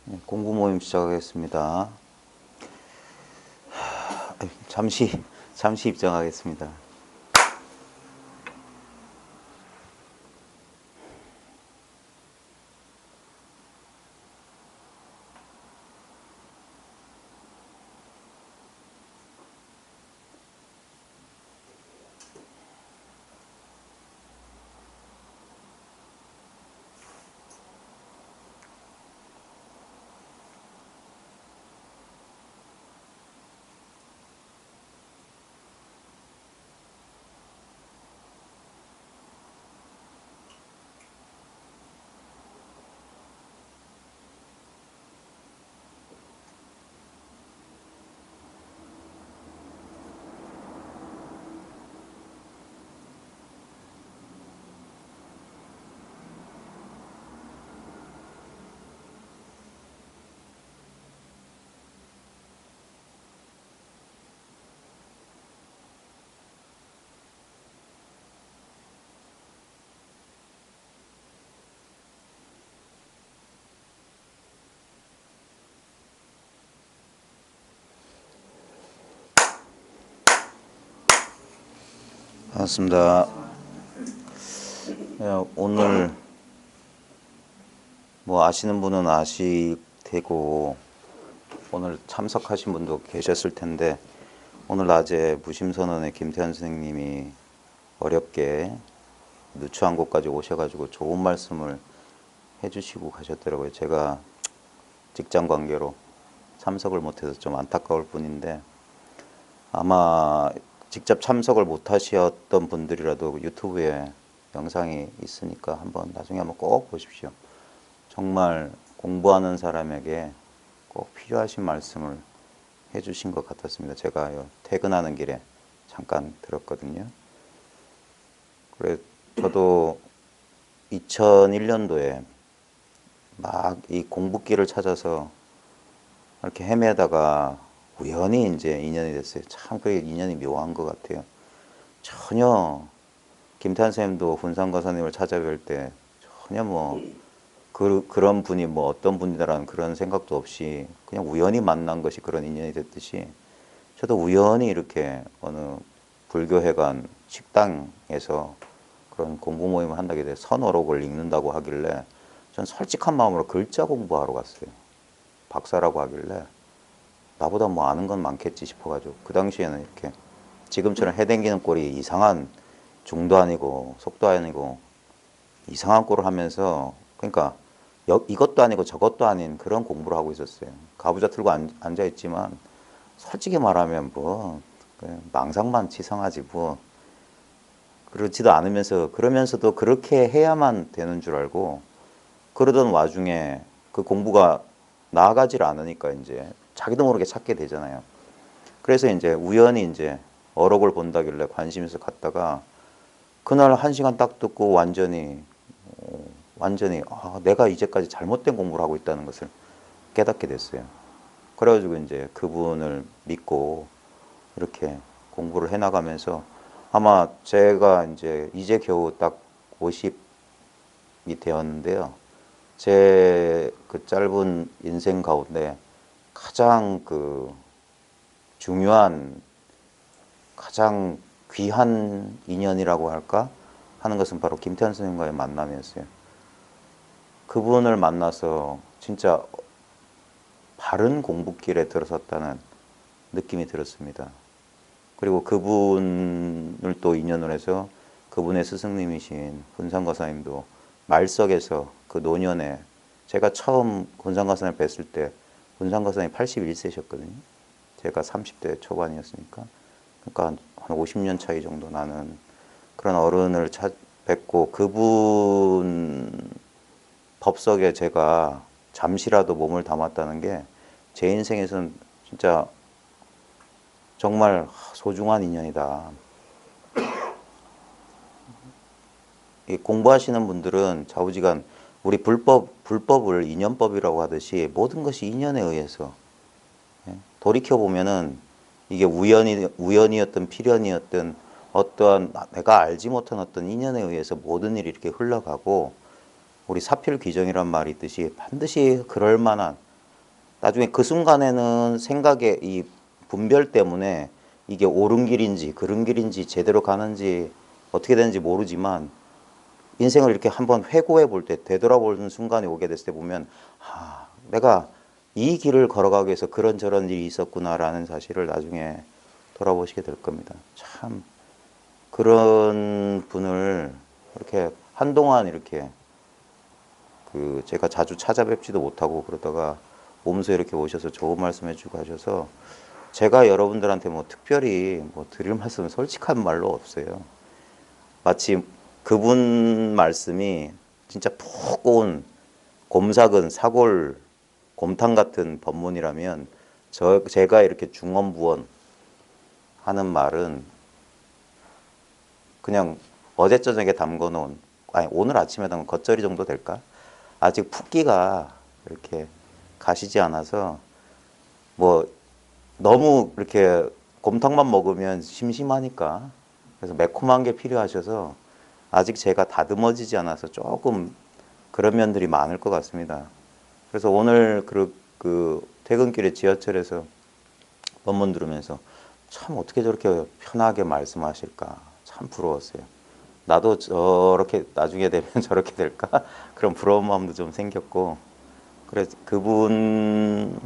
네, 공부 모임 시작하겠습니다. 잠시 입장하겠습니다. 반갑습니다. 오늘 뭐 아시는 분은 아시되고 오늘 참석하신 분도 계셨을 텐데, 오늘 낮에 무심선언의 김태환 선생님이 어렵게 누추한 곳까지 오셔가지고 좋은 말씀을 해주시고 가셨더라고요. 제가 직장 관계로 참석을 못해서 좀 안타까울 뿐인데, 아마 직접 참석을 못 하셨던 분들이라도 유튜브에 영상이 있으니까 나중에 한번 꼭 보십시오. 정말 공부하는 사람에게 꼭 필요하신 말씀을 해주신 것 같았습니다. 제가 퇴근하는 길에 잠깐 들었거든요. 그래, 저도 2001년도에 막 이 공부길을 찾아서 이렇게 헤매다가 우연히 이제 인연이 됐어요. 참 그게 인연이 묘한 것 같아요. 전혀 김태환 선생님도 훈상가사님을 찾아뵐 때 전혀 그런 분이 어떤 분이다라는 그런 생각도 없이 그냥 우연히 만난 것이 그런 인연이 됐듯이, 저도 우연히 이렇게 어느 불교회관 식당에서 그런 공부 모임을 한다게 돼 선어록을 읽는다고 하길래 전 솔직한 마음으로 글자 공부하러 갔어요. 박사라고 하길래 나보다 아는 건 많겠지 싶어가지고, 그 당시에는 이렇게 지금처럼 해댕기는 꼴이 이상한, 중도 아니고 속도 아니고 이상한 꼴을 하면서, 그러니까 이것도 아니고 저것도 아닌 그런 공부를 하고 있었어요. 가부좌 틀고 앉아 있지만 솔직히 말하면 망상만 치성하지 그렇지도 않으면서, 그러면서도 그렇게 해야만 되는 줄 알고 그러던 와중에 그 공부가 나아가질 않으니까 이제 자기도 모르게 찾게 되잖아요. 그래서 이제 우연히 이제 어록을 본다길래 관심 있어 갔다가 그날 1시간 딱 듣고 완전히 내가 이제까지 잘못된 공부를 하고 있다는 것을 깨닫게 됐어요. 그래가지고 이제 그분을 믿고 이렇게 공부를 해나가면서, 아마 제가 이제 겨우 딱 50이 되었는데요. 제 그 짧은 인생 가운데 가장 중요한, 가장 귀한 인연이라고 할까 하는 것은 바로 김태환 선생님과의 만남이었어요. 그분을 만나서 진짜 바른 공부길에 들어섰다는 느낌이 들었습니다. 그리고 그분을 또 인연을 해서 그분의 스승님이신 훈상가사님도 말석에서 그 노년에, 제가 처음 훈상가사님을 뵀을 때 훈상가사님 81세셨거든요. 제가 30대 초반이었으니까. 그러니까 한 50년 차이 정도 나는 그런 어른을 뵙고, 그분 법석에 제가 잠시라도 몸을 담았다는 게 제 인생에서는 진짜 정말 소중한 인연이다. 공부하시는 분들은 좌우지간 우리 불법을 인연법이라고 하듯이 모든 것이 인연에 의해서, 돌이켜보면은 이게 우연이었든 필연이었든 어떠한 내가 알지 못한 어떤 인연에 의해서 모든 일이 이렇게 흘러가고, 우리 사필귀정이란 말이 있듯이 반드시 그럴 만한 나중에 그 순간에는 생각의 이 분별 때문에 이게 옳은 길인지 그른 길인지 제대로 가는지 어떻게 되는지 모르지만 인생을 이렇게 한번 회고해 볼 때, 되돌아보는 순간이 오게 됐을 때 보면, 아, 내가 이 길을 걸어가기 위해서 그런저런 일이 있었구나라는 사실을 나중에 돌아보시게 될 겁니다. 참 그런 분을 이렇게 한동안 이렇게 그 제가 자주 찾아뵙지도 못하고 그러다가 오면서 이렇게 오셔서 좋은 말씀 해주고 하셔서 제가 여러분들한테 뭐 특별히 뭐 드릴 말씀은 솔직한 말로 없어요. 마치 그분 말씀이 진짜 푹 고운 곰삭은 사골 곰탕 같은 법문이라면 제가 이렇게 중언부언 하는 말은 그냥 어제 저녁에 담궈 놓은, 아니 오늘 아침에 담근 겉절이 정도 될까? 아직 푹기가 이렇게 가시지 않아서 뭐 너무 이렇게 곰탕만 먹으면 심심하니까 그래서 매콤한 게 필요하셔서 아직 제가 다듬어지지 않아서 조금 그런 면들이 많을 것 같습니다. 그래서 오늘 그 퇴근길에 지하철에서 법문 들으면서 참 어떻게 저렇게 편하게 말씀하실까 참 부러웠어요. 나도 저렇게 나중에 되면 저렇게 될까? 그런 부러운 마음도 좀 생겼고 그래서 그분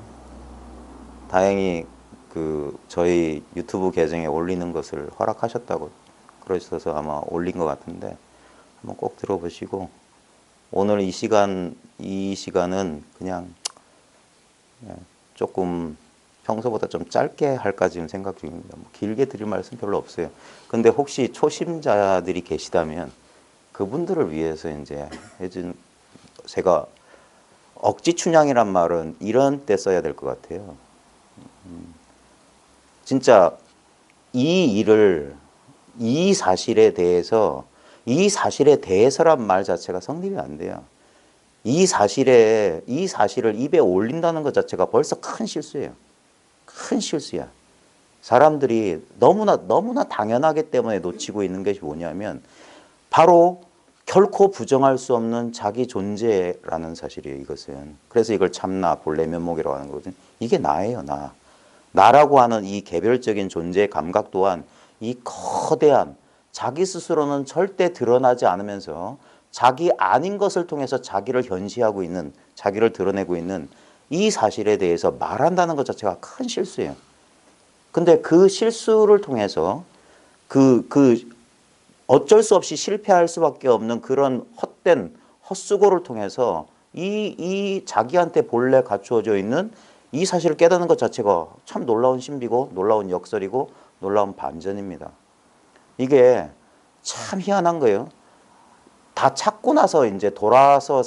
다행히 그 저희 유튜브 계정에 올리는 것을 허락하셨다고 그러셔서 아마 올린 것 같은데 한번 꼭 들어보시고 오늘 이 시간은 그냥 조금 평소보다 좀 짧게 할까 지금 생각 중입니다. 뭐 길게 드릴 말씀 별로 없어요. 근데 혹시 초심자들이 계시다면 그분들을 위해서 이제 해준 제가 억지 춘향이란 말은 이런 때 써야 될 것 같아요. 진짜 이 일을 이 사실에 대해서란 말 자체가 성립이 안 돼요. 이 사실을 입에 올린다는 것 자체가 벌써 큰 실수예요. 큰 실수야. 사람들이 너무나 당연하기 때문에 놓치고 있는 것이 뭐냐면 바로 결코 부정할 수 없는 자기 존재라는 사실이에요. 이것은. 그래서 이걸 참나 본래 면목이라고 하는 거거든요. 이게 나예요. 나. 나라고 하는 이 개별적인 존재의 감각 또한 이 거대한 자기 스스로는 절대 드러나지 않으면서 자기 아닌 것을 통해서 자기를 현시하고 있는, 자기를 드러내고 있는 이 사실에 대해서 말한다는 것 자체가 큰 실수예요. 근데 그 실수를 통해서 어쩔 수 없이 실패할 수밖에 없는 그런 헛된 헛수고를 통해서 이 자기한테 본래 갖추어져 있는 이 사실을 깨닫는 것 자체가 참 놀라운 신비고 놀라운 역설이고 놀라운 반전입니다. 이게 참 희한한 거예요. 다 찾고 나서 이제 돌아서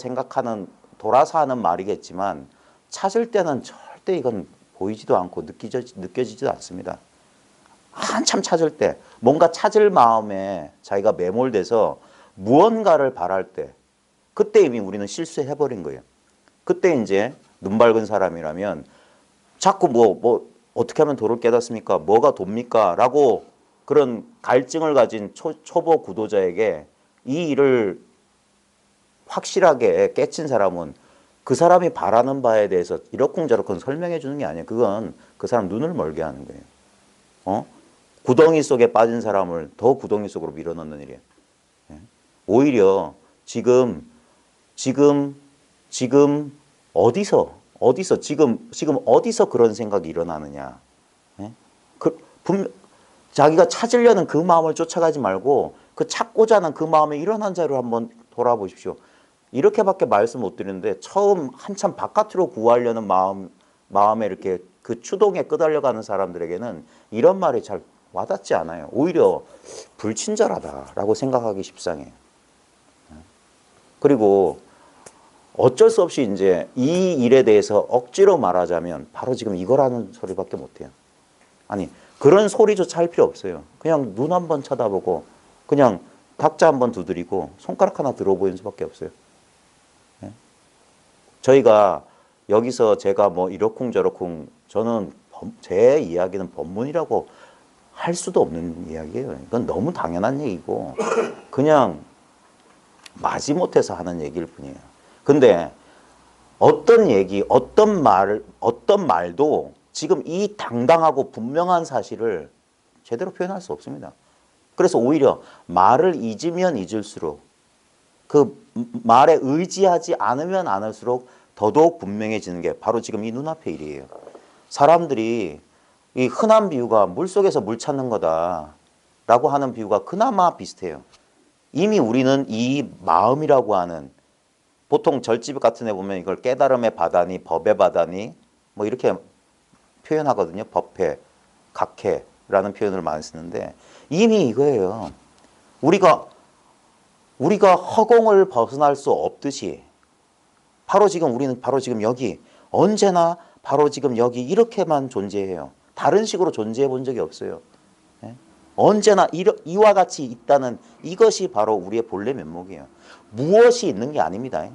하는 말이겠지만 찾을 때는 절대 이건 보이지도 않고 느껴지지도 않습니다. 한참 찾을 때, 뭔가 찾을 마음에 자기가 매몰돼서 무언가를 바랄 때, 그때 이미 우리는 실수해버린 거예요. 그때 이제 눈 밝은 사람이라면 자꾸 어떻게 하면 도를 깨닫습니까? 뭐가 돕니까? 라고 그런 갈증을 가진 초보 구도자에게 이 일을 확실하게 깨친 사람은 그 사람이 바라는 바에 대해서 이러쿵저러쿵 설명해 주는 게 아니에요. 그건 그 사람 눈을 멀게 하는 거예요. 구덩이 속에 빠진 사람을 더 구덩이 속으로 밀어넣는 일이에요. 오히려 지금 어디서 그런 생각이 일어나느냐. 자기가 찾으려는 그 마음을 쫓아가지 말고 그 찾고자 하는 그 마음의 일어난 자리로 한번 돌아보십시오. 이렇게밖에 말씀 못 드리는데 처음 한참 바깥으로 구하려는 마음에 이렇게 그 추동에 끄달려가는 사람들에게는 이런 말이 잘 와닿지 않아요. 오히려 불친절하다라고 생각하기 십상해요. 그리고 어쩔 수 없이 이제 이 일에 대해서 억지로 말하자면 바로 지금 이거라는 소리밖에 못해요. 아니 그런 소리조차 할 필요 없어요. 그냥 눈 한번 쳐다보고 그냥 닥자 한번 두드리고 손가락 하나 들어 보이는 수밖에 없어요. 저희가 여기서 제가 뭐 이러쿵저러쿵 저는 제 이야기는 법문이라고 할 수도 없는 이야기예요. 이건 너무 당연한 얘기고 그냥 마지못해서 하는 얘기일 뿐이에요. 근데 어떤 얘기, 어떤 말도 지금 이 당당하고 분명한 사실을 제대로 표현할 수 없습니다. 그래서 오히려 말을 잊으면 잊을수록 그 말에 의지하지 않으면 않을수록 더더욱 분명해지는 게 바로 지금 이 눈앞의 일이에요. 사람들이 이 흔한 비유가 물속에서 물 찾는 거다라고 하는 비유가 그나마 비슷해요. 이미 우리는 이 마음이라고 하는 보통 절집 같은 데 보면 이걸 깨달음의 바다니 법의 바다니 뭐 이렇게 표현하거든요. 법회, 각회라는 표현을 많이 쓰는데 이미 이거예요. 우리가 허공을 벗어날 수 없듯이 우리는 바로 지금 여기 언제나 바로 지금 여기 이렇게만 존재해요. 다른 식으로 존재해 본 적이 없어요. 예? 언제나 이와 같이 있다는 이것이 바로 우리의 본래 면목이에요. 무엇이 있는 게 아닙니다.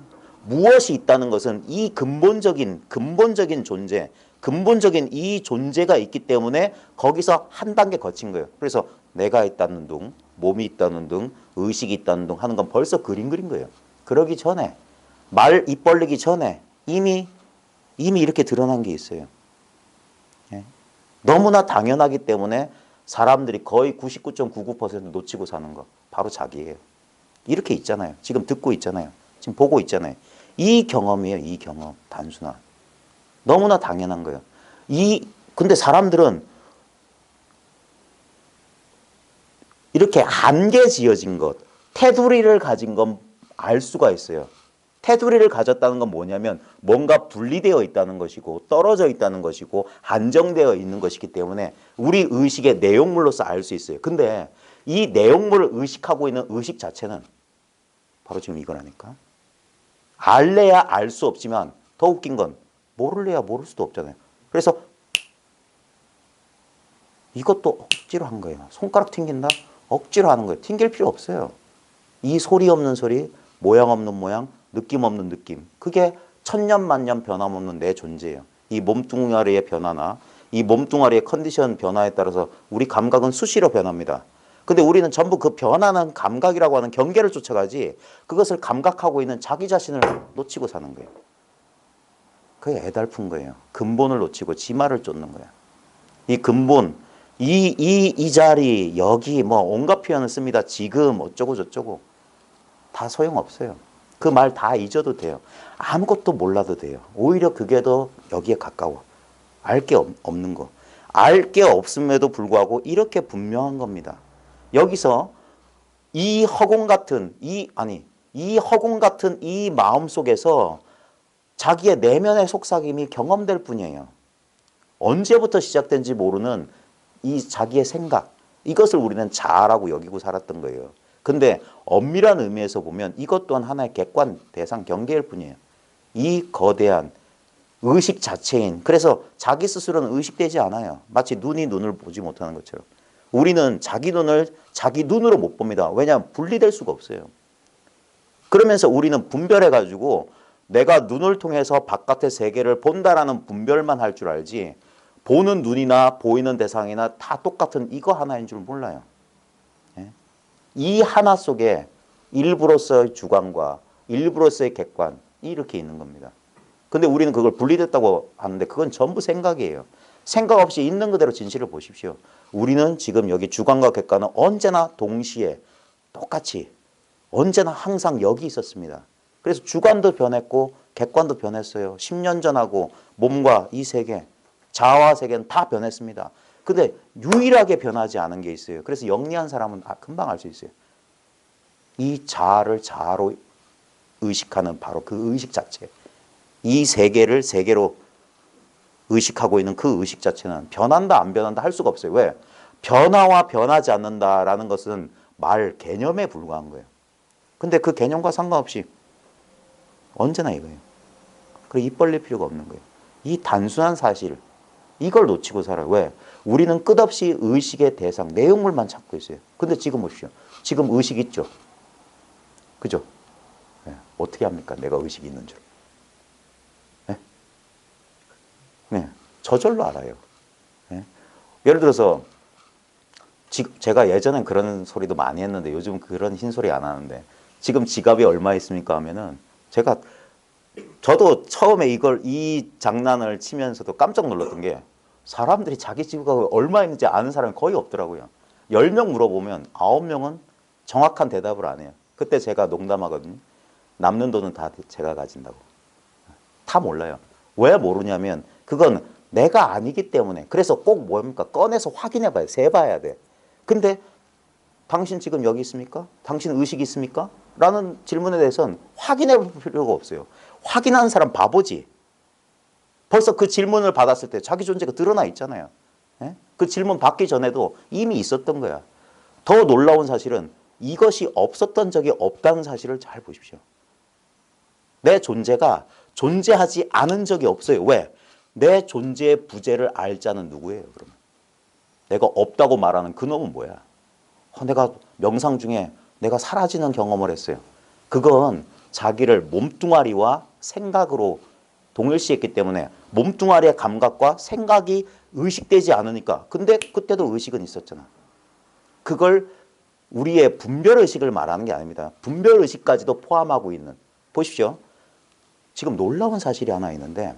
무엇이 있다는 것은 이 근본적인 존재, 근본적인 이 존재가 있기 때문에 거기서 한 단계 거친 거예요. 그래서 내가 있다는 둥, 몸이 있다는 둥, 의식이 있다는 둥 하는 건 벌써 그린 거예요. 그러기 전에 입 벌리기 전에 이미 이렇게 드러난 게 있어요. 예? 너무나 당연하기 때문에 사람들이 거의 99.99% 놓치고 사는 거 바로 자기예요. 이렇게 있잖아요. 지금 듣고 있잖아요. 지금 보고 있잖아요. 이 경험이에요. 이 경험. 단순한. 너무나 당연한 거예요. 근데 사람들은 이렇게 한계 지어진 것, 테두리를 가진 건 알 수가 있어요. 테두리를 가졌다는 건 뭐냐면 뭔가 분리되어 있다는 것이고 떨어져 있다는 것이고 한정되어 있는 것이기 때문에 우리 의식의 내용물로서 알 수 있어요. 근데 이 내용물을 의식하고 있는 의식 자체는 바로 지금 이거라니까. 알래야 알 수 없지만 더 웃긴 건 모를래야 모를 수도 없잖아요. 그래서 이것도 억지로 한 거예요. 손가락 튕긴다? 억지로 하는 거예요. 튕길 필요 없어요. 이 소리 없는 소리, 모양 없는 모양, 느낌 없는 느낌. 그게 천년만년 변함없는 내 존재예요. 이 몸뚱아리의 변화나 이 몸뚱아리의 컨디션 변화에 따라서 우리 감각은 수시로 변합니다. 근데 우리는 전부 그 변하는 감각이라고 하는 경계를 쫓아가지 그것을 감각하고 있는 자기 자신을 놓치고 사는 거예요. 그게 애달픈 거예요. 근본을 놓치고 지말을 쫓는 거예요. 이 근본, 이 자리, 여기 뭐 온갖 표현을 씁니다. 지금 어쩌고 저쩌고. 다 소용없어요. 그 말 다 잊어도 돼요. 아무것도 몰라도 돼요. 오히려 그게 더 여기에 가까워. 알 게 없는 거. 알 게 없음에도 불구하고 이렇게 분명한 겁니다. 여기서 이 허공 같은 이 마음 속에서 자기의 내면의 속삭임이 경험될 뿐이에요. 언제부터 시작된지 모르는 이 자기의 생각, 이것을 우리는 자아라고 여기고 살았던 거예요. 근데 엄밀한 의미에서 보면 이것 또한 하나의 객관, 대상, 경계일 뿐이에요. 이 거대한 의식 자체인, 그래서 자기 스스로는 의식되지 않아요. 마치 눈이 눈을 보지 못하는 것처럼. 우리는 자기 눈을 자기 눈으로 못 봅니다. 왜냐하면 분리될 수가 없어요. 그러면서 우리는 분별해가지고 내가 눈을 통해서 바깥의 세계를 본다라는 분별만 할 줄 알지 보는 눈이나 보이는 대상이나 다 똑같은 이거 하나인 줄 몰라요. 이 하나 속에 일부로서의 주관과 일부로서의 객관이 이렇게 있는 겁니다. 근데 우리는 그걸 분리됐다고 하는데 그건 전부 생각이에요. 생각 없이 있는 그대로 진실을 보십시오. 우리는 지금 여기 주관과 객관은 언제나 동시에 똑같이 언제나 항상 여기 있었습니다. 그래서 주관도 변했고 객관도 변했어요. 10년 전하고 몸과 이 세계, 자아와 세계는 다 변했습니다. 근데 유일하게 변하지 않은 게 있어요. 그래서 영리한 사람은 금방 알 수 있어요. 이 자아를 자아로 의식하는 바로 그 의식 자체. 이 세계를 세계로 의식하고 있는 그 의식 자체는 변한다 안 변한다 할 수가 없어요. 왜? 변화와 변하지 않는다라는 것은 말 개념에 불과한 거예요. 근데 그 개념과 상관없이 언제나 이거예요. 그리고 입 벌릴 필요가 없는 거예요. 이 단순한 사실, 이걸 놓치고 살아요. 왜? 우리는 끝없이 의식의 대상, 내용물만 찾고 있어요. 근데 지금 보십시오. 지금 의식 있죠? 그죠? 네. 어떻게 합니까? 내가 의식이 있는 줄. 네? 네. 저절로 알아요. 네? 예를 들어서 제가 예전엔 그런 소리도 많이 했는데 요즘 그런 흰소리 안 하는데 지금 지갑이 얼마 있습니까 하면은 제가 저도 처음에 이 장난을 치면서도 깜짝 놀랐던 게 사람들이 자기 지구가 얼마 있는지 아는 사람이 거의 없더라고요. 10명 물어보면 9명은 정확한 대답을 안 해요. 그때 제가 농담하거든요. 남는 돈은 다 제가 가진다고. 다 몰라요. 왜 모르냐면 그건 내가 아니기 때문에. 그래서 꼭 뭡니까? 꺼내서 확인해 봐야 돼. 세봐야 돼. 근데 당신 지금 여기 있습니까? 당신 의식이 있습니까? 라는 질문에 대해서는 확인해 볼 필요가 없어요. 확인하는 사람 바보지. 벌써 그 질문을 받았을 때 자기 존재가 드러나 있잖아요. 예? 그 질문 받기 전에도 이미 있었던 거야. 더 놀라운 사실은 이것이 없었던 적이 없다는 사실을 잘 보십시오. 내 존재가 존재하지 않은 적이 없어요. 왜? 내 존재의 부재를 알 자는 누구예요, 그러면? 내가 없다고 말하는 그놈은 뭐야? 내가 명상 중에 내가 사라지는 경험을 했어요. 그건 자기를 몸뚱아리와 생각으로 동일시했기 때문에 몸뚱아리의 감각과 생각이 의식되지 않으니까. 근데 그때도 의식은 있었잖아. 그걸 우리의 분별의식을 말하는 게 아닙니다. 분별의식까지도 포함하고 있는. 보십시오. 지금 놀라운 사실이 하나 있는데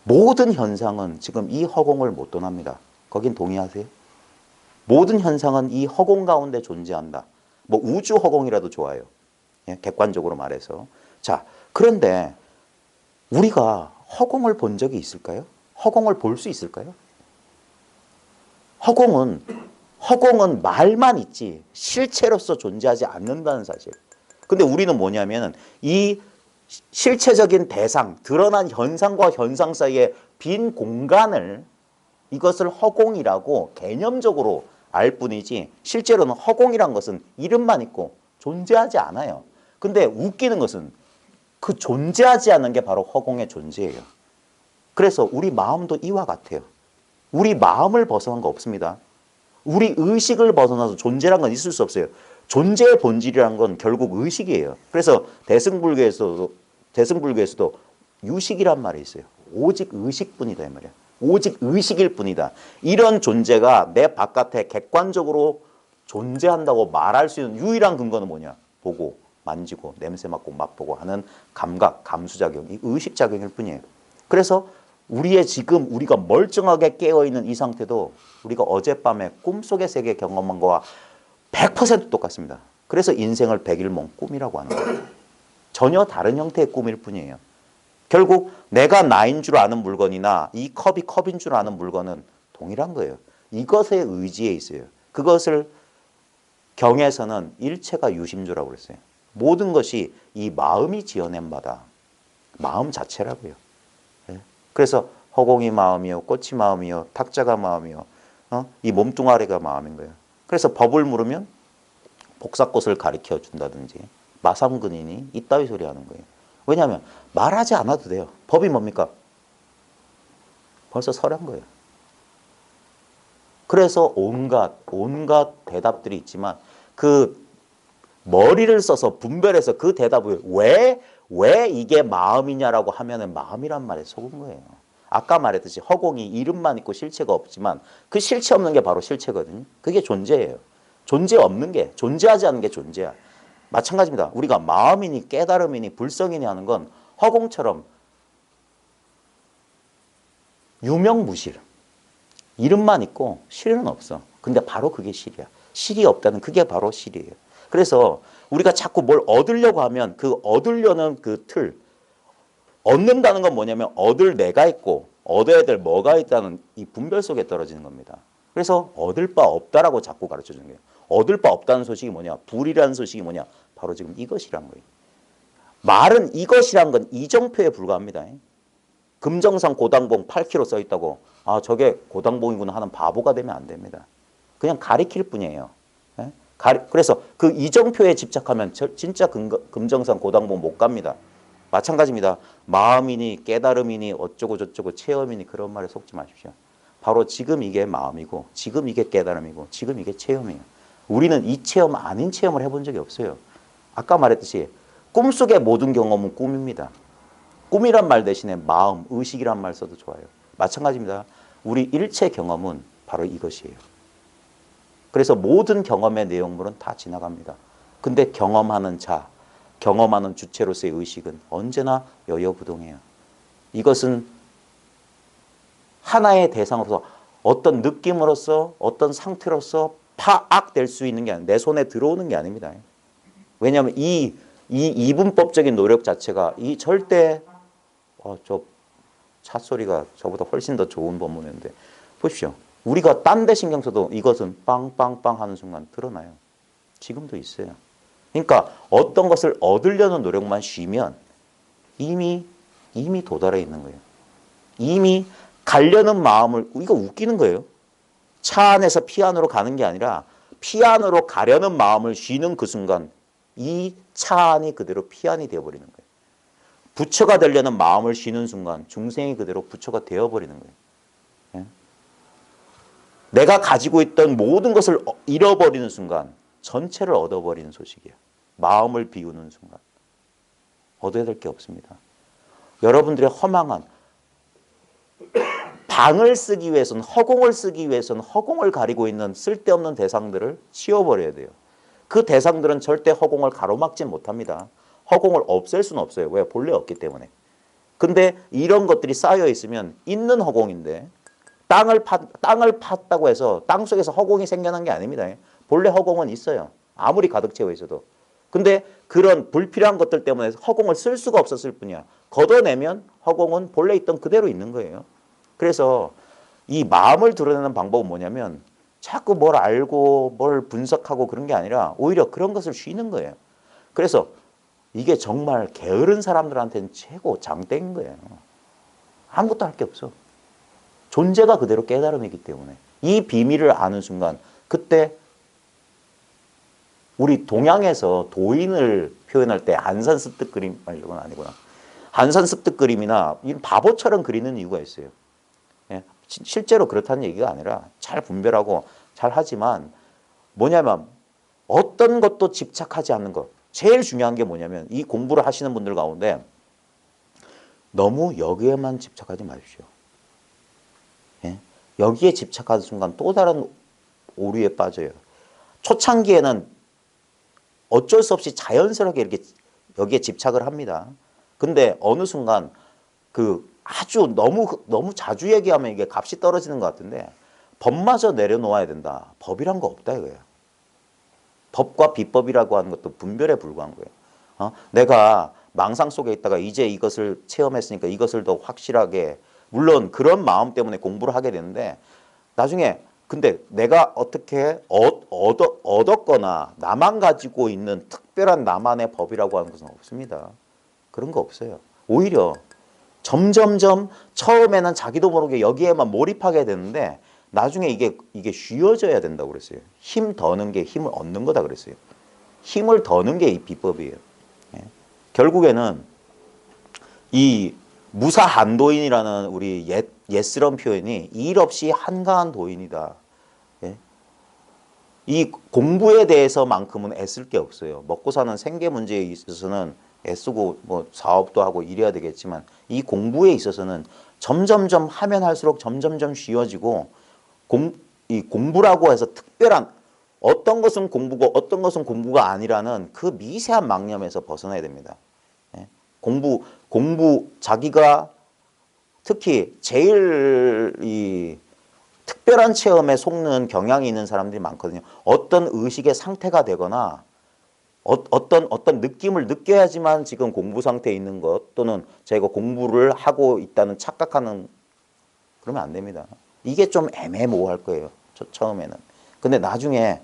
모든 현상은 지금 이 허공을 못 떠납니다. 거긴 동의하세요? 모든 현상은 이 허공 가운데 존재한다. 뭐 우주 허공이라도 좋아요. 예, 객관적으로 말해서. 자, 그런데 우리가 허공을 본 적이 있을까요? 허공을 볼 수 있을까요? 허공은 말만 있지 실체로서 존재하지 않는다는 사실. 근데 우리는 뭐냐면 이 실체적인 대상, 드러난 현상과 현상 사이의 빈 공간을 이것을 허공이라고 개념적으로 알 뿐이지 실제로는 허공이란 것은 이름만 있고 존재하지 않아요. 근데 웃기는 것은 그 존재하지 않는 게 바로 허공의 존재예요. 그래서 우리 마음도 이와 같아요. 우리 마음을 벗어난 거 없습니다. 우리 의식을 벗어나서 존재란 건 있을 수 없어요. 존재의 본질이란 건 결국 의식이에요. 그래서 대승불교에서도 유식이란 말이 있어요. 오직 의식뿐이다 이 말이야. 오직 의식일 뿐이다. 이런 존재가 내 바깥에 객관적으로 존재한다고 말할 수 있는 유일한 근거는 뭐냐? 보고, 만지고, 냄새 맡고, 맛보고 하는 감각, 감수작용, 이 의식작용일 뿐이에요. 그래서 지금 우리가 멀쩡하게 깨어있는 이 상태도 우리가 어젯밤에 꿈속의 세계 경험한 거와 100% 똑같습니다. 그래서 인생을 백일몽 꿈이라고 하는 거예요. 전혀 다른 형태의 꿈일 뿐이에요. 결국 내가 나인 줄 아는 물건이나 이 컵이 컵인 줄 아는 물건은 동일한 거예요. 이것에 의지해 있어요. 그것을 경에서는 일체가 유심조라고 그랬어요. 모든 것이 이 마음이 지어낸 바다. 마음 자체라고요. 그래서 허공이 마음이요, 꽃이 마음이요, 탁자가 마음이요, 이 몸뚱아리가 마음인 거예요. 그래서 법을 물으면 복사꽃을 가리켜 준다든지 마삼근이니 이따위 소리 하는 거예요. 왜냐하면 말하지 않아도 돼요. 법이 뭡니까? 벌써 설한 거예요. 그래서 온갖 대답들이 있지만 그 머리를 써서 분별해서 그 대답을 왜 이게 마음이냐라고 하면은 마음이란 말에 속은 거예요. 아까 말했듯이 허공이 이름만 있고 실체가 없지만 그 실체 없는 게 바로 실체거든요. 그게 존재예요. 존재 없는 게, 존재하지 않는 게 존재야. 마찬가지입니다. 우리가 마음이니 깨달음이니 불성이니 하는 건 허공처럼 유명무실. 이름만 있고 실은 없어. 근데 바로 그게 실이야. 실이 없다는 그게 바로 실이에요. 그래서 우리가 자꾸 뭘 얻으려고 하면 그 얻으려는 그 틀, 얻는다는 건 뭐냐면 얻을 내가 있고 얻어야 될 뭐가 있다는 이 분별 속에 떨어지는 겁니다. 그래서 얻을 바 없다라고 자꾸 가르쳐 주는 거예요. 얻을 바 없다는 소식이 뭐냐? 불이라는 소식이 뭐냐? 바로 지금 이것이란 거예요. 말은 이것이란 건 이정표에 불과합니다. 금정산 고당봉 8km 써 있다고 저게 고당봉이구나 하는 바보가 되면 안 됩니다. 그냥 가리킬 뿐이에요. 그래서 그 이정표에 집착하면 진짜 금정산 고당봉 못 갑니다. 마찬가지입니다. 마음이니 깨달음이니 어쩌고 저쩌고 체험이니 그런 말에 속지 마십시오. 바로 지금 이게 마음이고 지금 이게 깨달음이고 지금 이게 체험이에요. 우리는 이 체험 아닌 체험을 해본 적이 없어요. 아까 말했듯이 꿈속의 모든 경험은 꿈입니다. 꿈이란 말 대신에 마음, 의식이란 말 써도 좋아요. 마찬가지입니다. 우리 일체 경험은 바로 이것이에요. 그래서 모든 경험의 내용물은 다 지나갑니다. 근데 경험하는 자, 경험하는 주체로서의 의식은 언제나 여여부동해요. 이것은 하나의 대상으로서 어떤 느낌으로서 어떤 상태로서 파악될 수 있는 게 아니에요. 내 손에 들어오는 게 아닙니다. 왜냐하면 이 이분법적인 노력 자체가 이 절대 저 차 소리가 저보다 훨씬 더 좋은 법문인데 보십시오. 우리가 딴 데 신경 써도 이것은 빵빵빵 하는 순간 드러나요. 지금도 있어요. 그러니까 어떤 것을 얻으려는 노력만 쉬면 이미 도달해 있는 거예요. 이미 가려는 마음을, 이거 웃기는 거예요. 차 안에서 피아노로 가는 게 아니라 피아노로 가려는 마음을 쉬는 그 순간 이 차 안이 그대로 피안이 되어버리는 거예요. 부처가 되려는 마음을 쉬는 순간 중생이 그대로 부처가 되어버리는 거예요. 예? 내가 가지고 있던 모든 것을 잃어버리는 순간 전체를 얻어버리는 소식이에요. 마음을 비우는 순간. 얻어야 될 게 없습니다. 여러분들의 허망한 방을 쓰기 위해서는, 허공을 쓰기 위해서는 허공을 가리고 있는 쓸데없는 대상들을 치워버려야 돼요. 그 대상들은 절대 허공을 가로막지 못합니다. 허공을 없앨 수는 없어요. 왜? 본래 없기 때문에. 근데 이런 것들이 쌓여 있으면 있는 허공인데 땅을 팠다고 해서 땅 속에서 허공이 생겨난 게 아닙니다. 본래 허공은 있어요. 아무리 가득 채워 있어도. 근데 그런 불필요한 것들 때문에 허공을 쓸 수가 없었을 뿐이야. 걷어내면 허공은 본래 있던 그대로 있는 거예요. 그래서 이 마음을 드러내는 방법은 뭐냐면 자꾸 뭘 알고 뭘 분석하고 그런 게 아니라 오히려 그런 것을 쉬는 거예요. 그래서 이게 정말 게으른 사람들한테는 최고 장땡인 거예요. 아무것도 할 게 없어. 존재가 그대로 깨달음이기 때문에 이 비밀을 아는 순간 그때 우리 동양에서 도인을 표현할 때 한산습득 그림, 아니 이건 아니구나. 한산습득 그림이나 바보처럼 그리는 이유가 있어요. 예? 실제로 그렇다는 얘기가 아니라 잘 분별하고 잘 하지만 뭐냐면 어떤 것도 집착하지 않는 것. 제일 중요한 게 뭐냐면 이 공부를 하시는 분들 가운데 너무 여기에만 집착하지 마십시오. 예? 여기에 집착하는 순간 또 다른 오류에 빠져요. 초창기에는 어쩔 수 없이 자연스럽게 이렇게 여기에 집착을 합니다. 근데 어느 순간 그 아주 너무 자주 얘기하면 이게 값이 떨어지는 것 같은데 법마저 내려놓아야 된다. 법이란 거 없다 이거예요. 법과 비법이라고 하는 것도 분별에 불과한 거예요. 내가 망상 속에 있다가 이제 이것을 체험했으니까 이것을 더 확실하게, 물론 그런 마음 때문에 공부를 하게 되는데 나중에 근데 내가 어떻게 얻었거나 나만 가지고 있는 특별한 나만의 법이라고 하는 것은 없습니다. 그런 거 없어요. 오히려 점점점 처음에는 자기도 모르게 여기에만 몰입하게 되는데 나중에 이게 쉬워져야 된다고 그랬어요. 힘 더는 게 힘을 얻는 거다 그랬어요. 힘을 더는 게 이 비법이에요. 예. 결국에는 이 무사한도인이라는 우리 옛스러운 표현이 일 없이 한가한 도인이다. 예. 이 공부에 대해서만큼은 애쓸 게 없어요. 먹고 사는 생계 문제에 있어서는 애쓰고 뭐 사업도 하고 일해야 되겠지만 이 공부에 있어서는 점점점 하면 할수록 점점점 쉬워지고 이 공부라고 해서 특별한 어떤 것은 공부고 어떤 것은 공부가 아니라는 그 미세한 망념에서 벗어나야 됩니다. 예? 공부 자기가 특히 제일 이 특별한 체험에 속는 경향이 있는 사람들이 많거든요. 어떤 의식의 상태가 되거나 어떤 느낌을 느껴야지만 지금 공부 상태에 있는 것 또는 제가 공부를 하고 있다는 착각하는, 그러면 안 됩니다. 이게 좀 애매모호할 거예요. 처음에는. 근데 나중에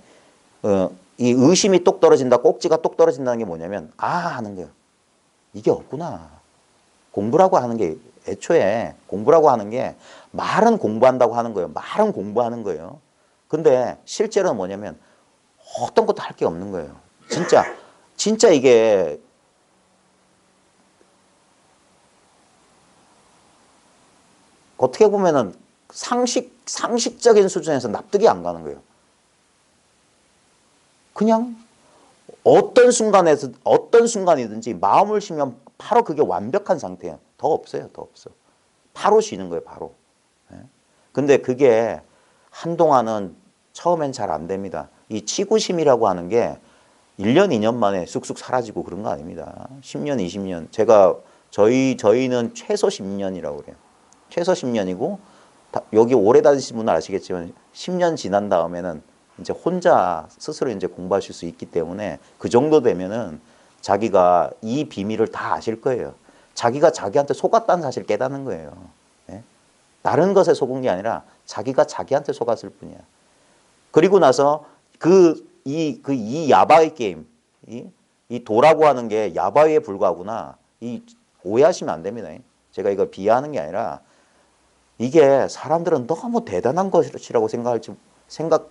이 의심이 똑 떨어진다, 꼭지가 똑 떨어진다는 게 뭐냐면 하는 거예요. 이게 없구나. 공부라고 하는 게 애초에 공부라고 하는 게 말은 공부한다고 하는 거예요. 말은 공부하는 거예요. 근데 실제로는 뭐냐면 어떤 것도 할 게 없는 거예요. 진짜 이게 어떻게 보면은 상식적인 수준에서 납득이 안 가는 거예요. 그냥 어떤 순간이든지 마음을 쉬면 바로 그게 완벽한 상태예요. 더 없어요. 더 없어. 바로 쉬는 거예요. 바로. 근데 그게 한동안은 처음엔 잘 안 됩니다. 이 치구심이라고 하는 게 1년, 2년 만에 쑥쑥 사라지고 그런 거 아닙니다. 10년, 20년. 저희는 최소 10년이라고 그래요. 최소 10년이고, 여기 오래 다니신 분은 아시겠지만, 10년 지난 다음에는 이제 혼자 스스로 이제 공부하실 수 있기 때문에 그 정도 되면은 자기가 이 비밀을 다 아실 거예요. 자기가 자기한테 속았다는 사실을 깨닫는 거예요. 예? 다른 것에 속은 게 아니라 자기가 자기한테 속았을 뿐이야. 그리고 나서 이 야바이 게임, 이 도라고 하는 게 야바이에 불과하구나. 오해하시면 안 됩니다. 제가 이걸 비하하는 게 아니라 이게 사람들은 너무 대단한 것이라고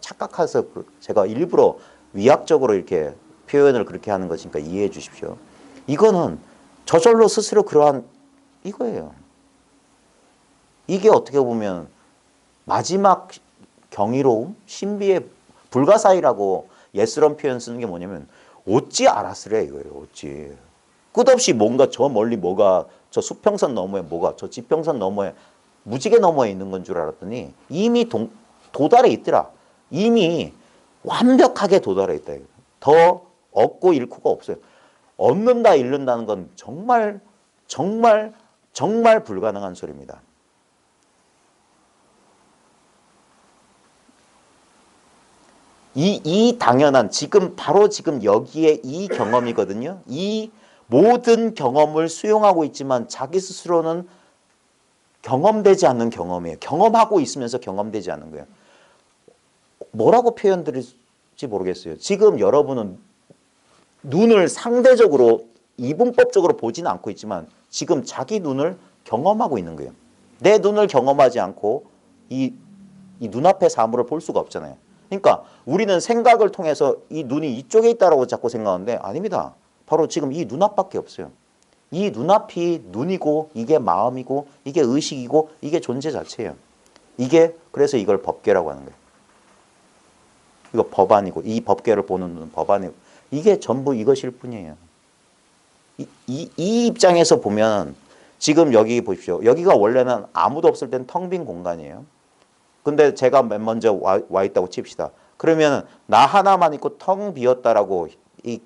착각해서 제가 일부러 위약적으로 이렇게 표현을 그렇게 하는 것이니까 이해해 주십시오. 이거는 저절로 스스로 그러한 이거예요. 이게 어떻게 보면 마지막 경이로움, 신비의 불가사의라고 예스런 표현 쓰는 게 뭐냐면 어찌 알았으래 이거예요. 어찌. 끝없이 뭔가 저 멀리 뭐가 저 수평선 너머에 뭐가 저 지평선 너머에 무지개 너머에 있는 건 줄 알았더니 이미 도달해 있더라. 이미 완벽하게 도달해 있다. 더 얻고 잃고가 없어요. 얻는다 잃는다는 건 정말 정말 정말 불가능한 소리입니다. 이 당연한 바로 지금 여기에 이 경험이거든요. 이 모든 경험을 수용하고 있지만 자기 스스로는 경험되지 않는 경험이에요. 경험하고 있으면서 경험되지 않는 거예요. 뭐라고 표현드릴지 모르겠어요. 지금 여러분은 눈을 상대적으로 이분법적으로 보지는 않고 있지만 지금 자기 눈을 경험하고 있는 거예요. 내 눈을 경험하지 않고 이 눈앞의 사물을 볼 수가 없잖아요. 그러니까 우리는 생각을 통해서 이 눈이 이쪽에 있다라고 자꾸 생각하는데 아닙니다. 바로 지금 이 눈앞밖에 없어요. 이 눈앞이 눈이고 이게 마음이고 이게 의식이고 이게 존재 자체예요. 그래서 이걸 법계라고 하는 거예요. 이거 법안이고 이 법계를 보는 눈은 법안이고 이게 전부 이것일 뿐이에요. 이 입장에서 보면 지금 여기 보십시오. 여기가 원래는 아무도 없을 땐 텅 빈 공간이에요. 근데 제가 맨 먼저 와 있다고 칩시다. 그러면 나 하나만 있고 텅 비었다라고 이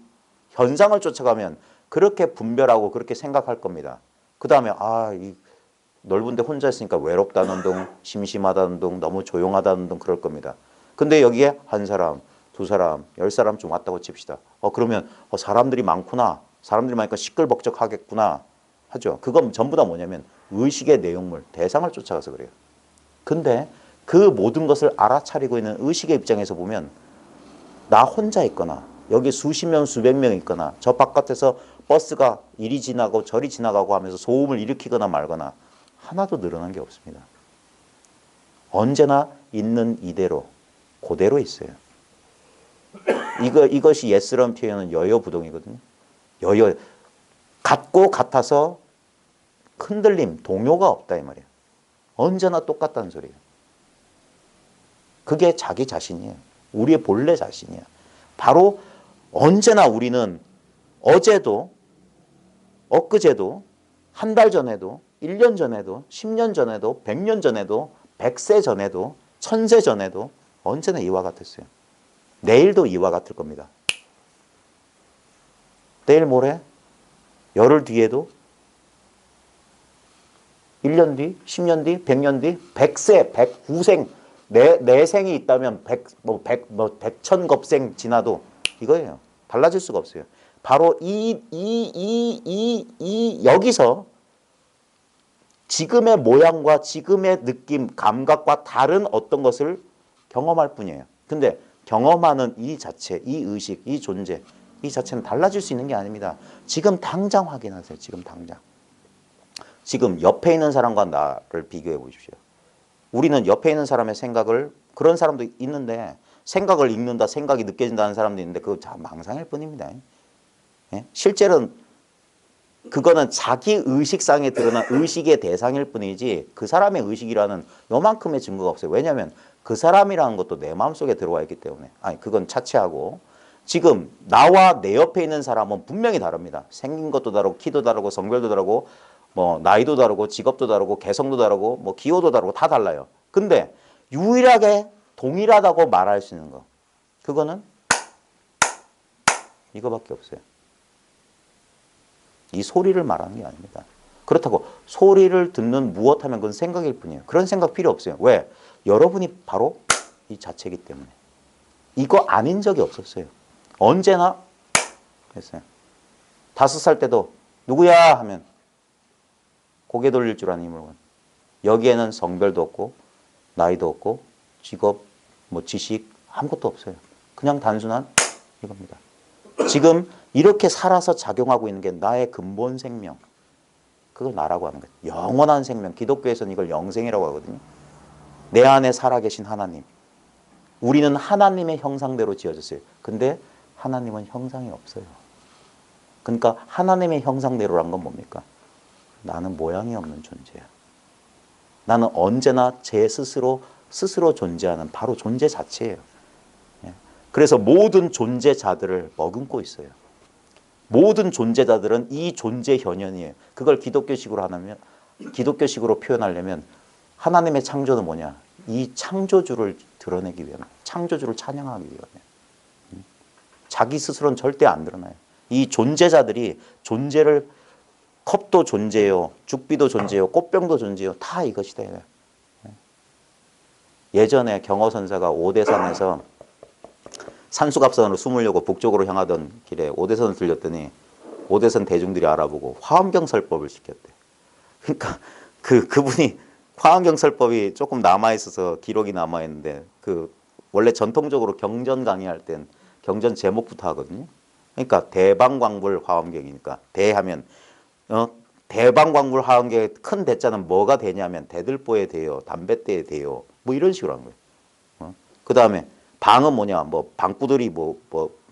현상을 쫓아가면 그렇게 분별하고 그렇게 생각할 겁니다. 그 다음에 이 넓은데 혼자 있으니까 외롭다는 둥, 심심하다는 둥, 너무 조용하다는 둥 그럴 겁니다. 근데 여기에 한 사람, 두 사람, 10사람 좀 왔다고 칩시다. 그러면 사람들이 많구나. 사람들이 많으니까 시끌벅적하겠구나 하죠. 그건 전부 다 뭐냐면 의식의 내용물, 대상을 쫓아가서 그래요. 근데 그 모든 것을 알아차리고 있는 의식의 입장에서 보면 나 혼자 있거나 여기 수십 명, 수백 명 있거나 저 바깥에서 버스가 이리 지나고 저리 지나가고 하면서 소음을 일으키거나 말거나 하나도 늘어난 게 없습니다. 언제나 있는 이대로 그대로 있어요. 이것이 예스런 표현은 여여부동이거든요. 같고 같아서 흔들림, 동요가 없다 이 말이에요. 언제나 똑같다는 소리예요. 그게 자기 자신이에요. 우리의 본래 자신이야. 바로 언제나 우리는 어제도, 엊그제도, 한 달 전에도, 1년 전에도, 10년 전에도, 100년 전에도, 100세 전에도, 1000세 전에도 언제나 이와 같았어요. 내일도 이와 같을 겁니다. 내일 모레, 열흘 뒤에도, 1년 뒤, 10년 뒤, 100년 뒤, 100세, 109생, 내 생이 있다면 100천겁생 지나도 이거예요. 달라질 수가 없어요. 바로 여기서 지금의 모양과 지금의 느낌, 감각과 다른 어떤 것을 경험할 뿐이에요. 근데 경험하는 이 자체, 이 의식, 이 존재, 이 자체는 달라질 수 있는 게 아닙니다. 지금 당장 확인하세요. 지금 당장. 지금 옆에 있는 사람과 나를 비교해 보십시오. 우리는 옆에 있는 사람의 생각을, 그런 사람도 있는데 생각을 읽는다, 생각이 느껴진다는 사람도 있는데 그거 다 망상일 뿐입니다. 예? 실제로는 그거는 자기 의식상에 드러난 의식의 대상일 뿐이지 그 사람의 의식이라는 요만큼의 증거가 없어요. 왜냐하면 그 사람이라는 것도 내 마음속에 들어와 있기 때문에. 그건 차치하고 지금 나와 내 옆에 있는 사람은 분명히 다릅니다. 생긴 것도 다르고 키도 다르고 성별도 다르고 뭐 나이도 다르고 직업도 다르고 개성도 다르고 뭐 기호도 다르고 다 달라요. 근데 유일하게 동일하다고 말할 수 있는 거, 그거는 이거밖에 없어요. 이 소리를 말하는 게 아닙니다. 그렇다고 소리를 듣는 무엇 하면 그건 생각일 뿐이에요. 그런 생각 필요 없어요. 왜? 여러분이 바로 이 자체이기 때문에. 이거 아닌 적이 없었어요. 언제나 했어요. 5살 때도 누구야 하면 고개 돌릴 줄 아는 힘으로. 여기에는 성별도 없고 나이도 없고 직업, 뭐 지식 아무것도 없어요. 그냥 단순한 이겁니다. 지금 이렇게 살아서 작용하고 있는 게 나의 근본 생명. 그걸 나라고 하는 거예요. 영원한 생명. 기독교에서는 이걸 영생이라고 하거든요. 내 안에 살아계신 하나님. 우리는 하나님의 형상대로 지어졌어요. 근데 하나님은 형상이 없어요. 그러니까 하나님의 형상대로란 건 뭡니까? 나는 모양이 없는 존재야. 나는 언제나 제 스스로 존재하는 바로 존재 자체예요. 그래서 모든 존재자들을 머금고 있어요. 모든 존재자들은 이 존재 현현이에요. 그걸 기독교식으로 하면, 기독교식으로 표현하려면 하나님의 창조는 뭐냐? 이 창조주를 드러내기 위함, 창조주를 찬양하기 위함이에요. 자기 스스로는 절대 안 드러나요. 이 존재자들이 존재를 컵도 존재요, 죽비도 존재요, 꽃병도 존재요. 다 이것이다. 예전에 경허선사가 오대산에서 산수갑산으로 숨으려고 북쪽으로 향하던 길에 오대선을 들렸더니 오대선 대중들이 알아보고 화엄경설법을 시켰대. 그러니까 그분이 화엄경설법이 조금 남아있어서 기록이 남아있는데 원래 전통적으로 경전 강의할 땐 경전 제목부터 하거든요. 그러니까 대방광불 화엄경이니까 대하면 대방광불 화엄경의 큰 대자는 뭐가 되냐면 대들보에 대요, 담뱃대에 대요, 뭐 이런 식으로 한 거예요. 그 다음에 방은 뭐냐, 뭐 방구들이 뭐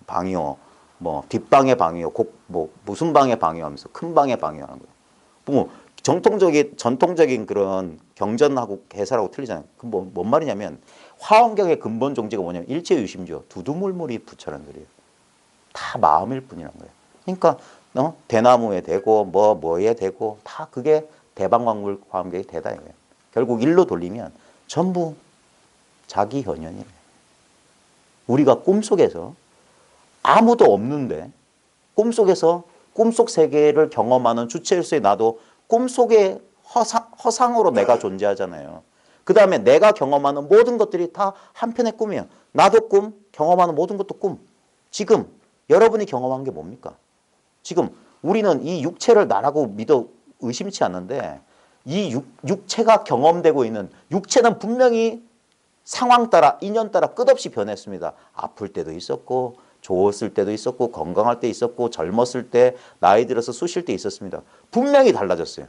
방이요, 뭐 뒷방의 방이요, 뭐 무슨 방의 방이요 하면서 큰 방의 방이요 하는 거예요. 뭐 전통적인 그런 경전하고 해설하고 틀리잖아요. 그건 뭔 말이냐면 화엄경의 근본 종지가 뭐냐면 일체유심조, 두두물물이 부처라는 소리예요. 다 마음일 뿐이란 거예요. 그러니까 대나무에 대고 뭐에 대고 다 그게 대방광불 화엄경이 되다 이거예요. 결국 일로 돌리면 전부 자기 현현이래요. 우리가 꿈속에서 아무도 없는데 꿈속에서 꿈속 세계를 경험하는 주체로서의 나도 꿈속의 허상으로 내가 존재하잖아요. 그 다음에 내가 경험하는 모든 것들이 다 한편의 꿈이에요. 나도 꿈, 경험하는 모든 것도 꿈. 지금 여러분이 경험한 게 뭡니까? 지금 우리는 이 육체를 나라고 믿어 의심치 않는데 이 육체가 경험되고 있는 육체는 분명히 상황 따라 인연 따라 끝없이 변했습니다. 아플 때도 있었고 좋았을 때도 있었고 건강할 때 있었고 젊었을 때 나이 들어서 쑤실 때 있었습니다. 분명히 달라졌어요.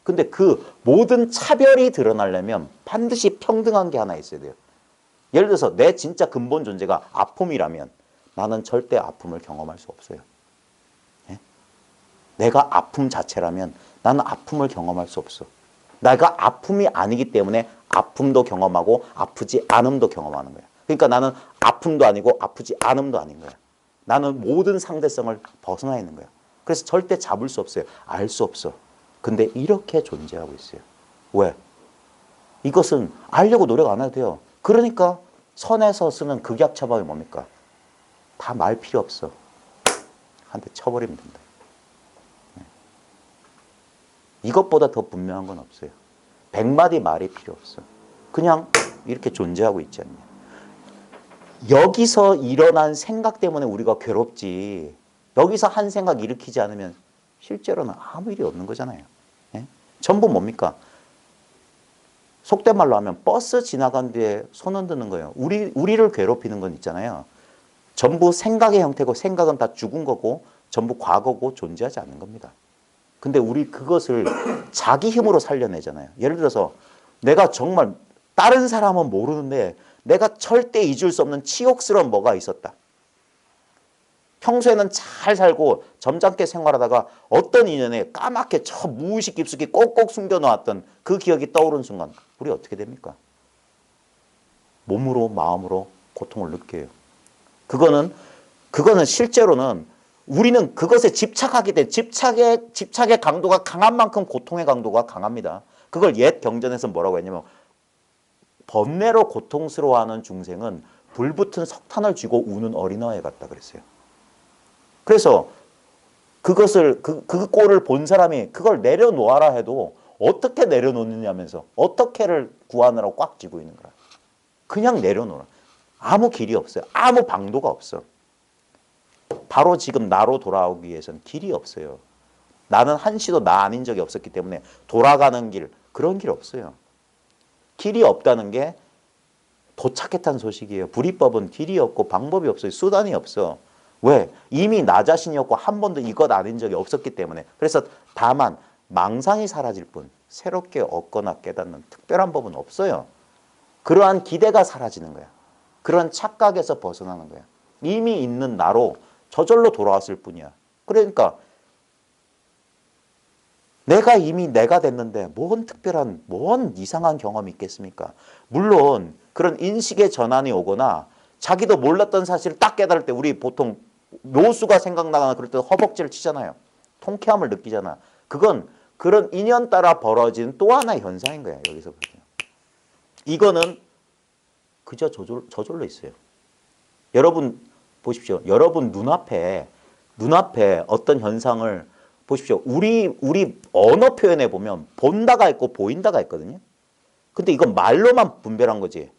근데 그 모든 차별이 드러나려면 반드시 평등한 게 하나 있어야 돼요. 예를 들어서 내 진짜 근본 존재가 아픔이라면 나는 절대 아픔을 경험할 수 없어요. 예? 내가 아픔 자체라면 나는 아픔을 경험할 수 없어. 내가 아픔이 아니기 때문에 아픔도 경험하고 아프지 않음도 경험하는 거야. 그러니까 나는 아픔도 아니고 아프지 않음도 아닌 거야. 나는 모든 상대성을 벗어나 있는 거야. 그래서 절대 잡을 수 없어요. 알 수 없어. 근데 이렇게 존재하고 있어요. 왜? 이것은 알려고 노력 안 해도 돼요. 그러니까 선에서 쓰는 극약 처방이 뭡니까? 다 말 필요 없어. 한 대 쳐버리면 된다. 이것보다 더 분명한 건 없어요. 100마디 말이 필요 없어. 그냥 이렇게 존재하고 있지 않냐. 여기서 일어난 생각 때문에 우리가 괴롭지. 여기서 한 생각 일으키지 않으면 실제로는 아무 일이 없는 거잖아요. 예? 전부 뭡니까? 속된 말로 하면 버스 지나간 뒤에 손 흔드는 거예요. 우리를 괴롭히는 건 있잖아요. 전부 생각의 형태고 생각은 다 죽은 거고 전부 과거고 존재하지 않는 겁니다. 근데 우리 그것을 자기 힘으로 살려내잖아요. 예를 들어서 내가 정말 다른 사람은 모르는데 내가 절대 잊을 수 없는 치욕스러운 뭐가 있었다. 평소에는 잘 살고 점잖게 생활하다가 어떤 인연에 까맣게 저 무의식 깊숙이 꼭꼭 숨겨놓았던 그 기억이 떠오르는 순간 우리 어떻게 됩니까? 몸으로 마음으로 고통을 느껴요. 그거는 실제로는 우리는 그것에 집착하게 돼. 집착의 강도가 강한 만큼 고통의 강도가 강합니다. 그걸 옛 경전에서 뭐라고 했냐면 번뇌로 고통스러워하는 중생은 불붙은 석탄을 쥐고 우는 어린아이 같다 그랬어요. 그래서 그것을 그 꼴을 본 사람이 그걸 내려놓아라 해도 어떻게 내려놓느냐면서 어떻게를 구하느라고 꽉 쥐고 있는 거야. 그냥 내려놓아. 아무 길이 없어요. 아무 방도가 없어. 바로 지금 나로 돌아오기 위해서는 길이 없어요. 나는 한시도 나 아닌 적이 없었기 때문에 돌아가는 길, 그런 길 없어요. 길이 없다는 게 도착했다는 소식이에요. 불이법은 길이 없고 방법이 없어요. 수단이 없어. 왜? 이미 나 자신이었고 한 번도 이것 아닌 적이 없었기 때문에. 그래서 다만 망상이 사라질 뿐 새롭게 얻거나 깨닫는 특별한 법은 없어요. 그러한 기대가 사라지는 거야. 그런 착각에서 벗어나는 거야. 이미 있는 나로 저절로 돌아왔을 뿐이야. 그러니까 내가 이미 내가 됐는데 뭔 특별한, 뭔 이상한 경험이 있겠습니까? 물론 그런 인식의 전환이 오거나 자기도 몰랐던 사실을 딱 깨달을 때 우리 보통 묘수가 생각나거나 그럴 때 허벅지를 치잖아요. 통쾌함을 느끼잖아. 그건 그런 인연 따라 벌어진 또 하나의 현상인 거야. 여기서 보세요. 이거는 그저 저절로 있어요. 여러분 보십시오. 여러분 눈앞에 어떤 현상을 보십시오. 우리 언어 표현에 보면 본다가 있고 보인다가 있거든요. 근데 이건 말로만 분별한 거지.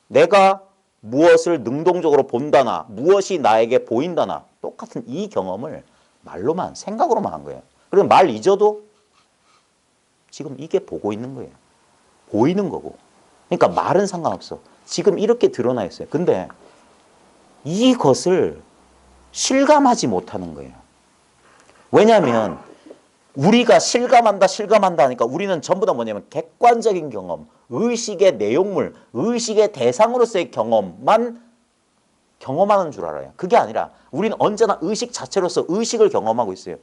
내가 무엇을 능동적으로 본다나 무엇이 나에게 보인다나 똑같은 이 경험을 말로만 생각으로만 한 거예요. 그리고 말 잊어도 지금 이게 보고 있는 거예요. 보이는 거고. 그러니까 말은 상관없어. 지금 이렇게 드러나 있어요. 근데 이것을 실감하지 못하는 거예요. 왜냐하면 우리가 실감한다 하니까 우리는 전부 다 뭐냐면 객관적인 경험, 의식의 내용물, 의식의 대상으로서의 경험만 경험하는 줄 알아요. 그게 아니라 우리는 언제나 의식 자체로서 의식을 경험하고 있어요.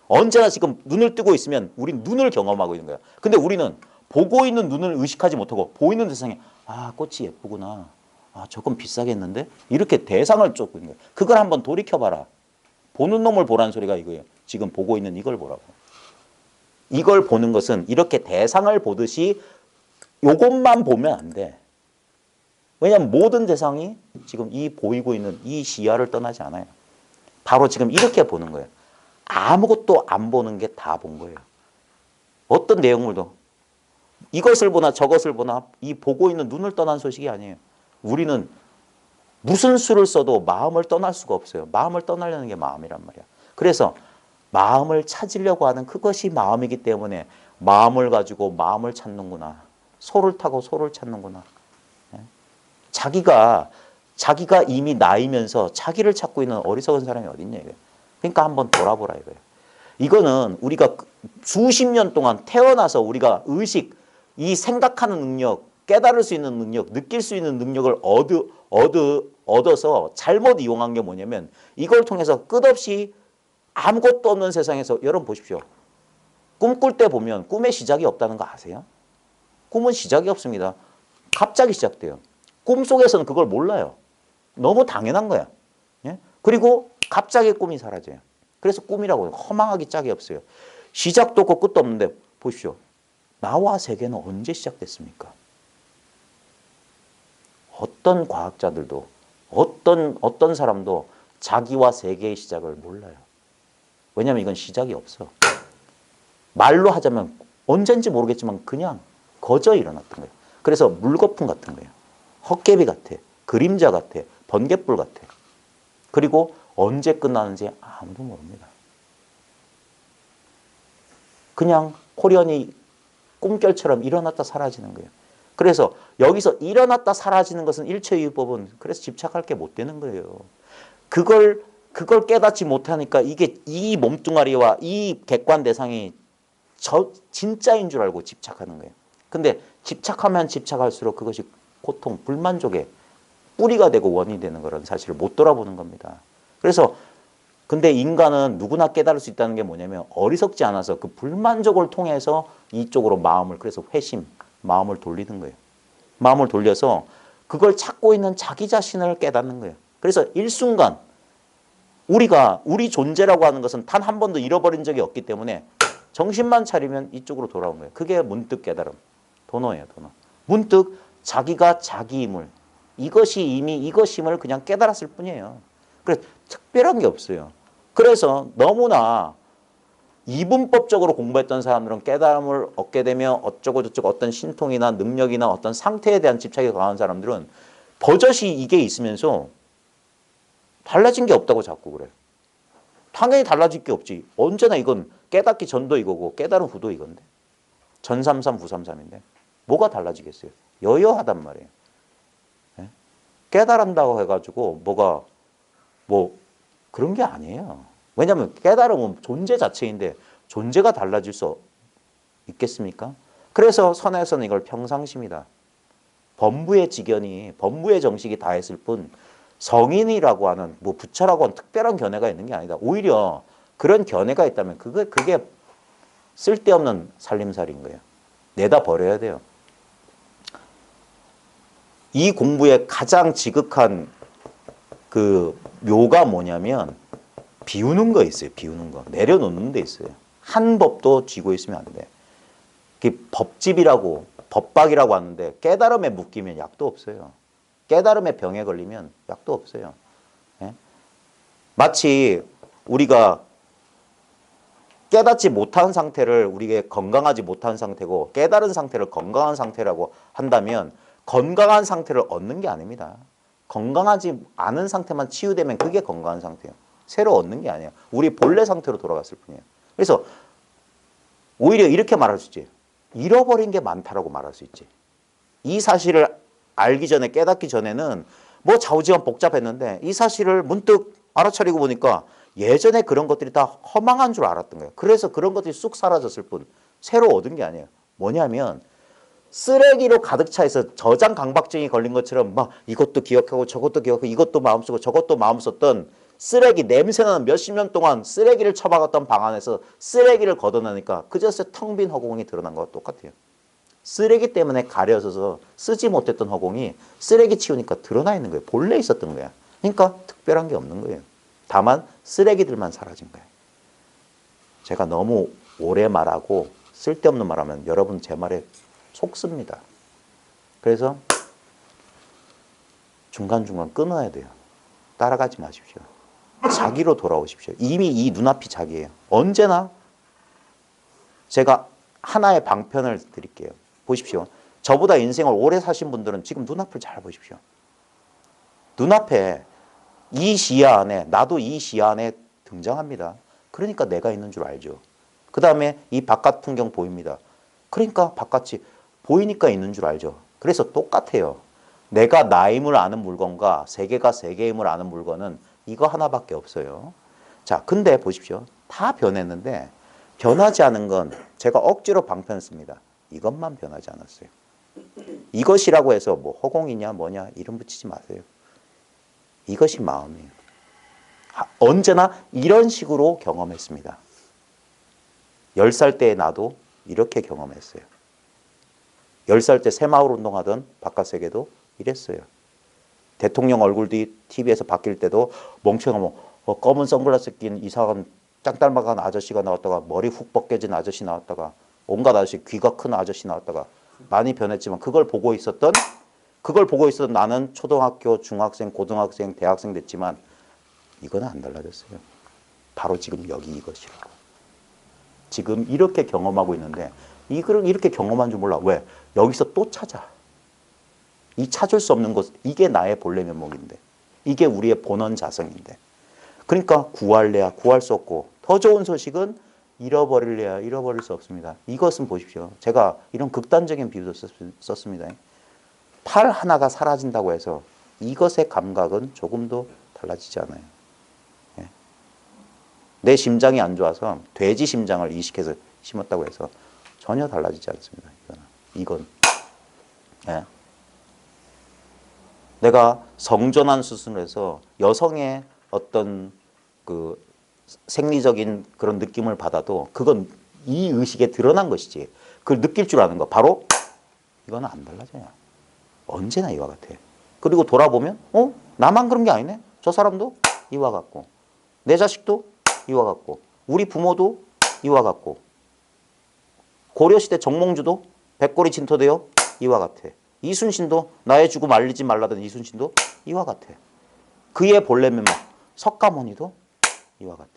언제나 지금 눈을 뜨고 있으면 우리는 눈을 경험하고 있는 거예요. 근데 우리는 보고 있는 눈을 의식하지 못하고 보이는 대상에 아, 꽃이 예쁘구나. 아, 조금 비싸겠는데? 이렇게 대상을 쫓고 있는 거예요. 그걸 한번 돌이켜봐라. 보는 놈을 보라는 소리가 이거예요. 지금 보고 있는 이걸 보라고. 이걸 보는 것은 이렇게 대상을 보듯이 요것만 보면 안 돼. 왜냐하면 모든 대상이 지금 이 보이고 있는 이 시야를 떠나지 않아요. 바로 지금 이렇게 보는 거예요. 아무것도 안 보는 게 다 본 거예요. 어떤 내용물도 이것을 보나 저것을 보나 이 보고 있는 눈을 떠난 소식이 아니에요. 우리는 무슨 수를 써도 마음을 떠날 수가 없어요. 마음을 떠나려는 게 마음이란 말이야. 그래서 마음을 찾으려고 하는 그것이 마음이기 때문에 마음을 가지고 마음을 찾는구나. 소를 타고 소를 찾는구나. 자기가 이미 나이면서 자기를 찾고 있는 어리석은 사람이 어딨냐 이거예요. 그러니까 한번 돌아보라 이거예요. 이거는 우리가 수십 년 동안 태어나서 우리가 의식, 이 생각하는 능력, 깨달을 수 있는 능력, 느낄 수 있는 능력을 얻어서 잘못 이용한 게 뭐냐면 이걸 통해서 끝없이 아무것도 없는 세상에서 여러분 보십시오. 꿈꿀 때 보면 꿈의 시작이 없다는 거 아세요? 꿈은 시작이 없습니다. 갑자기 시작돼요. 꿈속에서는 그걸 몰라요. 너무 당연한 거야. 예? 그리고 갑자기 꿈이 사라져요. 그래서 꿈이라고 해요. 허망하기 짝이 없어요. 시작도 없고 끝도 없는데 보십시오. 나와 세계는 언제 시작됐습니까? 어떤 과학자들도 어떤 사람도 자기와 세계의 시작을 몰라요. 왜냐하면 이건 시작이 없어. 말로 하자면 언젠지 모르겠지만 그냥 거저 일어났던 거예요. 그래서 물거품 같은 거예요. 헛개비 같아. 그림자 같아. 번갯불 같아. 그리고 언제 끝나는지 아무도 모릅니다. 그냥 호련히 꿈결처럼 일어났다 사라지는 거예요. 그래서 여기서 일어났다 사라지는 것은 일체유법은 그래서 집착할 게 못 되는 거예요. 그걸 깨닫지 못하니까 이게 이 몸뚱아리와 이 객관 대상이 진짜인 줄 알고 집착하는 거예요. 근데 집착하면 집착할수록 그것이 고통, 불만족의 뿌리가 되고 원인이 되는 그런 사실을 못 돌아보는 겁니다. 그래서 근데 인간은 누구나 깨달을 수 있다는 게 뭐냐면 어리석지 않아서 그 불만족을 통해서 이쪽으로 마음을 그래서 회심, 마음을 돌리는 거예요. 마음을 돌려서 그걸 찾고 있는 자기 자신을 깨닫는 거예요. 그래서 일순간 우리 존재라고 하는 것은 단 한 번도 잃어버린 적이 없기 때문에 정신만 차리면 이쪽으로 돌아온 거예요. 그게 문득 깨달음. 도노예요, 도노. 문득 자기가 자기임을 이것이 이미 이것임을 그냥 깨달았을 뿐이에요. 그래서 특별한 게 없어요. 그래서 너무나 이분법적으로 공부했던 사람들은 깨달음을 얻게 되면 어쩌고 저쩌고 어떤 신통이나 능력이나 어떤 상태에 대한 집착이 강한 사람들은 버젓이 이게 있으면서 달라진 게 없다고 자꾸 그래요. 당연히 달라질 게 없지. 언제나 이건 깨닫기 전도 이거고 깨달음 후도 이건데. 전삼삼 후삼삼인데 뭐가 달라지겠어요? 여여하단 말이에요. 예? 깨달은다고 해가지고 뭐가 뭐 그런 게 아니에요. 왜냐하면 깨달음은 존재 자체인데 존재가 달라질 수 있겠습니까? 그래서 선에서는 이걸 평상심이다. 범부의 직연이 범부의 정식이 다했을 뿐 성인이라고 하는 뭐 부처라고 하는 특별한 견해가 있는 게 아니다. 오히려 그런 견해가 있다면 그게 쓸데없는 살림살이인 거예요. 내다 버려야 돼요. 이 공부의 가장 지극한 그 묘가 뭐냐면 비우는 거 있어요. 비우는 거. 내려놓는 데 있어요. 한 법도 쥐고 있으면 안 돼. 법집이라고 법박이라고 하는데 깨달음에 묶이면 약도 없어요. 깨달음의 병에 걸리면 약도 없어요. 예? 마치 우리가 깨닫지 못한 상태를 우리가 건강하지 못한 상태고 깨달은 상태를 건강한 상태라고 한다면 건강한 상태를 얻는 게 아닙니다. 건강하지 않은 상태만 치유되면 그게 건강한 상태예요. 새로 얻는 게 아니에요. 우리 본래 상태로 돌아갔을 뿐이에요. 그래서 오히려 이렇게 말할 수 있지. 잃어버린 게 많다라고 말할 수 있지. 이 사실을 알기 전에 깨닫기 전에는 뭐 좌우지간 복잡했는데 이 사실을 문득 알아차리고 보니까 예전에 그런 것들이 다 허망한 줄 알았던 거예요. 그래서 그런 것들이 쑥 사라졌을 뿐 새로 얻은 게 아니에요. 뭐냐면 쓰레기로 가득 차 있어 저장 강박증이 걸린 것처럼 막 이것도 기억하고 저것도 기억하고 이것도 마음쓰고 저것도 마음썼던 쓰레기 냄새나는 몇십 년 동안 쓰레기를 처박았던 방 안에서 쓰레기를 걷어내니까 그저서 텅 빈 허공이 드러난 것과 똑같아요. 쓰레기 때문에 가려져서 쓰지 못했던 허공이 쓰레기 치우니까 드러나 있는 거예요. 본래 있었던 거야. 그러니까 특별한 게 없는 거예요. 다만 쓰레기들만 사라진 거예요. 제가 너무 오래 말하고 쓸데없는 말하면 여러분 제 말에 속습니다. 그래서 중간중간 끊어야 돼요. 따라가지 마십시오. 자기로 돌아오십시오. 이미 이 눈앞이 자기예요. 언제나 제가 하나의 방편을 드릴게요. 보십시오. 저보다 인생을 오래 사신 분들은 지금 눈앞을 잘 보십시오. 눈앞에 이 시야 안에 나도 이 시야 안에 등장합니다. 그러니까 내가 있는 줄 알죠. 그 다음에 이 바깥 풍경 보입니다. 그러니까 바깥이 보이니까 있는 줄 알죠. 그래서 똑같아요. 내가 나임을 아는 물건과 세계가 세계임을 아는 물건은 이거 하나밖에 없어요. 자, 근데 보십시오. 다 변했는데 변하지 않은 건 제가 억지로 방편했습니다. 이것만 변하지 않았어요. 이것이라고 해서 뭐 허공이냐 뭐냐 이름 붙이지 마세요. 이것이 마음이에요. 언제나 이런 식으로 경험했습니다. 10살 때의 나도 이렇게 경험했어요. 10살 때 새마을 운동하던 바깥 세계도 이랬어요. 대통령 얼굴이 TV에서 바뀔 때도 멍청하면 검은 선글라스 낀 이상한 짱딸막한 아저씨가 나왔다가 머리 훅 벗겨진 아저씨 나왔다가 온갖 아저씨 귀가 큰 아저씨 나왔다가 많이 변했지만 그걸 보고 있었던 나는 초등학교, 중학생, 고등학생, 대학생 됐지만 이거는 안 달라졌어요. 바로 지금 여기 이것이라고. 지금 이렇게 경험하고 있는데 이걸 이렇게 경험한 줄 몰라. 왜? 여기서 또 찾아. 이 찾을 수 없는 것, 이게 나의 본래 면목인데 이게 우리의 본원 자성인데 그러니까 구할래야 구할 수 없고 더 좋은 소식은 잃어버릴래야 잃어버릴 수 없습니다. 이것은 보십시오. 제가 이런 극단적인 비유도 썼습니다. 팔 하나가 사라진다고 해서 이것의 감각은 조금도 달라지지 않아요. 예. 내 심장이 안 좋아서 돼지 심장을 이식해서 심었다고 해서 전혀 달라지지 않습니다. 이건. 예. 내가 성전환 수술을 해서 여성의 어떤 그 생리적인 그런 느낌을 받아도 그건 이 의식에 드러난 것이지. 그걸 느낄 줄 아는 거. 바로 이거는 안 달라져요. 언제나 이와 같아. 그리고 돌아보면 나만 그런 게 아니네. 저 사람도 이와 같고 내 자식도 이와 같고 우리 부모도 이와 같고 고려시대 정몽주도 백골이 진토되어 이와 같아. 이순신도 나의 죽음 알리지 말라던 이순신도 이와 같아. 그의 본래 면목 석가모니도 이와 같아.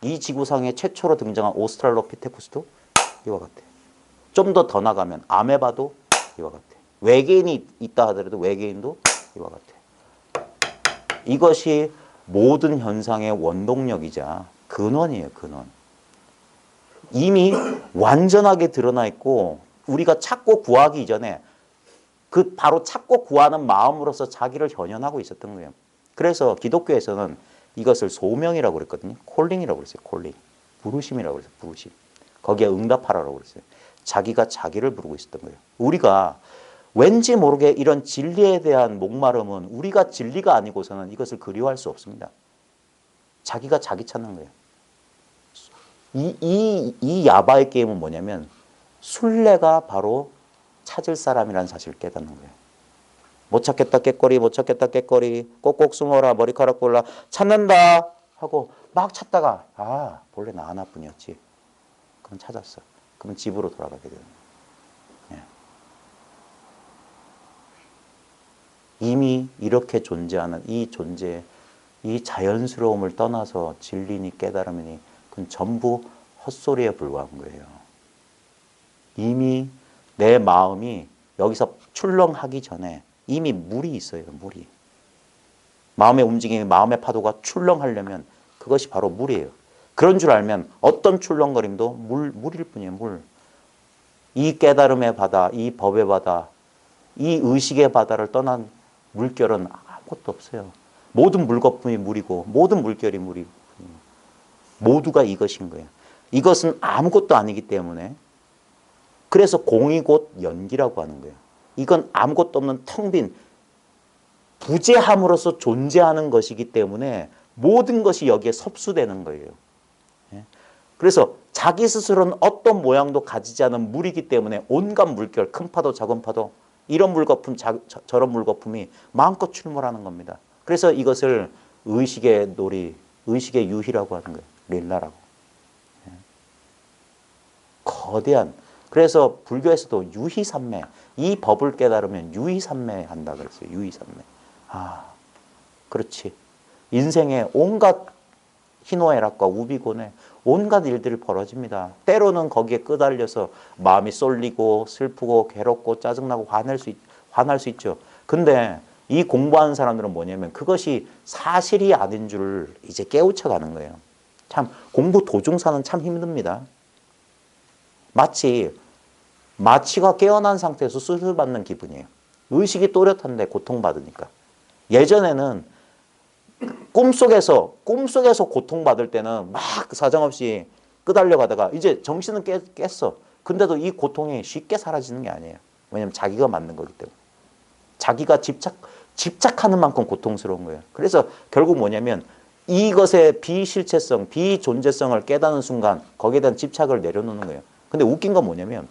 이 지구상에 최초로 등장한 오스트랄로피테쿠스도 이와 같아. 좀 더 나가면 아메바도 이와 같아. 외계인이 있다 하더라도 외계인도 이와 같아. 이것이 모든 현상의 원동력이자 근원이에요. 근원. 이미 완전하게 드러나 있고 우리가 찾고 구하기 이전에 그 바로 찾고 구하는 마음으로서 자기를 현현하고 있었던 거예요. 그래서 기독교에서는 이것을 소명이라고 그랬거든요. 콜링이라고 그랬어요. 콜링. 부르심이라고 그랬어요. 부르심. 거기에 응답하라고 그랬어요. 자기가 자기를 부르고 있었던 거예요. 우리가 왠지 모르게 이런 진리에 대한 목마름은 우리가 진리가 아니고서는 이것을 그리워할 수 없습니다. 자기가 자기 찾는 거예요. 이 야바의 게임은 뭐냐면 순례가 바로 찾을 사람이라는 사실을 깨닫는 거예요. 못 찾겠다 깨꼬리, 못 찾겠다 깨꼬리, 꼭꼭 숨어라, 머리카락 골라, 찾는다 하고 막 찾다가 아 본래 나 하나뿐이었지. 그럼 찾았어. 그럼 집으로 돌아가게 되는 거예요. 예. 이미 이렇게 존재하는 이 존재, 이 자연스러움을 떠나서 진리니 깨달음이니 그건 전부 헛소리에 불과한 거예요. 이미 내 마음이 여기서 출렁하기 전에 이미 물이 있어요. 물이. 마음의 움직임이 마음의 파도가 출렁하려면 그것이 바로 물이에요. 그런 줄 알면 어떤 출렁거림도 물일 뿐이에요. 물. 이 깨달음의 바다, 이 법의 바다, 이 의식의 바다를 떠난 물결은 아무것도 없어요. 모든 물거품이 물이고 모든 물결이 물이고 모두가 이것인 거예요. 이것은 아무것도 아니기 때문에 그래서 공이 곧 연기라고 하는 거예요. 이건 아무것도 없는 텅 빈 부재함으로써 존재하는 것이기 때문에 모든 것이 여기에 섭수되는 거예요. 그래서 자기 스스로는 어떤 모양도 가지지 않은 물이기 때문에 온갖 물결, 큰 파도, 작은 파도, 이런 물거품, 저런 물거품이 마음껏 출몰하는 겁니다. 그래서 이것을 의식의 놀이, 의식의 유희라고 하는 거예요. 릴라라고. 거대한. 그래서 불교에서도 유희산매, 이 법을 깨달으면 유희산매 한다 그랬어요. 유희산매. 아, 그렇지. 인생에 온갖 희노애락과 우비곤에 온갖 일들이 벌어집니다. 때로는 거기에 끄달려서 마음이 쏠리고 슬프고 괴롭고 짜증나고 화날 수 있죠. 근데 이 공부하는 사람들은 뭐냐면 그것이 사실이 아닌 줄 이제 깨우쳐 가는 거예요. 참 공부 도중사는 참 힘듭니다. 마치가 깨어난 상태에서 수술받는 기분이에요. 의식이 또렷한데 고통받으니까. 예전에는 꿈속에서 고통받을 때는 막 사정없이 끄달려 가다가 이제 정신은 깼어. 근데도 이 고통이 쉽게 사라지는 게 아니에요. 왜냐하면 자기가 만든 거기 때문에. 자기가 집착하는 만큼 고통스러운 거예요. 그래서 결국 뭐냐면 이것의 비실체성, 비존재성을 깨닫는 순간 거기에 대한 집착을 내려놓는 거예요. 근데 웃긴 건 뭐냐면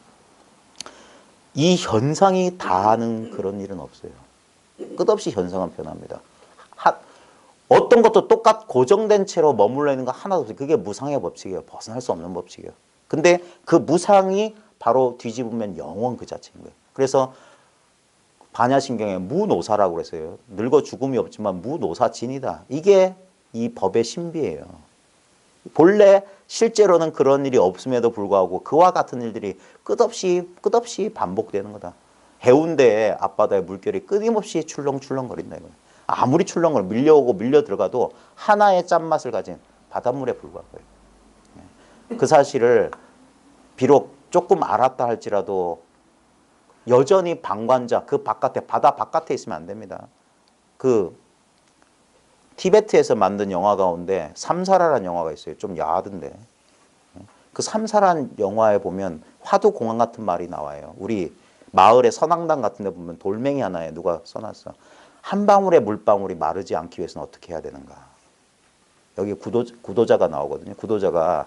이 현상이 다 하는 그런 일은 없어요. 끝없이 현상은 변합니다. 어떤 것도 똑같 고정된 채로 머물러 있는 거 하나도 없어요. 그게 무상의 법칙이에요. 벗어날 수 없는 법칙이에요. 근데 그 무상이 바로 뒤집으면 영원 그 자체인 거예요. 그래서 반야심경에 무노사라고 그랬어요. 늙어 죽음이 없지만 무노사진이다. 이게 이 법의 신비예요. 본래 실제로는 그런 일이 없음에도 불구하고 그와 같은 일들이 끝없이 반복되는 거다. 해운대의 앞바다의 물결이 끊임없이 출렁출렁거린다 이거예요. 아무리 출렁을 밀려오고 밀려 들어가도 하나의 짠맛을 가진 바닷물에 불과한 거예요. 그 사실을 비록 조금 알았다 할지라도 여전히 방관자 그 바깥에 바다 바깥에 있으면 안 됩니다. 그 티베트에서 만든 영화 가운데 삼사라라는 영화가 있어요. 좀 야하던데. 그 삼사라는 영화에 보면 화두공항 같은 말이 나와요. 우리 마을의 선앙당 같은 데 보면 돌멩이 하나에 누가 써놨어. 한 방울의 물방울이 마르지 않기 위해서는 어떻게 해야 되는가. 여기 구도자가 나오거든요. 구도자가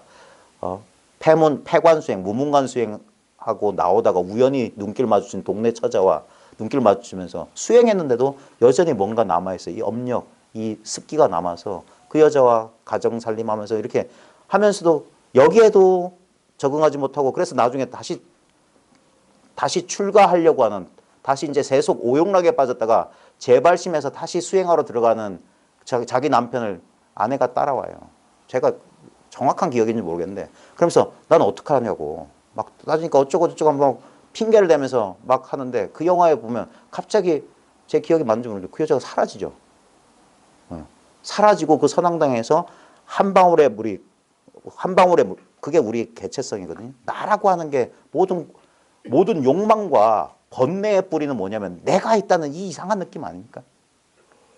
폐관수행, 무문관수행하고 나오다가 우연히 눈길 마주친 동네 처자와 눈길 마주치면서 수행했는데도 여전히 뭔가 남아있어요. 이 업력, 이 습기가 남아서 그 여자와 가정 살림하면서 이렇게 하면서도 여기에도 적응하지 못하고 그래서 나중에 다시 출가하려고 하는 다시 이제 세속 오용락에 빠졌다가 재발심해서 다시 수행하러 들어가는 자기 남편을 아내가 따라와요. 제가 정확한 기억인지 모르겠는데 그러면서 난 어떡하냐고 막 따지니까 어쩌고 막 핑계를 대면서 막 하는데 그 영화에 보면 갑자기 제 기억이 맞는지 모르겠는데 그 여자가 사라지죠. 사라지고 그 선앙당에서 한 방울의 물이 한 방울의 물 그게 우리 개체성이거든요. 나라고 하는 게 모든 욕망과 번뇌의 뿌리는 뭐냐면 내가 있다는 이 이상한 느낌 아닙니까?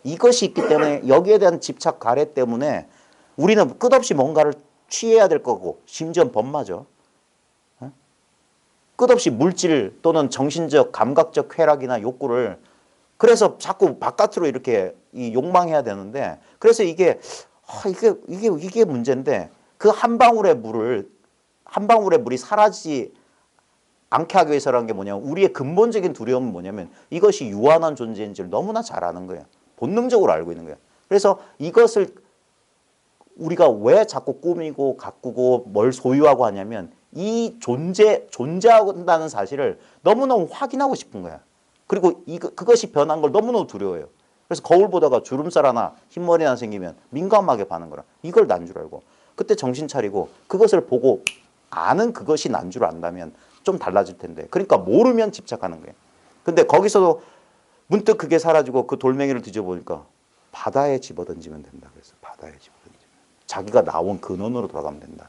이것이 있기 때문에 여기에 대한 집착 가래 때문에 우리는 끝없이 뭔가를 취해야 될 거고 심지어 범마죠. 끝없이 물질 또는 정신적 감각적 쾌락이나 욕구를 그래서 자꾸 바깥으로 이렇게 욕망해야 되는데 그래서 이게 문제인데 그 한 방울의 물이 사라지지 않게 하기 위해서라는 게 뭐냐면 우리의 근본적인 두려움은 뭐냐면 이것이 유한한 존재인지를 너무나 잘 아는 거예요. 본능적으로 알고 있는 거예요. 그래서 이것을 우리가 왜 자꾸 꾸미고 가꾸고 뭘 소유하고 하냐면 이 존재한다는 사실을 너무너무 확인하고 싶은 거야. 그리고 그것이 변한 걸 너무너무 두려워해요. 그래서 거울 보다가 주름살 하나 흰머리 하나 생기면 민감하게 반응 거라. 이걸 난 줄 알고 그때 정신 차리고 그것을 보고 아는 그것이 난 줄 안다면 좀 달라질 텐데 그러니까 모르면 집착하는 거예요. 근데 거기서도 문득 그게 사라지고 그 돌멩이를 뒤져보니까 바다에 집어던지면 된다. 그래서 바다에 집어던지면 자기가 나온 근원으로 돌아가면 된다.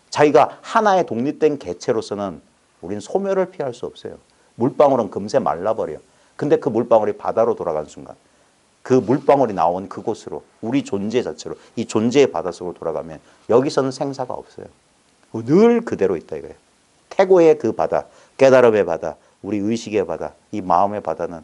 자기가 하나의 독립된 개체로서는 우리는 소멸을 피할 수 없어요. 물방울은 금세 말라버려. 근데 그 물방울이 바다로 돌아간 순간 그 물방울이 나온 그곳으로 우리 존재 자체로 이 존재의 바다 속으로 돌아가면 여기서는 생사가 없어요. 늘 그대로 있다 이거예요. 태고의 그 바다, 깨달음의 바다, 우리 의식의 바다, 이 마음의 바다는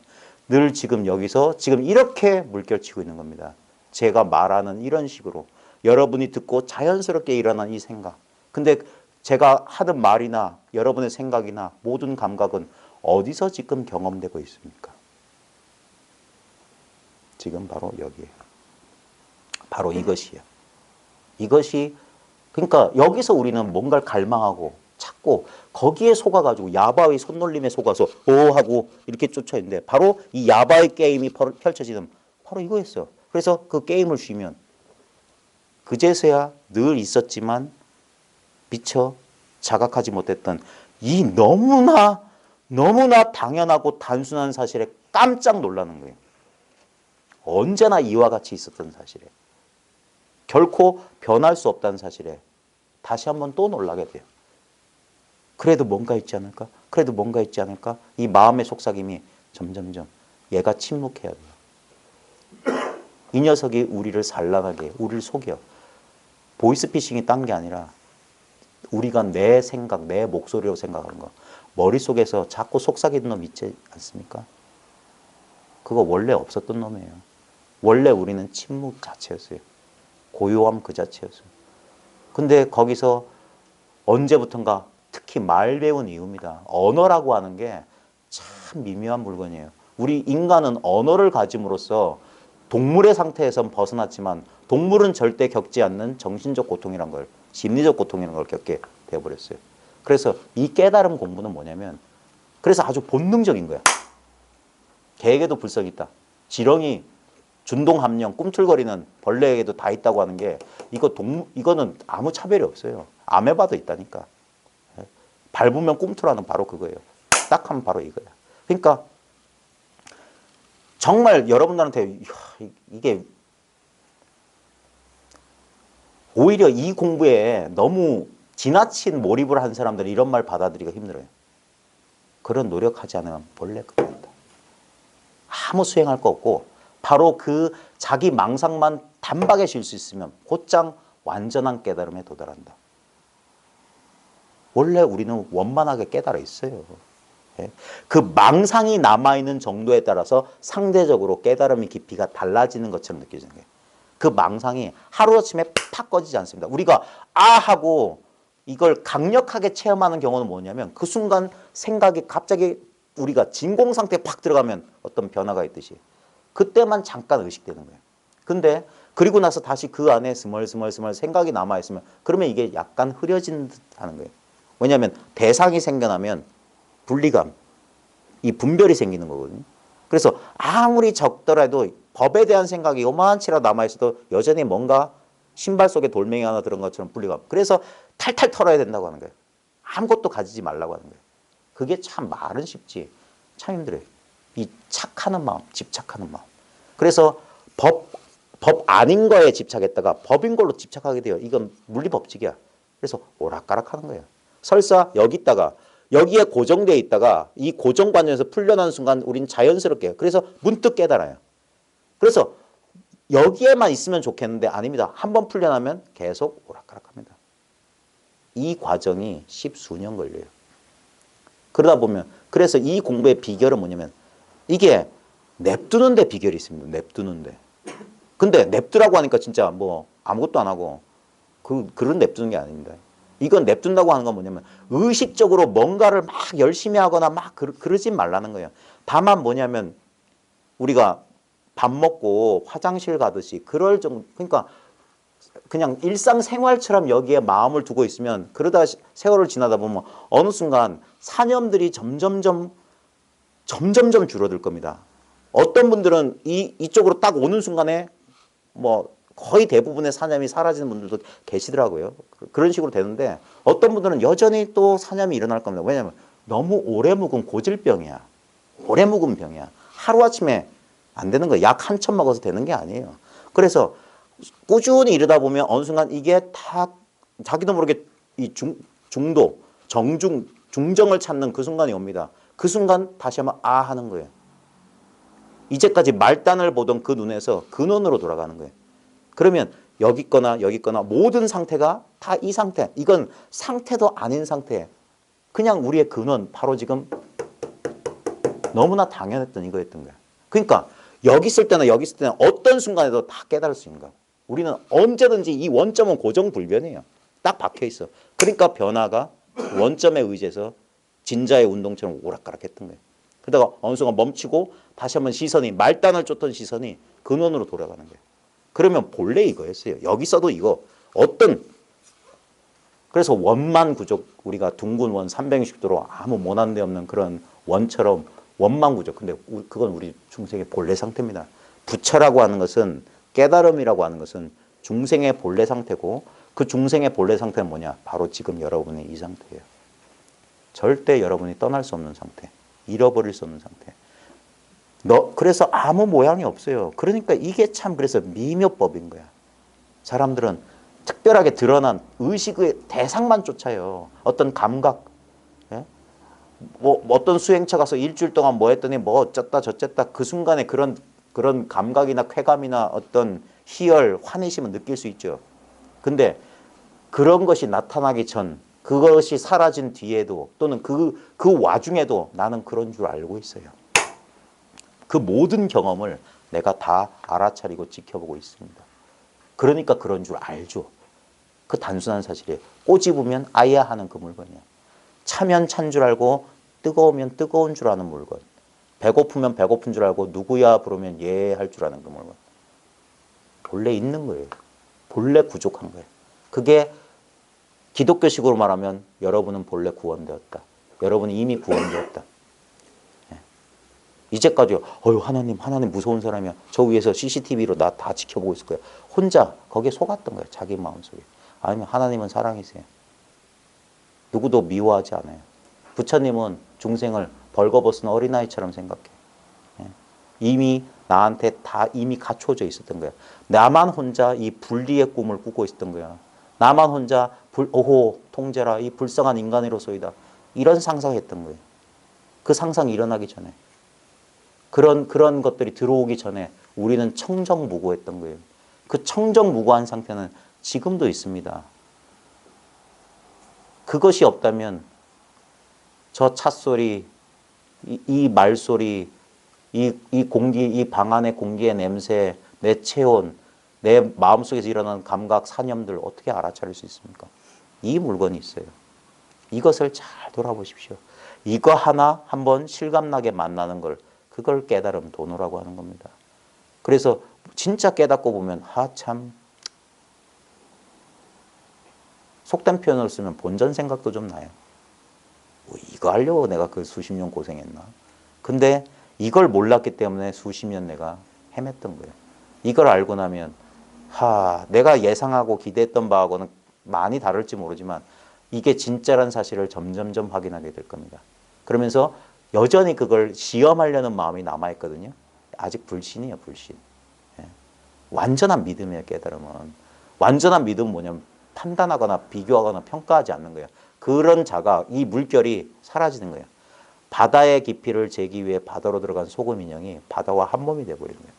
늘 지금 여기서 지금 이렇게 물결치고 있는 겁니다. 제가 말하는 이런 식으로 여러분이 듣고 자연스럽게 일어난 이 생각. 근데 제가 하는 말이나 여러분의 생각이나 모든 감각은 어디서 지금 경험되고 있습니까? 지금 바로 여기에요. 바로 이것이에요. 이것이 그러니까 여기서 우리는 뭔가를 갈망하고 찾고 거기에 속아가지고 야바의 손놀림에 속아서 하고 이렇게 쫓아있는데 바로 이 야바의 게임이 펼쳐지는 바로 이거였어요. 그래서 그 게임을 쉬면 그제서야 늘 있었지만 미처 자각하지 못했던 이 너무나 당연하고 단순한 사실에 깜짝 놀라는 거예요. 언제나 이와 같이 있었던 사실에 결코 변할 수 없다는 사실에 다시 한번 또 놀라게 돼요. 그래도 뭔가 있지 않을까? 그래도 뭔가 있지 않을까? 이 마음의 속삭임이 점점점 얘가 침묵해야 돼요. 이 녀석이 우리를 산란하게 우리를 속여. 보이스피싱이 딴 게 아니라 우리가 내 생각, 내 목소리로 생각하는 거. 머릿속에서 자꾸 속삭이는 놈 있지 않습니까? 그거 원래 없었던 놈이에요. 원래 우리는 침묵 자체였어요. 고요함 그 자체였어요. 근데 거기서 언제부턴가 특히 말 배운 이유입니다. 언어라고 하는 게 참 미묘한 물건이에요. 우리 인간은 언어를 가짐으로써 동물의 상태에선 벗어났지만 동물은 절대 겪지 않는 정신적 고통이란 걸, 심리적 고통이라는 걸 겪게 되어버렸어요. 그래서 이 깨달음 공부는 뭐냐면 그래서 아주 본능적인 거야. 개에게도 불성이 있다. 지렁이, 준동함령, 꿈틀거리는 벌레에게도 다 있다고 하는 게 이거는 아무 차별이 없어요. 아메바도 있다니까. 밟으면 꿈틀하는 바로 그거예요. 딱 하면 바로 이거야. 그러니까 정말 여러분들한테 이게 오히려 이 공부에 너무 지나친 몰입을 한 사람들은 이런 말 받아들이기가 힘들어요. 그런 노력하지 않으면 본래 그겁니다. 아무 수행할 거 없고 바로 그 자기 망상만 단박에 쉴 수 있으면 곧장 완전한 깨달음에 도달한다. 원래 우리는 원만하게 깨달아 있어요. 그 망상이 남아있는 정도에 따라서 상대적으로 깨달음의 깊이가 달라지는 것처럼 느껴지는 거예요. 그 망상이 하루아침에 팍 꺼지지 않습니다. 우리가 하고 이걸 강력하게 체험하는 경우는 뭐냐면 그 순간 생각이 갑자기 우리가 진공 상태에 팍 들어가면 어떤 변화가 있듯이 그때만 잠깐 의식되는 거예요. 근데 그리고 나서 다시 그 안에 스멀스멀 생각이 남아있으면 그러면 이게 약간 흐려진다는 거예요. 왜냐하면 대상이 생겨나면 분리감, 이 분별이 생기는 거거든요. 그래서 아무리 적더라도 법에 대한 생각이 요만치라도 남아있어도 여전히 뭔가 신발 속에 돌멩이 하나 들은 것처럼 분리가. 그래서 탈탈 털어야 된다고 하는 거예요. 아무것도 가지지 말라고 하는 거예요. 그게 참 말은 쉽지 참 힘들어요. 이 착하는 마음, 집착하는 마음. 그래서 법 아닌 거에 집착했다가 법인 걸로 집착하게 돼요. 이건 물리 법칙이야. 그래서 오락가락 하는 거예요. 설사 여기 있다가 여기에 고정되어 있다가 이 고정관념에서 풀려나는 순간 우린 자연스럽게 그래서 문득 깨달아요. 그래서 여기에만 있으면 좋겠는데 아닙니다. 한번 풀려나면 계속 오락가락합니다. 이 과정이 십수년 걸려요. 그러다 보면 그래서 이 공부의 비결은 뭐냐면 이게 냅두는 데 비결이 있습니다. 냅두는 데. 근데 냅두라고 하니까 진짜 뭐 아무것도 안 하고 그런 냅두는 게 아닙니다. 이건 냅둔다고 하는 건 뭐냐면 의식적으로 뭔가를 막 열심히 하거나 막 그러지 말라는 거예요. 다만 뭐냐면 우리가 밥 먹고 화장실 가듯이 그럴 정도 그러니까 그냥 일상생활처럼 여기에 마음을 두고 있으면 그러다 세월을 지나다 보면 어느 순간 사념들이 점점점 줄어들 겁니다. 어떤 분들은 이쪽으로 딱 오는 순간에 뭐 거의 대부분의 사념이 사라지는 분들도 계시더라고요. 그런 식으로 되는데 어떤 분들은 여전히 또 사념이 일어날 겁니다. 왜냐하면 너무 오래 묵은 고질병이야. 오래 묵은 병이야. 하루아침에 안 되는 거예요. 약 한 천 먹어서 되는 게 아니에요. 그래서 꾸준히 이러다 보면 어느 순간 이게 다 자기도 모르게 이 중도, 중정을 찾는 그 순간이 옵니다. 그 순간 다시 한번 아 하는 거예요. 이제까지 말단을 보던 그 눈에서 근원으로 돌아가는 거예요. 그러면 여기 거나 모든 상태가 다 이 상태. 이건 상태도 아닌 상태. 그냥 우리의 근원 바로 지금 너무나 당연했던 이거였던 거야. 그러니까 여기 있을 때나 여기 있을 때나 어떤 순간에도 다 깨달을 수 있는 거야. 우리는 언제든지 이 원점은 고정불변이에요. 딱 박혀 있어. 그러니까 변화가 원점에 의지해서 진자의 운동처럼 오락가락했던 거예요. 그러다가 어느 순간 멈추고 다시 한번 시선이 말단을 쫓던 시선이 근원으로 돌아가는 거예요. 그러면 본래 이거였어요. 여기 써도 이거 어떤 그래서 원만 구족 우리가 둥근 원 360도로 아무 모난 데 없는 그런 원처럼 원만 구족. 근데 그건 우리 중생의 본래 상태입니다. 부처라고 하는 것은 깨달음이라고 하는 것은 중생의 본래 상태고 그 중생의 본래 상태는 뭐냐? 바로 지금 여러분의 이 상태예요. 절대 여러분이 떠날 수 없는 상태. 잃어버릴 수 없는 상태. 그래서 아무 모양이 없어요. 그러니까 이게 참 그래서 미묘법인 거야. 사람들은 특별하게 드러난 의식의 대상만 쫓아요. 어떤 감각. 예? 뭐 어떤 수행처 가서 일주일 동안 뭐 했더니 뭐 어쨌다 저쨌다 그 순간에 그런 감각이나 쾌감이나 어떤 희열, 환희심은 느낄 수 있죠. 근데 그런 것이 나타나기 전 그것이 사라진 뒤에도 또는 그 와중에도 나는 그런 줄 알고 있어요. 그 모든 경험을 내가 다 알아차리고 지켜보고 있습니다. 그러니까 그런 줄 알죠. 그 단순한 사실이에요. 꼬집으면 아야 하는 그 물건이야. 차면 찬 줄 알고 뜨거우면 뜨거운 줄 아는 물건. 배고프면 배고픈 줄 알고 누구야 부르면 예 할 줄 아는 그 물건. 본래 있는 거예요. 본래 부족한 거예요. 그게 기독교식으로 말하면 여러분은 본래 구원되었다. 여러분은 이미 구원되었다. 예. 이제까지 하나님 무서운 사람이야. 저 위에서 CCTV로 나 다 지켜보고 있을 거야. 혼자 거기에 속았던 거예요. 자기 마음속에. 아니면 하나님은 사랑이세요. 누구도 미워하지 않아요. 부처님은 중생을 벌거벗은 어린아이처럼 생각해. 예. 이미 나한테 다 이미 갖춰져 있었던 거야. 나만 혼자 이 분리의 꿈을 꾸고 있었던 거야. 나만 혼자 오호 통제라 이 불쌍한 인간으로서이다. 이런 상상했던 거예요. 그 상상이 일어나기 전에. 그런 것들이 들어오기 전에 우리는 청정무구했던 거예요. 그 청정무구한 상태는 지금도 있습니다. 그것이 없다면 저 찻소리, 이 말소리, 이 공기, 이 방 안의 공기의 냄새, 내 체온, 내 마음속에서 일어나는 감각, 사념들 어떻게 알아차릴 수 있습니까? 이 물건이 있어요. 이것을 잘 돌아보십시오. 이거 하나 한번 실감나게 만나는 걸 그걸 깨달음 도노라고 하는 겁니다. 그래서 진짜 깨닫고 보면 참 속된 표현을 쓰면 본전 생각도 좀 나요. 이거 하려고 내가 그 수십 년 고생했나. 근데 이걸 몰랐기 때문에 수십 년 내가 헤맸던 거예요. 이걸 알고 나면 내가 예상하고 기대했던 바하고는 많이 다를지 모르지만 이게 진짜란 사실을 점점점 확인하게 될 겁니다. 그러면서 여전히 그걸 시험하려는 마음이 남아있거든요. 아직 불신이에요, 불신. 예. 완전한 믿음이에요, 깨달음은. 완전한 믿음은 뭐냐면 판단하거나 비교하거나 평가하지 않는 거예요. 그런 자가, 이 물결이 사라지는 거예요. 바다의 깊이를 재기 위해 바다로 들어간 소금 인형이 바다와 한 몸이 돼버리는 거예요.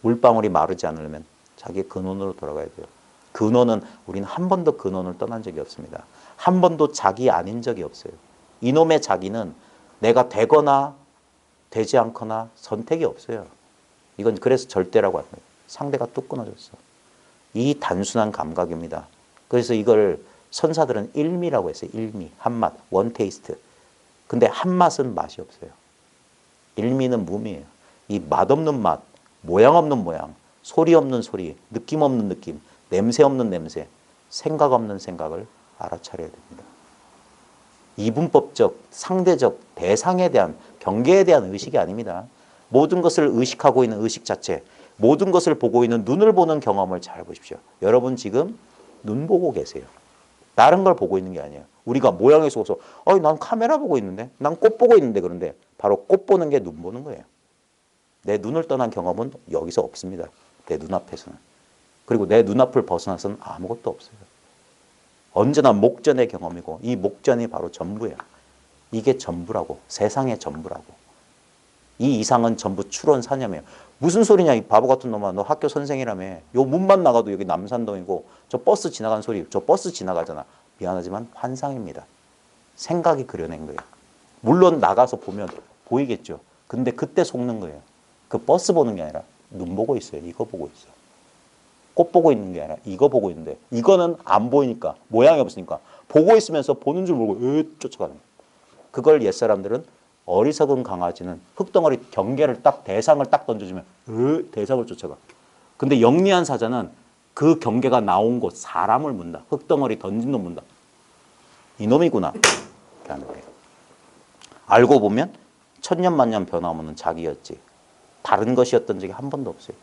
물방울이 마르지 않으려면 자기 근원으로 돌아가야 돼요. 근원은 우리는 한 번도 근원을 떠난 적이 없습니다. 한 번도 자기 아닌 적이 없어요. 이놈의 자기는 내가 되거나 되지 않거나 선택이 없어요. 이건 그래서 절대라고 합니다. 상대가 뚝 끊어졌어. 이 단순한 감각입니다. 그래서 이걸 선사들은 일미라고 했어요. 일미, 한맛, 원테이스트. 근데 한맛은 맛이 없어요. 일미는 무미예요. 이 맛없는 맛, 모양 없는 모양, 소리 없는 소리, 느낌 없는 느낌, 냄새 없는 냄새, 생각 없는 생각을 알아차려야 됩니다. 이분법적, 상대적, 대상에 대한, 경계에 대한 의식이 아닙니다. 모든 것을 의식하고 있는 의식 자체, 모든 것을 보고 있는 눈을 보는 경험을 잘 보십시오. 여러분 지금 눈 보고 계세요. 다른 걸 보고 있는 게 아니에요. 우리가 모양에 속아서 난 카메라 보고 있는데, 난 꽃 보고 있는데, 그런데 바로 꽃 보는 게 눈 보는 거예요. 내 눈을 떠난 경험은 여기서 없습니다. 내 눈앞에서는. 그리고 내 눈앞을 벗어나서는 아무것도 없어요. 언제나 목전의 경험이고 이 목전이 바로 전부예요. 이게 전부라고. 세상의 전부라고. 이 이상은 전부 추론 사념이에요. 무슨 소리냐 이 바보 같은 놈아. 너 학교 선생이라며. 요 문만 나가도 여기 남산동이고 저 버스 지나가는 소리. 저 버스 지나가잖아. 미안하지만 환상입니다. 생각이 그려낸 거예요. 물론 나가서 보면 보이겠죠. 근데 그때 속는 거예요. 그 버스 보는 게 아니라 눈 보고 있어요. 이거 보고 있어. 꽃 보고 있는 게 아니라 이거 보고 있는데 이거는 안 보이니까 모양이 없으니까 보고 있으면서 보는 줄 모르고 쫓아가는 거예요. 그걸 옛사람들은 어리석은 강아지는 흙덩어리 경계를 딱 대상을 딱 던져주면 대상을 쫓아가. 근데 영리한 사자는 그 경계가 나온 곳 사람을 문다. 흙덩어리 던진 놈 문다. 이놈이구나. 이렇게 하는 거예요. 알고 보면 천년만년 변함없는 자기였지. 다른 것이었던 적이 한 번도 없어요.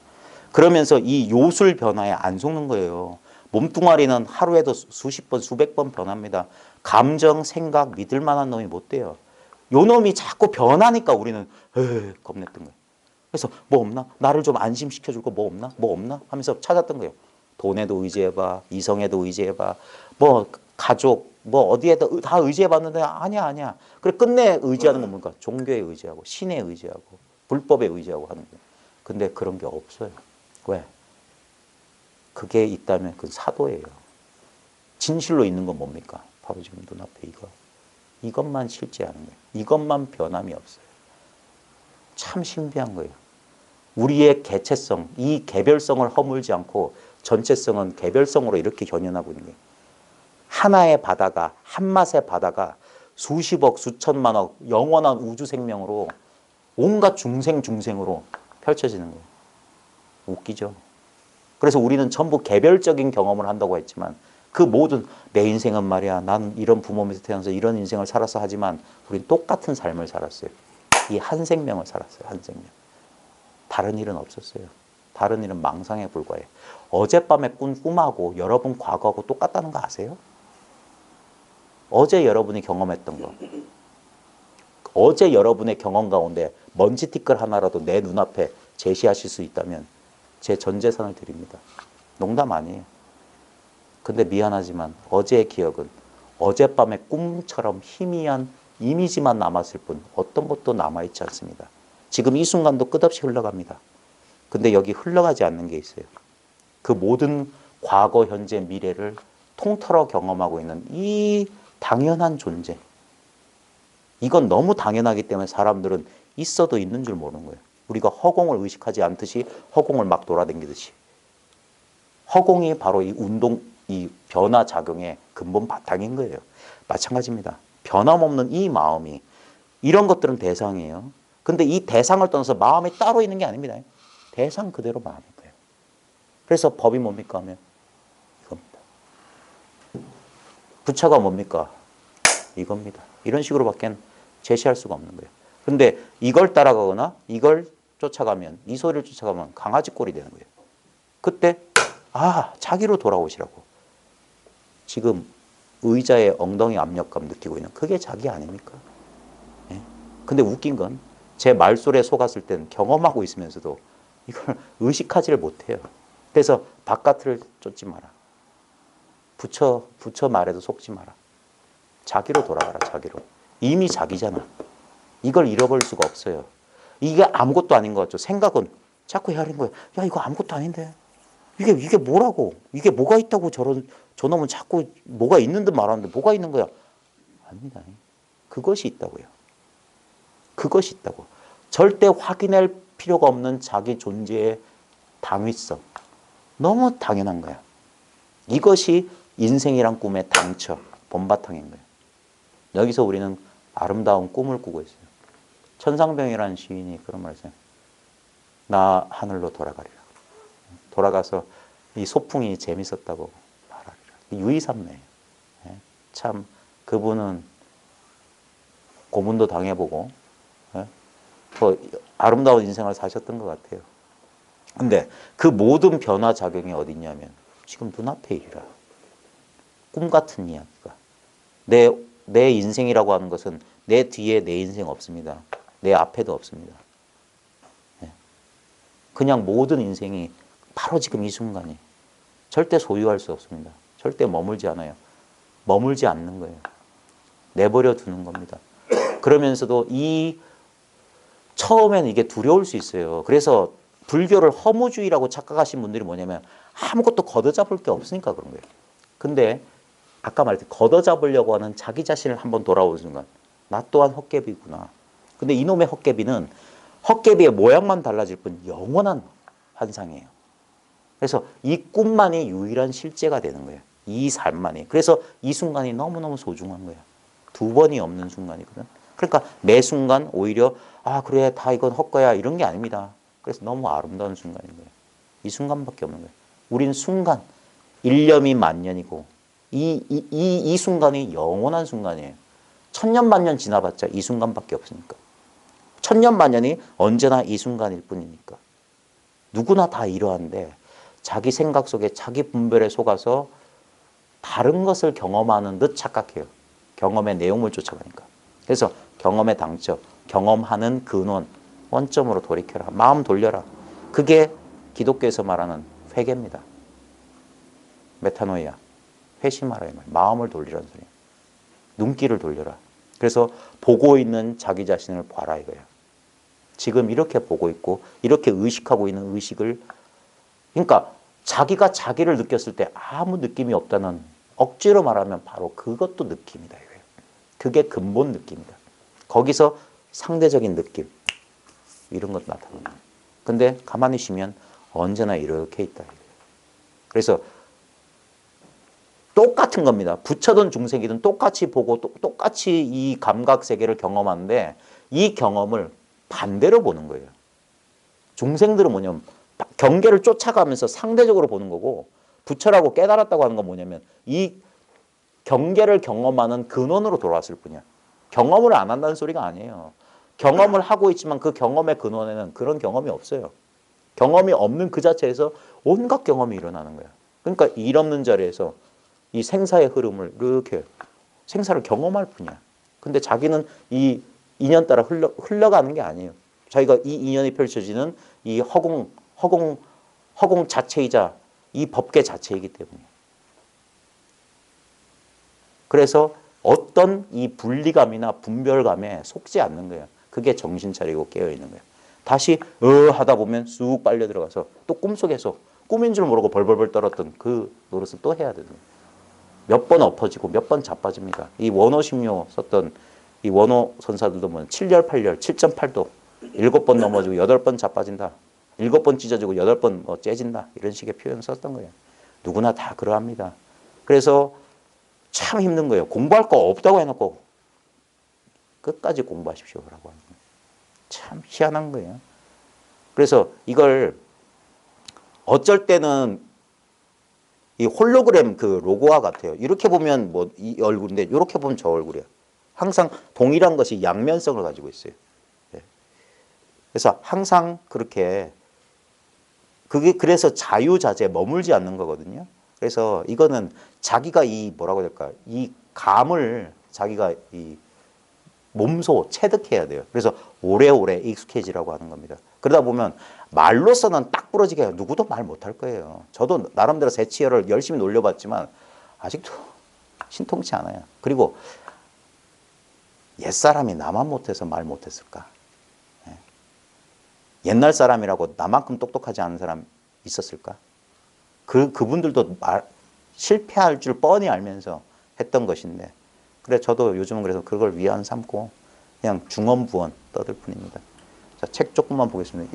그러면서 이 요술 변화에 안 속는 거예요. 몸뚱아리는 하루에도 수십 번, 수백 번 변합니다. 감정, 생각, 믿을 만한 놈이 못 돼요. 요 놈이 자꾸 변하니까 우리는 겁냈던 거예요. 그래서 뭐 없나? 나를 좀 안심시켜줄 거 뭐 없나? 뭐 없나? 하면서 찾았던 거예요. 돈에도 의지해봐. 이성에도 의지해봐. 뭐 가족, 뭐 어디에도 다 의지해봤는데 아니야. 그래 끝내 의지하는 건 뭔가? 종교에 의지하고 신에 의지하고 불법에 의지하고 하는 거예요. 근데 그런 게 없어요. 왜? 그게 있다면 그건 사도예요. 진실로 있는 건 뭡니까? 바로 지금 눈앞에 이거. 이것만 실제하는 거예요. 이것만 변함이 없어요. 참 신비한 거예요. 우리의 개체성, 이 개별성을 허물지 않고 전체성은 개별성으로 이렇게 현현하고 있는 거예요. 하나의 바다가, 한맛의 바다가 수십억, 수천만억 영원한 우주 생명으로 온갖 중생으로 펼쳐지는 거예요. 웃기죠? 그래서 우리는 전부 개별적인 경험을 한다고 했지만 그 모든 내 인생은 말이야 난 이런 부모 밑에 태어나서 이런 인생을 살아서 하지만 우린 똑같은 삶을 살았어요. 이 한 생명을 살았어요. 한 생명. 다른 일은 없었어요. 다른 일은 망상에 불과해요. 어젯밤에 꾼 꿈하고 여러분 과거하고 똑같다는 거 아세요? 어제 여러분이 경험했던 거. 어제 여러분의 경험 가운데 먼지 티끌 하나라도 내 눈앞에 제시하실 수 있다면 제 전 재산을 드립니다. 농담 아니에요. 근데 미안하지만 어제의 기억은 어젯밤의 꿈처럼 희미한 이미지만 남았을 뿐 어떤 것도 남아있지 않습니다. 지금 이 순간도 끝없이 흘러갑니다. 근데 여기 흘러가지 않는 게 있어요. 그 모든 과거, 현재, 미래를 통틀어 경험하고 있는 이 당연한 존재. 이건 너무 당연하기 때문에 사람들은 있어도 있는 줄 모르는 거예요. 우리가 허공을 의식하지 않듯이 허공을 막 돌아다니듯이. 허공이 바로 이 운동, 이 변화 작용의 근본 바탕인 거예요. 마찬가지입니다. 변함없는 이 마음이 이런 것들은 대상이에요. 근데 이 대상을 떠나서 마음이 따로 있는 게 아닙니다. 대상 그대로 마음인 거예요. 그래서 법이 뭡니까 하면 이겁니다. 부처가 뭡니까? 이겁니다. 이런 식으로밖에 제시할 수가 없는 거예요. 근데 이걸 따라가거나 이걸 쫓아가면 이 소리를 쫓아가면 강아지 꼴이 되는 거예요. 그때 자기로 돌아오시라고. 지금 의자에 엉덩이 압력감 느끼고 있는 그게 자기 아닙니까? 예? 근데 웃긴 건 제 말소리에 속았을 땐 경험하고 있으면서도 이걸 의식하지를 못해요. 그래서 바깥을 쫓지 마라. 부처 말에도 속지 마라. 자기로 돌아가라. 자기로. 이미 자기잖아. 이걸 잃어버릴 수가 없어요. 이게 아무것도 아닌 것 같죠. 생각은 자꾸 헤아린 거예요. 야, 이거 아무것도 아닌데. 이게 뭐라고? 이게 뭐가 있다고 저놈은 자꾸 뭐가 있는 듯 말하는데 뭐가 있는 거야? 아닙니다. 그것이 있다고요. 그것이 있다고. 절대 확인할 필요가 없는 자기 존재의 당위성. 너무 당연한 거야. 이것이 인생이란 꿈의 당처, 본바탕인 거예요. 여기서 우리는 아름다운 꿈을 꾸고 있어요. 천상병이라는 시인이 그런 말을 했어요. 나 하늘로 돌아가리라. 돌아가서 이 소풍이 재밌었다고 말하리라. 유의삼매예요. 참 그분은 고문도 당해보고 더 아름다운 인생을 사셨던 것 같아요. 근데 그 모든 변화작용이 어디 있냐면 지금 눈앞에 일이라. 꿈 같은 이야기가. 내 인생이라고 하는 것은 내 뒤에 내 인생 없습니다. 내 앞에도 없습니다. 그냥 모든 인생이 바로 지금 이 순간이 절대 소유할 수 없습니다. 절대 머물지 않아요. 머물지 않는 거예요. 내버려 두는 겁니다. 그러면서도 처음에는 이게 두려울 수 있어요. 그래서 불교를 허무주의라고 착각하신 분들이 뭐냐면 아무것도 걷어잡을 게 없으니까 그런 거예요. 근데 아까 말했듯이 걷어잡으려고 하는 자기 자신을 한번 돌아오는 순간 나 또한 헛개비구나. 근데 이놈의 헛개비는 헛개비의 모양만 달라질 뿐 영원한 환상이에요. 그래서 이 꿈만이 유일한 실제가 되는 거예요. 이 삶만이. 그래서 이 순간이 너무너무 소중한 거예요. 두 번이 없는 순간이거든. 그러니까 매 순간 오히려 그래 다 이건 헛거야 이런 게 아닙니다. 그래서 너무 아름다운 순간인 거예요. 이 순간밖에 없는 거예요. 우린 순간, 일념이 만년이고 이 순간이 영원한 순간이에요. 천년만년 지나봤자 이 순간밖에 없으니까. 천년만년이 언제나 이 순간일 뿐이니까. 누구나 다 이러한데 자기 생각 속에 자기 분별에 속아서 다른 것을 경험하는 듯 착각해요. 경험의 내용을 쫓아가니까. 그래서 경험의 당처, 경험하는 근원, 원점으로 돌이켜라. 마음 돌려라. 그게 기독교에서 말하는 회개입니다. 메타노이아. 회심하라. 마음을 돌리라는 소리예요. 눈길을 돌려라. 그래서 보고 있는 자기 자신을 봐라 이거예요. 지금 이렇게 보고 있고 이렇게 의식하고 있는 의식을 그러니까 자기가 자기를 느꼈을 때 아무 느낌이 없다는 억지로 말하면 바로 그것도 느낌이다 이거예요. 그게 근본 느낌이다. 거기서 상대적인 느낌 이런 것 나타납니다. 근데 가만히 쉬면 언제나 이렇게 있다 이거예요. 그래서 똑같은 겁니다. 부처든 중생이든 똑같이 보고 똑같이 이 감각 세계를 경험하는데 이 경험을 반대로 보는 거예요. 중생들은 뭐냐면 경계를 쫓아가면서 상대적으로 보는 거고 부처라고 깨달았다고 하는 건 뭐냐면 이 경계를 경험하는 근원으로 돌아왔을 뿐이야. 경험을 안 한다는 소리가 아니에요. 경험을 하고 있지만 그 경험의 근원에는 그런 경험이 없어요. 경험이 없는 그 자체에서 온갖 경험이 일어나는 거야. 그러니까 일 없는 자리에서 이 생사의 흐름을 이렇게 생사를 경험할 뿐이야. 근데 자기는 이 인연 따라 흘러가는 게 아니에요. 자기가 이 인연이 펼쳐지는 이 허공 자체이자 이 법계 자체이기 때문에. 그래서 어떤 이 분리감이나 분별감에 속지 않는 거예요. 그게 정신 차리고 깨어 있는 거예요. 다시 하다 보면 쑥 빨려 들어가서 또 꿈속에서 꿈인 줄 모르고 벌벌벌 떨었던 그 노릇을 또 해야 되는 거예요. 몇 번 엎어지고 몇 번 자빠집니다. 이 원호심료 썼던 이 원호 선사들도 보면 7열 8열 7.8도 7번 넘어지고 8번 자빠진다. 7번 찢어지고 8번 뭐 째진다. 이런 식의 표현 썼던 거예요. 누구나 다 그러합니다. 그래서 참 힘든 거예요. 공부할 거 없다고 해놓고 끝까지 공부하십시오라고 하는 거예요. 참 희한한 거예요. 그래서 이걸 어쩔 때는 이 홀로그램 그 로고와 같아요. 이렇게 보면 뭐 이 얼굴인데 이렇게 보면 저 얼굴이에요. 항상 동일한 것이 양면성을 가지고 있어요. 그래서 항상 그렇게 그게 그래서 자유자재 머물지 않는 거거든요. 그래서 이거는 자기가 이 뭐라고 해야 될까? 이 감을 자기가 이 몸소 체득해야 돼요. 그래서 오래오래 익숙해지라고 하는 겁니다. 그러다 보면 말로서는 딱 부러지게 해요. 누구도 말 못할 거예요. 저도 나름대로 새치열을 열심히 놀려봤지만 아직도 신통치 않아요. 그리고 옛사람이 나만 못해서 말 못했을까? 옛날 사람이라고 나만큼 똑똑하지 않은 사람 있었을까? 그분들도 실패할 줄 뻔히 알면서 했던 것인데, 그래 저도 요즘은 그래서 그걸 위안 삼고 그냥 중언부언 떠들 뿐입니다. 자, 책 조금만 보겠습니다.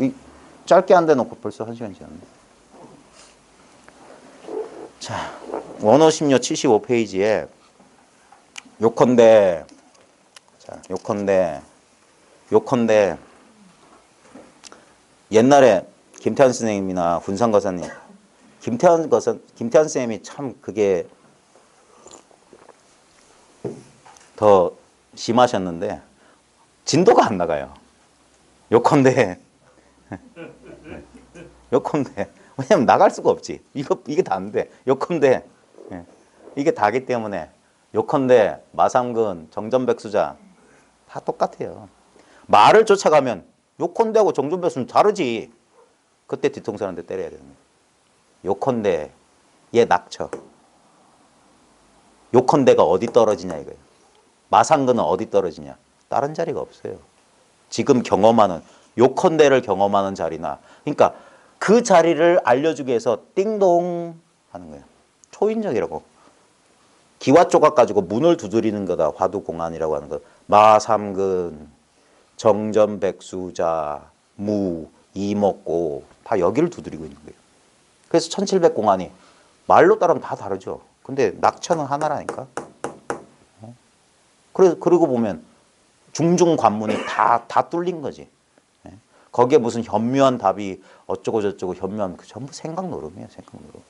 짧게 안 대놓고 벌써 1시간 지났네. 자, 원어심료 75페이지에 요컨대 옛날에 김태환 선생님이나 훈상 거사님, 김태환 선생님이 참 그게 더 심하셨는데 진도가 안 나가요. 요컨대 왜냐면 나갈 수가 없지. 이게 다인데 요컨대 이게 다기 때문에 요컨대 마삼근 정전백수자 다 똑같아요. 말을 쫓아가면 요컨대하고 정전백수는 다르지. 그때 뒤통수 한 대 때려야 되는 거예요. 요컨대 얘 낙처. 요컨대가 어디 떨어지냐 이거예요. 마상근은 어디 떨어지냐. 다른 자리가 없어요. 지금 경험하는 요컨대를 경험하는 자리나, 그러니까 그 자리를 알려주기 위해서 띵동 하는 거예요. 초인적이라고. 기와 조각 가지고 문을 두드리는 거다. 화두공안이라고 하는 거. 마삼근, 정전백수자, 무, 이먹고 다 여기를 두드리고 있는 거예요. 그래서 1700공안이 말로 따르면 다 다르죠. 근데 낙처는 하나라니까. 그리고 보면 중중 관문이 다 뚫린 거지. 거기에 무슨 현묘한 답이 어쩌고 저쩌고 현묘한 전부 생각 노름이에요. 생각 노름.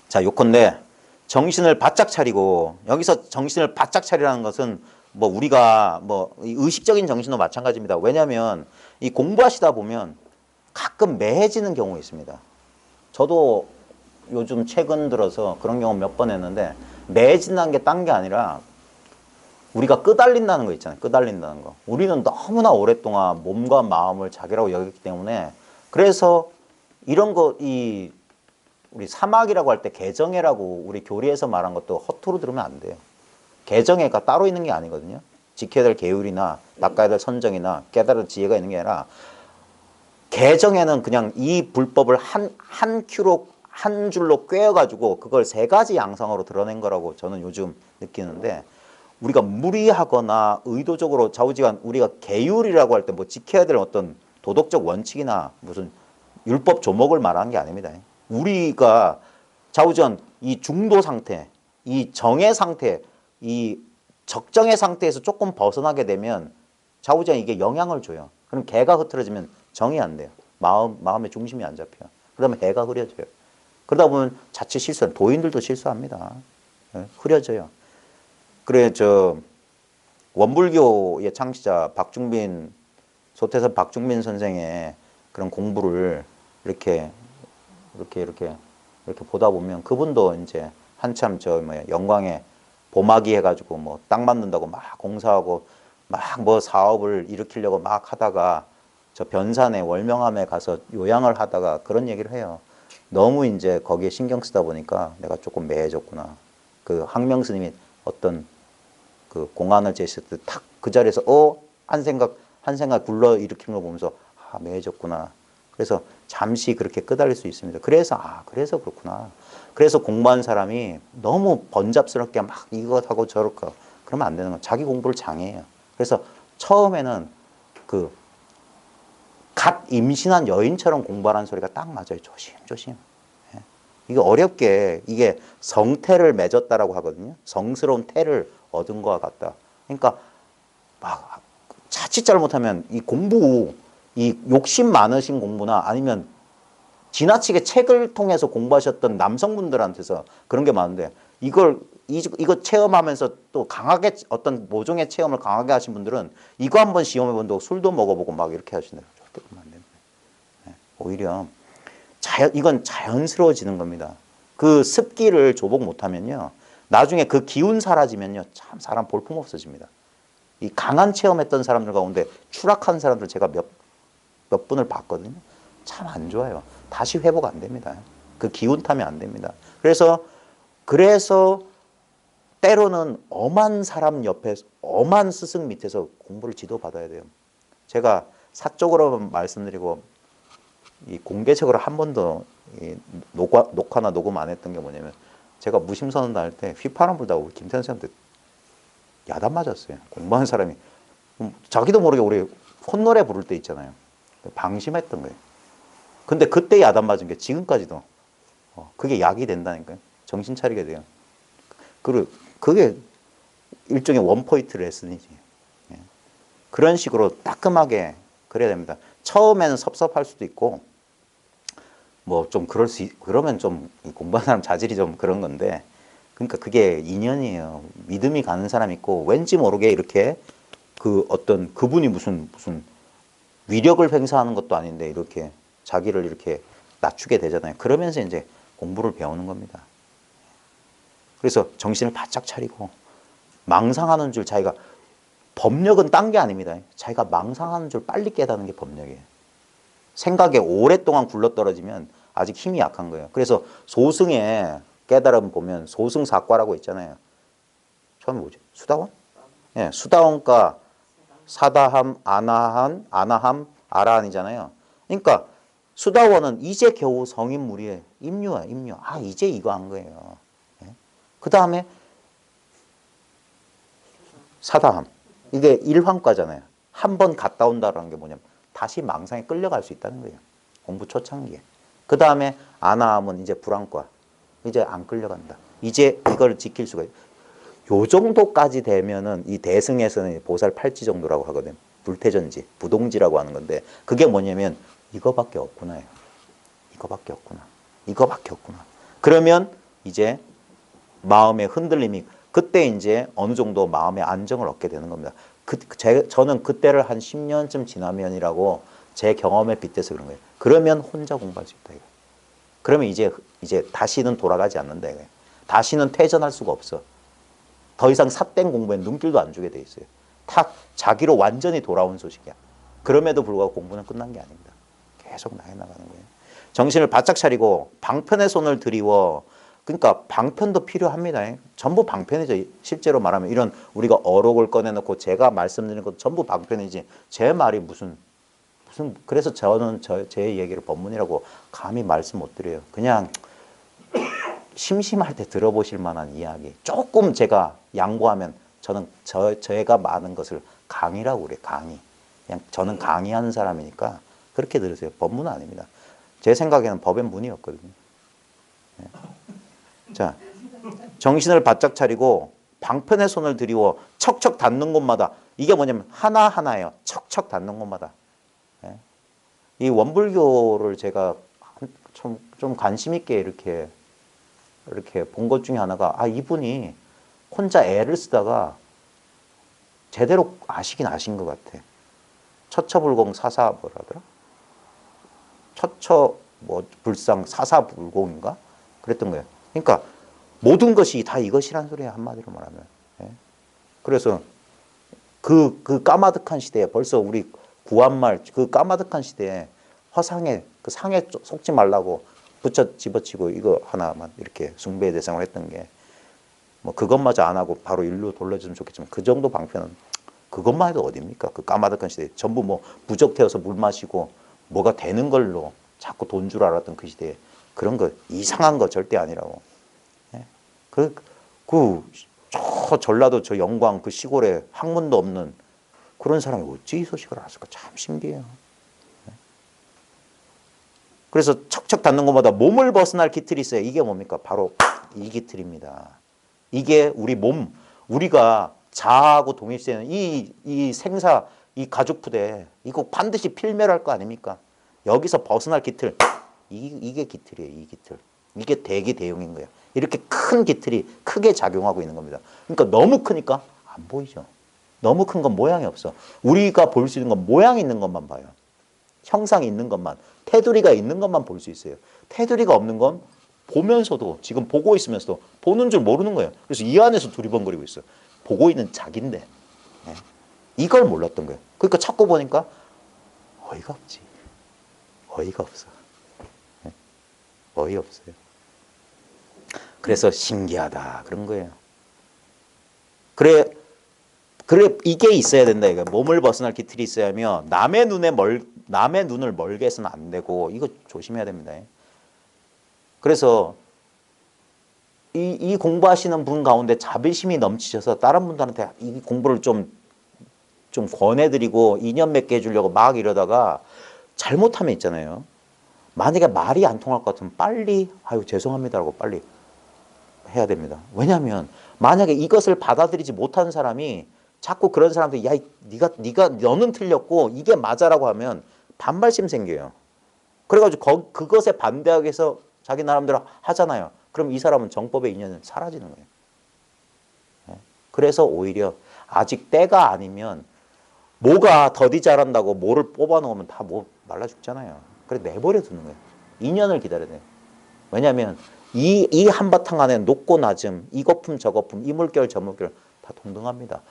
자, 요컨대 정신을 바짝 차리고, 여기서 정신을 바짝 차리라는 것은 뭐 우리가 뭐 의식적인 정신도 마찬가지입니다. 왜냐하면 이 공부하시다 보면 가끔 매해지는 경우가 있습니다. 저도 요즘 최근 들어서 그런 경험 몇 번 했는데, 매해진다는 게 딴 게 아니라 우리가 끄달린다는 거 있잖아요. 끄달린다는 거. 우리는 너무나 오랫동안 몸과 마음을 자기라고 여겼기 때문에, 그래서 이런 거, 우리 사막이라고 할 때 개정해라고 우리 교리에서 말한 것도 허투루 들으면 안 돼요. 개정해가 따로 있는 게 아니거든요. 지켜야 될 계율이나 닦아야 될 선정이나 깨달을 지혜가 있는 게 아니라, 개정에는 그냥 이 불법을 한 큐로, 한 줄로 꿰어가지고 그걸 세 가지 양상으로 드러낸 거라고 저는 요즘 느끼는데, 우리가 무리하거나 의도적으로 좌우지간 우리가 계율이라고 할 때 뭐 지켜야 될 어떤 도덕적 원칙이나 무슨 율법 조목을 말하는 게 아닙니다. 우리가 좌우지간 이 중도 상태, 이 정의 상태, 이 적정의 상태에서 조금 벗어나게 되면 좌우지간 이게 영향을 줘요. 그럼 개가 흐트러지면 정이 안 돼요. 마음의 중심이 안 잡혀요. 그러면 해가 흐려져요. 그러다 보면 자칫 실수해요. 도인들도 실수합니다. 흐려져요. 그래, 원불교의 창시자 소태선 박중빈 선생의 그런 공부를 이렇게 보다 보면 그분도 이제 한참 영광에 보마기 해가지고 뭐 땅 만든다고 막 공사하고 막 뭐 사업을 일으키려고 막 하다가 저 변산에 월명암에 가서 요양을 하다가 그런 얘기를 해요. 너무 이제 거기에 신경 쓰다 보니까 내가 조금 매해졌구나. 그 항명 스님이 어떤 그 공안을 제시했을 때 탁 그 자리에서 한 생각 불러 일으키는 걸 보면서 매해졌구나. 그래서 잠시 그렇게 끄달릴 수 있습니다. 그래서 그렇구나. 그래서 공부한 사람이 너무 번잡스럽게 막 이것 하고 저렇게 그러면 안 되는 거예요. 자기 공부를 장애해요. 그래서 처음에는 갓 임신한 여인처럼 공부하라는 소리가 딱 맞아요. 조심. 이게 어렵게 이게 성태를 맺었다라고 하거든요. 성스러운 태를 얻은 것과 같다. 그러니까 막 자칫 잘못하면 이 욕심 많으신 공부나 아니면 지나치게 책을 통해서 공부하셨던 남성분들한테서 그런 게 많은데, 이거 체험하면서 또 강하게 어떤 모종의 체험을 강하게 하신 분들은 이거 한번 시험해 본다고 술도 먹어보고 막 이렇게 하시네요. 절대 그러면 안 됩니다. 오히려 이건 자연스러워지는 겁니다. 그 습기를 조복 못하면요. 나중에 그 기운 사라지면요. 참 사람 볼품 없어집니다. 이 강한 체험했던 사람들 가운데 추락한 사람들 제가 몇 분을 봤거든요. 참 안 좋아요. 다시 회복 안 됩니다. 그 기운 타면 안 됩니다. 그래서 때로는 엄한 사람 옆에, 엄한 스승 밑에서 공부를 지도받아야 돼요. 제가 사적으로만 말씀드리고, 이 공개적으로 한 번도 녹화나 녹음 안 했던 게 뭐냐면, 제가 무심선언 할 때 휘파람 불다가 김태현 선생님한테 야단 맞았어요. 공부하는 사람이. 자기도 모르게 우리 콧노래 부를 때 있잖아요. 방심했던 거예요. 근데 그때 야단 맞은 게 지금까지도 그게 약이 된다니까요. 정신 차리게 돼요. 그리고 그게 일종의 원포인트 레슨이지. 예. 그런 식으로 따끔하게 그래야 됩니다. 처음에는 섭섭할 수도 있고, 뭐 좀 그러면 좀 공부하는 사람 자질이 좀 그런 건데, 그러니까 그게 인연이에요. 믿음이 가는 사람 있고, 왠지 모르게 이렇게 그분이 무슨 위력을 행사하는 것도 아닌데 이렇게 자기를 이렇게 낮추게 되잖아요. 그러면서 이제 공부를 배우는 겁니다. 그래서 정신을 바짝 차리고 망상하는 줄 자기가, 법력은 딴 게 아닙니다. 자기가 망상하는 줄 빨리 깨닫는 게 법력이에요. 생각에 오랫동안 굴러떨어지면 아직 힘이 약한 거예요. 그래서 소승의 깨달음 보면 소승사과라고 있잖아요. 처음에 뭐지? 수다원? 예, 수다원과 사다함, 아나함, 아라한이잖아요. 그러니까 수다원은 이제 겨우 성인물이에요. 임류야, 임류. 이제 이거 한 거예요. 그 다음에 사다함. 이게 일환과잖아요. 한 번 갔다 온다는 게 뭐냐면 다시 망상에 끌려갈 수 있다는 거예요. 공부 초창기에. 그 다음에 아나함은 이제 불환과. 이제 안 끌려간다. 이제 이걸 지킬 수가 있어요. 요 정도까지 되면은 이 대승에서는 보살 팔찌 정도라고 하거든요. 불태전지, 부동지라고 하는 건데, 그게 뭐냐면 이거밖에 없구나. 이거밖에 없구나. 이거밖에 없구나. 그러면 이제 마음의 흔들림이, 그때 이제 어느 정도 마음의 안정을 얻게 되는 겁니다. 저는 그때를 한 10년쯤 지나면이라고 제 경험에 빗대서 그런 거예요. 그러면 혼자 공부할 수 있다. 이거. 그러면 이제 다시는 돌아가지 않는다. 이거예요. 다시는 퇴전할 수가 없어. 더 이상 삿된 공부에 눈길도 안 주게 돼 있어요. 탁 자기로 완전히 돌아온 소식이야. 그럼에도 불구하고 공부는 끝난 게 아닙니다. 계속 나가는 거예요. 정신을 바짝 차리고 방편의 손을 들이워. 그러니까 방편도 필요합니다. 전부 방편이죠. 실제로 말하면 이런 우리가 어록을 꺼내놓고 제가 말씀드리는 것도 전부 방편이지. 제 말이 무슨 그래서 저는 제 얘기를 법문이라고 감히 말씀 못 드려요. 그냥 심심할 때 들어보실 만한 이야기. 조금 제가 양보하면 저는 제가 많은 것을 강의라고 그래요. 강의. 그냥 저는 강의하는 사람이니까 그렇게 들으세요. 법문은 아닙니다. 제 생각에는 법의 문이었거든요. 네. 자, 정신을 바짝 차리고 방편의 손을 들이워 척척 닿는 곳마다, 이게 뭐냐면 하나하나예요. 척척 닿는 곳마다. 네. 이 원불교를 제가 좀 관심 있게 이렇게 본 것 중에 하나가, 이분이 혼자 애를 쓰다가 제대로 아시긴 아신 것 같아. 처처불공 사사 뭐라더라? 불상 사사불공인가? 그랬던 거예요. 그러니까 모든 것이 다 이것이란 소리야, 한마디로 말하면. 예? 그래서 그 까마득한 시대에, 벌써 우리 구한말 그 까마득한 시대에 허상에, 그 상에 속지 말라고 집어치고 이거 하나만 이렇게 숭배의 대상을 했던 게, 뭐 그것마저 안 하고 바로 일로 돌려주면 좋겠지만, 그 정도 방편은 그것만 해도 어딥니까? 그 까마득한 시대에 전부 뭐 부적 태워서 물 마시고 뭐가 되는 걸로 자꾸 돈 줄 알았던 그 시대에 그런 거, 이상한 거 절대 아니라고. 예? 저 전라도 저 영광 그 시골에 학문도 없는 그런 사람이 어찌 이 소식을 알았을까? 참 신기해요. 그래서 척척 닿는 것마다 몸을 벗어날 기틀이 있어요. 이게 뭡니까? 바로 이 기틀입니다. 이게 우리 몸, 우리가 자아하고 동일시되는 이 생사, 이 가죽부대, 이거 반드시 필멸할 거 아닙니까? 여기서 벗어날 기틀, 이게 기틀이에요. 이 기틀. 이게 대기대용인 거예요. 이렇게 큰 기틀이 크게 작용하고 있는 겁니다. 그러니까 너무 크니까 안 보이죠. 너무 큰 건 모양이 없어. 우리가 볼 수 있는 건 모양 있는 것만 봐요. 형상이 있는 것만. 테두리가 있는 것만 볼 수 있어요. 테두리가 없는 건 보면서도 지금 보고 있으면서도 보는 줄 모르는 거예요. 그래서 이 안에서 두리번거리고 있어요. 보고 있는 자기인데 예. 이걸 몰랐던 거예요. 그러니까 자꾸 보니까 어이가 없지. 어이가 없어. 예. 어이 없어요. 그래서 신기하다 그런 거예요. 그래 이게 있어야 된다 이거. 몸을 벗어날 기틀이 있어야 하며 남의 눈을 멀게 해서는 안 되고 이거 조심해야 됩니다. 그래서 이 공부하시는 분 가운데 자비심이 넘치셔서 다른 분들한테 이 공부를 좀 권해드리고 인연 맺게 해주려고 막 이러다가 잘못하면 있잖아요. 만약에 말이 안 통할 것 같으면 빨리 아유 죄송합니다라고 빨리 해야 됩니다. 왜냐하면 만약에 이것을 받아들이지 못하는 사람이 자꾸 그런 사람들 야 네가 너는 틀렸고 이게 맞아라고 하면 반발심 생겨요. 그래가지고 그것에 반대하기 위해서 자기 나름대로 하잖아요. 그럼 이 사람은 정법의 인연은 사라지는 거예요. 그래서 오히려 아직 때가 아니면 뭐가 더디 자란다고 뭐를 뽑아놓으면 다 뭐 말라 죽잖아요. 그래 내버려 두는 거예요. 인연을 기다려야 돼요. 왜냐하면 이 한바탕 안에 높고 낮음, 이 거품 저 거품, 이 물결 저 물결 다 동등합니다.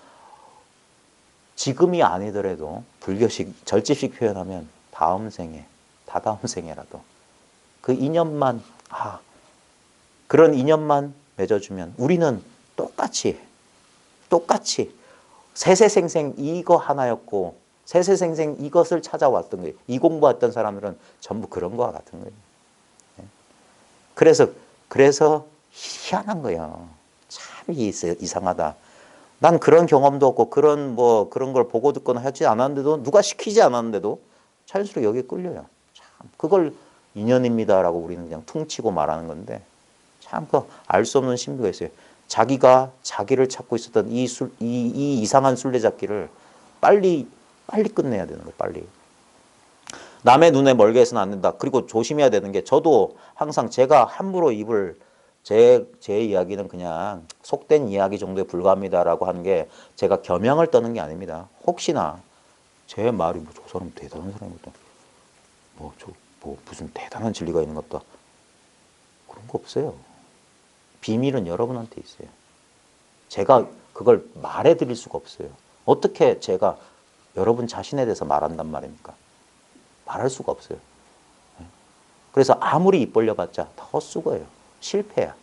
지금이 아니더라도 불교식 절집식 표현하면 다음 생에, 다다음 생에라도 그 인연만 그런 인연만 맺어주면 우리는 똑같이 세세생생 이거 하나였고 세세생생 이것을 찾아왔던 거예요. 이 공부했던 사람들은 전부 그런 거와 같은 거예요. 그래서 희한한 거예요. 참 이상하다. 난 그런 경험도 없고 그런 걸 보고 듣거나 하지 않았는데도 누가 시키지 않았는데도 자연스럽게 여기에 끌려요. 참 그걸 인연입니다라고 우리는 그냥 퉁치고 말하는 건데 참 그 알 수 없는 신비가 있어요. 자기가 자기를 찾고 있었던 이 이상한 술래잡기를 빨리 끝내야 되는 거예요. 빨리. 남의 눈에 멀게 해서는 안 된다. 그리고 조심해야 되는 게 저도 항상 제가 함부로 제 이야기는 그냥 속된 이야기 정도에 불과합니다라고 하는 게 제가 겸양을 떠는 게 아닙니다. 혹시나 제 말이 저 사람 대단한 사람이거든. 무슨 대단한 진리가 있는 것 같다. 그런 거 없어요. 비밀은 여러분한테 있어요. 제가 그걸 말해드릴 수가 없어요. 어떻게 제가 여러분 자신에 대해서 말한단 말입니까? 말할 수가 없어요. 그래서 아무리 입 벌려봤자 다 헛수고예요. 실패야.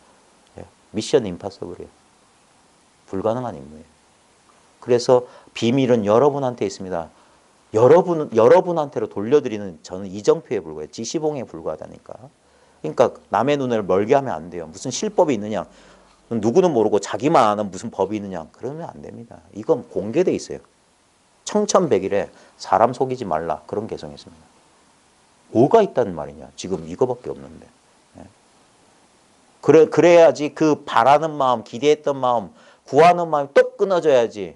미션 임파서블이에요. 불가능한 임무예요. 그래서 비밀은 여러분한테 있습니다. 여러분한테로 돌려드리는 저는 이정표에 불과해요. 지시봉에 불과하다니까. 그러니까 남의 눈을 멀게 하면 안 돼요. 무슨 실법이 있느냐. 누구는 모르고 자기만 아는 무슨 법이 있느냐. 그러면 안 됩니다. 이건 공개돼 있어요. 청천백일에 사람 속이지 말라. 그런 개성이 있습니다. 뭐가 있다는 말이냐. 지금 이거밖에 없는데. 그래야지 그 바라는 마음, 기대했던 마음, 구하는 마음이 똑 끊어져야지.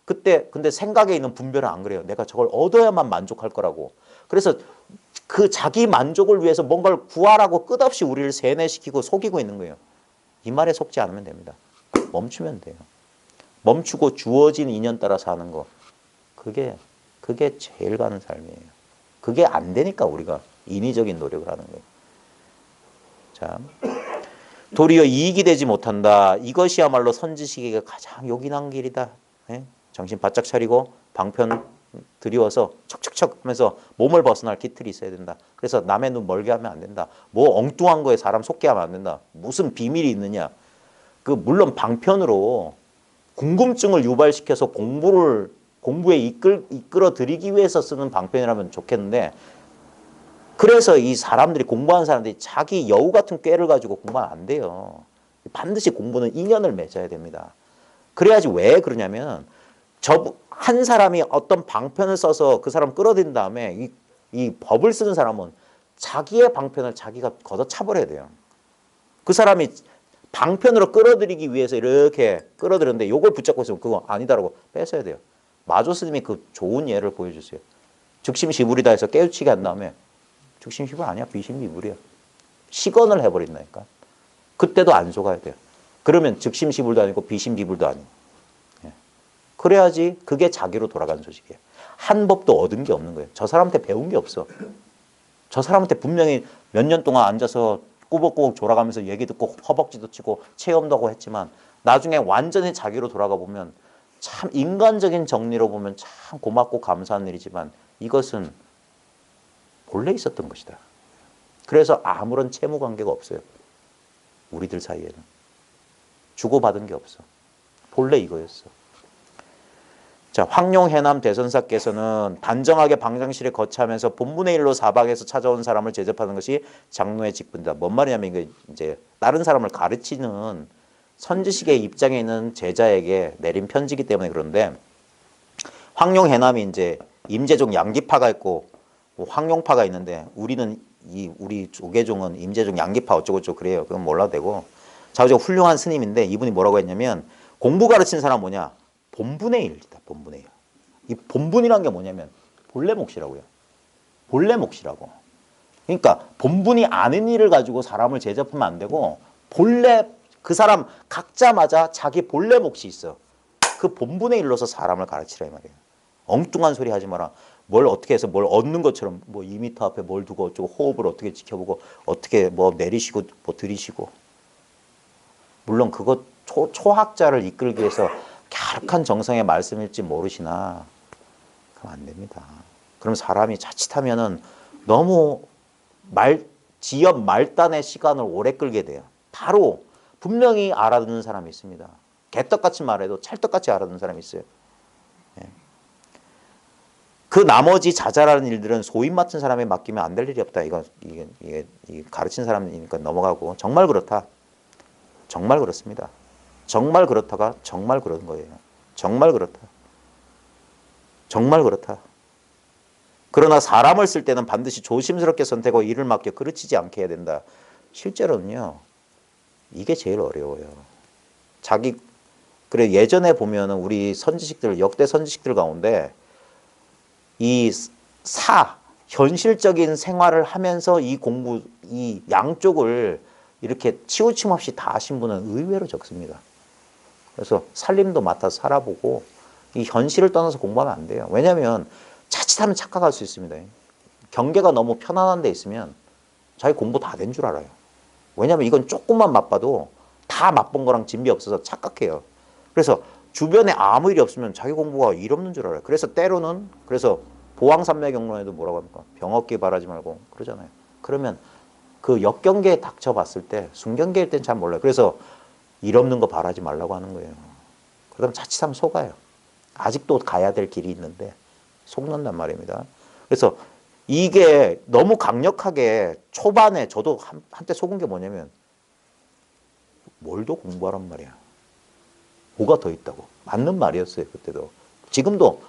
근데 생각에 있는 분별은 안 그래요. 내가 저걸 얻어야만 만족할 거라고. 그래서 그 자기 만족을 위해서 뭔가를 구하라고 끝없이 우리를 세뇌시키고 속이고 있는 거예요. 이 말에 속지 않으면 됩니다. 멈추면 돼요. 멈추고 주어진 인연 따라 사는 거. 그게 제일 가는 삶이에요. 그게 안 되니까 우리가 인위적인 노력을 하는 거예요. 자, 도리어 이익이 되지 못한다. 이것이야말로 선지식에게 가장 요긴한 길이다. 정신 바짝 차리고 방편 들이워서 척척척 하면서 몸을 벗어날 기틀이 있어야 된다. 그래서 남의 눈 멀게 하면 안 된다. 뭐 엉뚱한 거에 사람 속게 하면 안 된다. 무슨 비밀이 있느냐. 물론 방편으로 궁금증을 유발시켜서 공부에 이끌어들이기 위해서 쓰는 방편이라면 좋겠는데 그래서 이 사람들이 공부하는 사람들이 자기 여우 같은 꾀를 가지고 공부하면 안 돼요. 반드시 공부는 인연을 맺어야 됩니다. 그래야지 왜 그러냐면 한 사람이 어떤 방편을 써서 그 사람 끌어들인 다음에 이 법을 쓰는 사람은 자기의 방편을 자기가 걷어차버려야 돼요. 그 사람이 방편으로 끌어들이기 위해서 이렇게 끌어들였는데 이걸 붙잡고 있으면 그거 아니다라고 뺏어야 돼요. 마조 스님이 그 좋은 예를 보여주세요. 즉심시불이다 해서 깨우치게 한 다음에 즉심시불 아니야. 비심비불이야. 시건을 해버린다니까. 그때도 안 속아야 돼요. 그러면 즉심시불도 아니고 비심비불도 아니고. 그래야지 그게 자기로 돌아가는 소식이에요. 한 법도 얻은 게 없는 거예요. 저 사람한테 배운 게 없어. 저 사람한테 분명히 몇 년 동안 앉아서 꾸벅꾸벅 졸아가면서 얘기 듣고 허벅지도 치고 체험도 하고 했지만 나중에 완전히 자기로 돌아가 보면 참 인간적인 정리로 보면 참 고맙고 감사한 일이지만 이것은 본래 있었던 것이다. 그래서 아무런 채무 관계가 없어요. 우리들 사이에는. 주고받은 게 없어. 본래 이거였어. 자, 황룡해남 대선사께서는 단정하게 방장실에 거처하면서 본분의 일로 사박에서 찾아온 사람을 제접하는 것이 장로의 직분이다. 뭔 말이냐면 이게 이제 다른 사람을 가르치는 선지식의 입장에 있는 제자에게 내린 편지이기 때문에 그런데 황룡해남이 이제 임재종 양기파가 있고 뭐 황룡파가 있는데 우리는 우리 조계종은 임재종 양기파 어쩌고저쩌고 그래요. 그건 몰라도 되고 자우지가 훌륭한 스님인데 이분이 뭐라고 했냐면 공부 가르치는 사람 뭐냐? 본분의 일이다. 본분의 일. 이 본분이란 게 뭐냐면 본래 몫이라고요. 본래 몫이라고. 그러니까 본분이 아닌 일을 가지고 사람을 제접하면 안 되고 본래 그 사람 각자마자 자기 본래 몫이 있어. 그 본분의 일로서 사람을 가르치라 이 말이에요. 엉뚱한 소리 하지 마라. 뭘 어떻게 해서 뭘 얻는 것처럼 뭐 2m 앞에 뭘 두고 어쩌고 호흡을 어떻게 지켜보고 어떻게 뭐 내리시고 뭐 들이시고 물론 그것 초학자를 이끌기 위해서 갸륵한 정성의 말씀일지 모르시나 그럼 안 됩니다. 그럼 사람이 자칫하면은 너무 지엽 말단의 시간을 오래 끌게 돼요. 바로 분명히 알아듣는 사람이 있습니다. 개떡같이 말해도 찰떡같이 알아듣는 사람이 있어요. 예. 그 나머지 자잘한 일들은 소임 맡은 사람에 맡기면 안 될 일이 없다. 이게 가르친 사람이니까 넘어가고 정말 그렇다. 정말 그렇습니다. 정말 그렇다가 정말 그런 거예요. 정말 그렇다. 정말 그렇다. 그러나 사람을 쓸 때는 반드시 조심스럽게 선택하고 일을 맡겨 그르치지 않게 해야 된다. 실제로는요. 이게 제일 어려워요. 그래 예전에 보면은 우리 선지식들 역대 선지식들 가운데 이 현실적인 생활을 하면서 이 공부 이 양쪽을 이렇게 치우침 없이 다 하신 분은 의외로 적습니다. 그래서 살림도 맡아서 살아보고 이 현실을 떠나서 공부하면 안 돼요. 왜냐하면 자칫하면 착각할 수 있습니다. 경계가 너무 편안한 데 있으면 자기 공부 다 된 줄 알아요. 왜냐하면 이건 조금만 맛봐도 다 맛본 거랑 진비 없어서 착각해요. 그래서 주변에 아무 일이 없으면 자기 공부가 일 없는 줄 알아요. 그래서 때로는 보왕산매경론에도 뭐라고 합니까? 병 없길 바라지 말고 그러잖아요. 그러면 그 역경계에 닥쳐봤을 때 순경계일 땐 잘 몰라요. 그래서 일 없는 거 바라지 말라고 하는 거예요. 그러면 자칫하면 속아요. 아직도 가야 될 길이 있는데 속는단 말입니다. 그래서 이게 너무 강력하게 초반에 저도 한때 속은 게 뭐냐면 뭘 더 공부하란 말이야. 뭐가 더 있다고. 맞는 말이었어요. 그때도. 지금도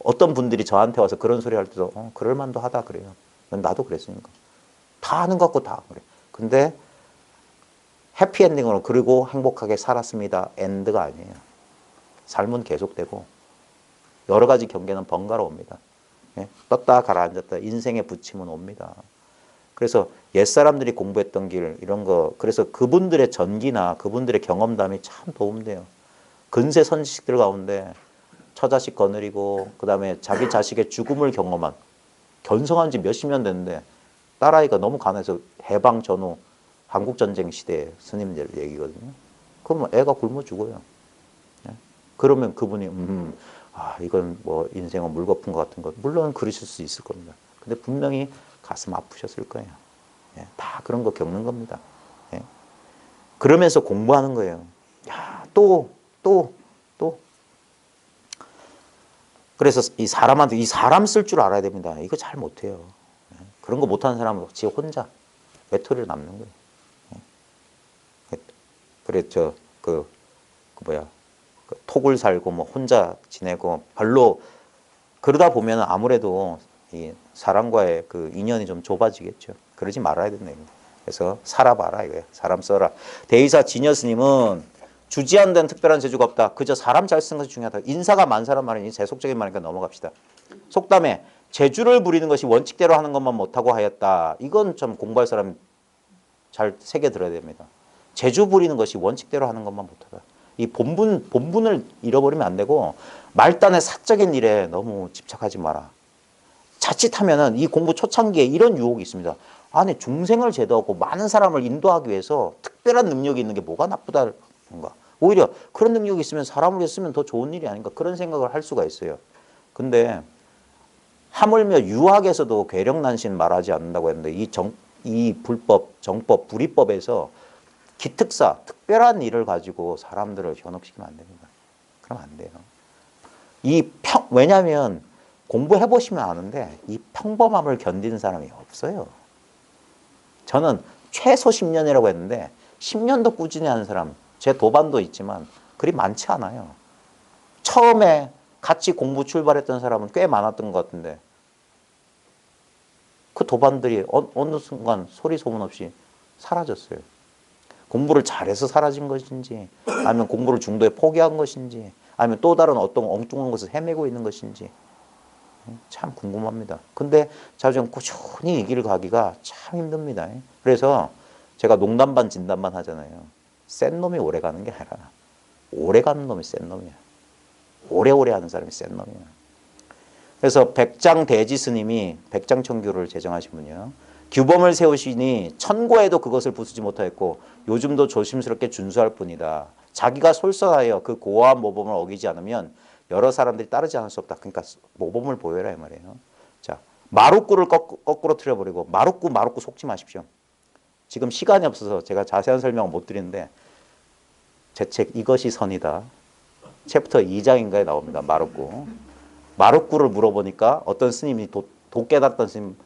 어떤 분들이 저한테 와서 그런 소리 할 때도 그럴 만도 하다 그래요. 나도 그랬으니까. 다 하는 것 같고 다 그래. 근데 해피엔딩으로 그리고 행복하게 살았습니다. 엔드가 아니에요. 삶은 계속되고 여러 가지 경계는 번갈아 옵니다. 예? 떴다 가라앉았다 인생의 부침은 옵니다. 그래서 옛사람들이 공부했던 길 이런 거 그래서 그분들의 전기나 그분들의 경험담이 참 도움돼요. 근세 선지식들 가운데 처자식 거느리고 그 다음에 자기 자식의 죽음을 경험한 견성한 지 몇십 년 됐는데 딸아이가 너무 가난해서 해방 전후 한국전쟁 시대 스님들 얘기거든요. 그러면 애가 굶어 죽어요. 예? 그러면 그분이 이건 뭐 인생은 물거품 같은 것 물론 그러실 수 있을 겁니다. 근데 분명히 가슴 아프셨을 거예요. 예? 다 그런 거 겪는 겁니다. 예? 그러면서 공부하는 거예요. 야, 또 그래서 이 사람 쓸 줄 알아야 됩니다. 이거 잘 못해요. 예? 그런 거 못하는 사람은 지 혼자 외톨이로 남는 거예요. 예? 그래 톡을 살고 뭐 혼자 지내고 별로 그러다 보면 아무래도 이 사람과의 그 인연이 좀 좁아지겠죠. 그러지 말아야 된다. 그래서 살아봐라 이거야. 사람 써라. 대의사 진여 스님은 주지한 데는 특별한 재주가 없다. 그저 사람 잘 쓰는 것이 중요하다. 인사가 만사란 말이니 세속적인 말이니까 넘어갑시다. 속담에 재주를 부리는 것이 원칙대로 하는 것만 못하고 하였다. 이건 좀 공부할 사람 잘 새겨 들어야 됩니다. 재주 부리는 것이 원칙대로 하는 것만 못하다. 이 본분을 잃어버리면 안 되고 말단의 사적인 일에 너무 집착하지 마라. 자칫하면은 이 공부 초창기에 이런 유혹이 있습니다. 안에 중생을 제도하고 많은 사람을 인도하기 위해서 특별한 능력이 있는 게 뭐가 나쁘다는 건가? 오히려 그런 능력이 있으면 사람을 위해 쓰면 더 좋은 일이 아닌가? 그런 생각을 할 수가 있어요. 근데 하물며 유학에서도 괴력난신 말하지 않는다고 했는데 이 불법, 정법, 불이법에서 기특사, 특별한 일을 가지고 사람들을 현혹시키면 안 됩니다. 그러면 안 돼요. 왜냐하면 공부해보시면 아는데 이 평범함을 견디는 사람이 없어요. 저는 최소 10년이라고 했는데 10년도 꾸준히 하는 사람, 제 도반도 있지만 그리 많지 않아요. 처음에 같이 공부 출발했던 사람은 꽤 많았던 것 같은데 그 도반들이 어느 순간 소리 소문 없이 사라졌어요. 공부를 잘해서 사라진 것인지 아니면 공부를 중도에 포기한 것인지 아니면 또 다른 어떤 엉뚱한 것을 헤매고 있는 것인지 참 궁금합니다. 근데 자주 꾸준히 이 길을 가기가 참 힘듭니다. 그래서 제가 농담 반 진담 반 하잖아요. 센 놈이 오래 가는 게 아니라 오래 가는 놈이 센 놈이야. 오래오래 하는 사람이 센 놈이야. 그래서 백장대지 스님이 백장천교를 제정하신 분이요. 규범을 세우시니 천고에도 그것을 부수지 못하였고 요즘도 조심스럽게 준수할 뿐이다. 자기가 솔선하여 그 고아한 모범을 어기지 않으면 여러 사람들이 따르지 않을 수 없다. 그러니까 모범을 보여라 이 말이에요. 자, 마루꾸를 거꾸로 틀어버리고 마루꾸 속지 마십시오. 지금 시간이 없어서 제가 자세한 설명을 못 드리는데 제 책 이것이 선이다. 챕터 2장인가에 나옵니다. 마루꾸. 마루꾸를 물어보니까 어떤 스님이 도 깨닫던 스님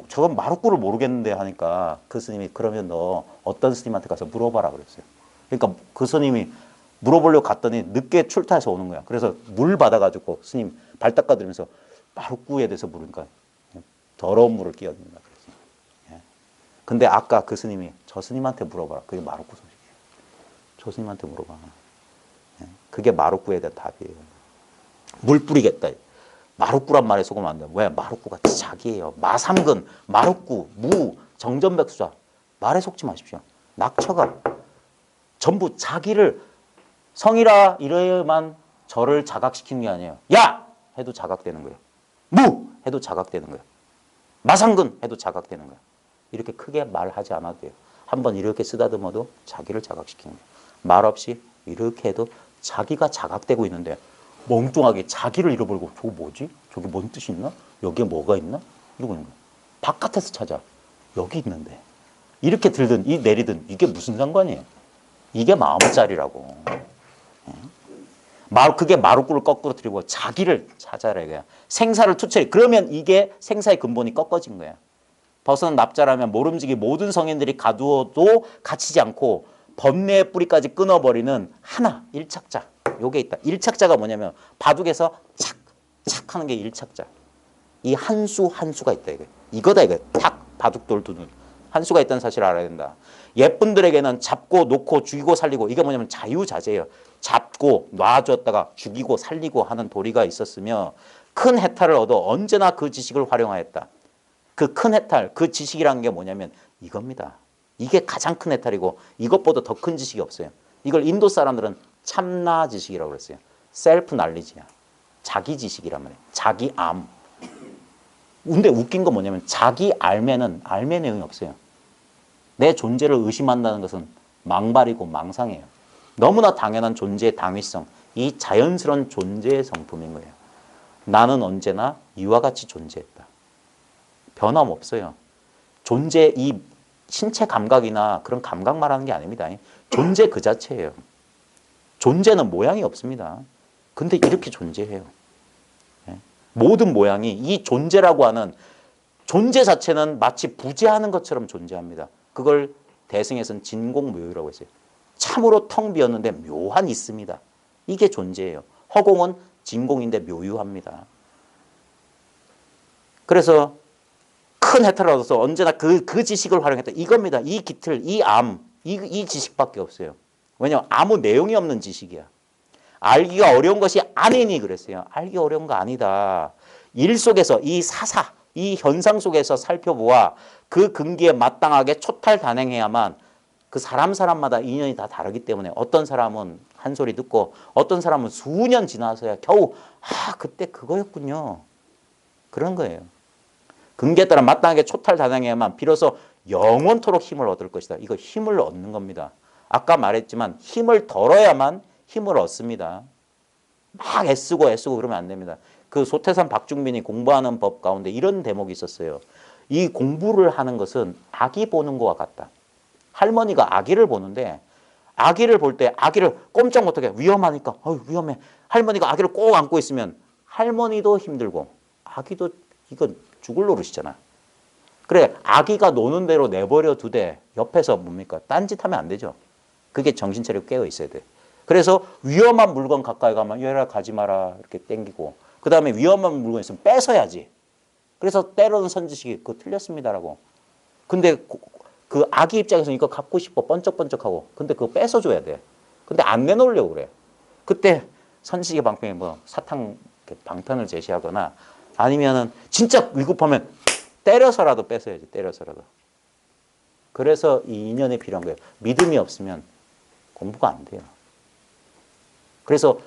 저건 마루꾸를 모르겠는데 하니까 그 스님이 그러면 너 어떤 스님한테 가서 물어봐라 그랬어요. 그러니까 그 스님이 물어보려고 갔더니 늦게 출타해서 오는 거야. 그래서 물 받아가지고 스님 발 닦아드리면서 마루꾸에 대해서 물으니까 더러운 물을 끼얹는다 그랬어요. 예. 근데 아까 그 스님이 저 스님한테 물어봐라. 그게 마루꾸 소식이에요. 저 스님한테 물어봐. 예. 그게 마루꾸에 대한 답이에요. 물 뿌리겠다. 마루꾸란 말에 속으면 안 돼요. 왜? 마루꾸가 자기예요. 마삼근, 마루꾸, 무, 정전백수자. 말에 속지 마십시오. 낙처가 전부 자기를 성이라 이래야만 저를 자각시키는 게 아니에요. 야! 해도 자각되는 거예요. 무! 해도 자각되는 거예요. 마상근! 해도 자각되는 거예요. 이렇게 크게 말하지 않아도 돼요. 한번 이렇게 쓰다듬어도 자기를 자각시키는 거예요. 말 없이 이렇게 해도 자기가 자각되고 있는데 멍뚱하게 자기를 잃어버리고 저거 뭐지? 저게 뭔 뜻이 있나? 여기에 뭐가 있나? 이러고 있는 거예요. 바깥에서 찾아. 여기 있는데. 이렇게 들든 내리든 이게 무슨 상관이에요? 이게 마음짜리라고. 그게 마루꾸를 거꾸로 들이고 자기를 찾아라 이거야. 생사를 투철이. 그러면 이게 생사의 근본이 꺾어진 거야. 벗어난 납자라면 모름지기 모든 성인들이 가두어도 갇히지 않고 번뇌의 뿌리까지 끊어버리는 하나, 일착자. 요게 있다. 일착자가 뭐냐면 바둑에서 착, 착 하는 게 일착자. 이 한 수가 있다 이거. 이거다 이거. 탁 바둑돌 두는 한 수가 있다는 사실을 알아야 된다. 예쁜들에게는 잡고 놓고 죽이고 살리고 이게 뭐냐면 자유자재예요. 잡고 놔줬다가 죽이고 살리고 하는 도리가 있었으며 큰 해탈을 얻어 언제나 그 지식을 활용하였다. 그 큰 해탈, 그 지식이라는 게 뭐냐면 이겁니다. 이게 가장 큰 해탈이고 이것보다 더 큰 지식이 없어요. 이걸 인도 사람들은 참나 지식이라고 그랬어요. 셀프 날리지야. 자기 지식이란 말이에요. 자기 암. 근데 웃긴 건 뭐냐면 자기 알매는 알매 내용이 없어요. 내 존재를 의심한다는 것은 망발이고 망상이에요. 너무나 당연한 존재의 당위성, 이 자연스러운 존재의 성품인 거예요. 나는 언제나 이와 같이 존재했다. 변함없어요. 존재, 이 신체 감각이나 그런 감각 말하는 게 아닙니다. 존재 그 자체예요. 존재는 모양이 없습니다. 근데 이렇게 존재해요. 모든 모양이 이 존재라고 하는 존재 자체는 마치 부재하는 것처럼 존재합니다. 그걸 대승에서는 진공묘유라고 했어요. 참으로 텅 비었는데 묘한 있습니다. 이게 존재예요. 허공은 진공인데 묘유합니다. 그래서 큰 혜택을 얻어서 언제나 그 지식을 활용했다. 이겁니다. 이 기틀, 이 암, 이 지식밖에 없어요. 왜냐하면 아무 내용이 없는 지식이야. 알기가 어려운 것이 아니니 그랬어요. 알기 어려운 거 아니다. 일 속에서 이 사사, 이 현상 속에서 살펴보아 그 근기에 마땅하게 초탈 단행해야만 그 사람마다 인연이 다 다르기 때문에 어떤 사람은 한 소리 듣고 어떤 사람은 수년 지나서야 겨우 그때 그거였군요. 그런 거예요. 근기에 따라 마땅하게 초탈다당해야만 비로소 영원토록 힘을 얻을 것이다. 이거 힘을 얻는 겁니다. 아까 말했지만 힘을 덜어야만 힘을 얻습니다. 막 애쓰고 그러면 안 됩니다. 그 소태산 박중빈이 공부하는 법 가운데 이런 대목이 있었어요. 이 공부를 하는 것은 아기 보는 것과 같다. 할머니가 아기를 보는데 아기를 볼 때 아기를 꼼짝 못하게 위험하니까 위험해. 할머니가 아기를 꼭 안고 있으면 할머니도 힘들고 아기도 이건 죽을 노릇이잖아. 그래 아기가 노는 대로 내버려 두되 옆에서 뭡니까? 딴짓하면 안 되죠. 그게 정신 차리고 깨어 있어야 돼. 그래서 위험한 물건 가까이 가면 얘라 가지 마라 이렇게 땡기고 그 다음에 위험한 물건 있으면 뺏어야지. 그래서 때로는 선지식이 그거 틀렸습니다라고. 근데 그 아기 입장에서는 이거 갖고 싶어 번쩍번쩍하고 근데 그거 뺏어줘야 돼. 근데 안 내놓으려고 그래. 그때 선지식의 방편이 뭐 사탕 방편을 제시하거나 아니면은 진짜 위급하면 때려서라도 뺏어야지. 때려서라도. 그래서 이 인연이 필요한 거예요. 믿음이 없으면 공부가 안 돼요. 그래서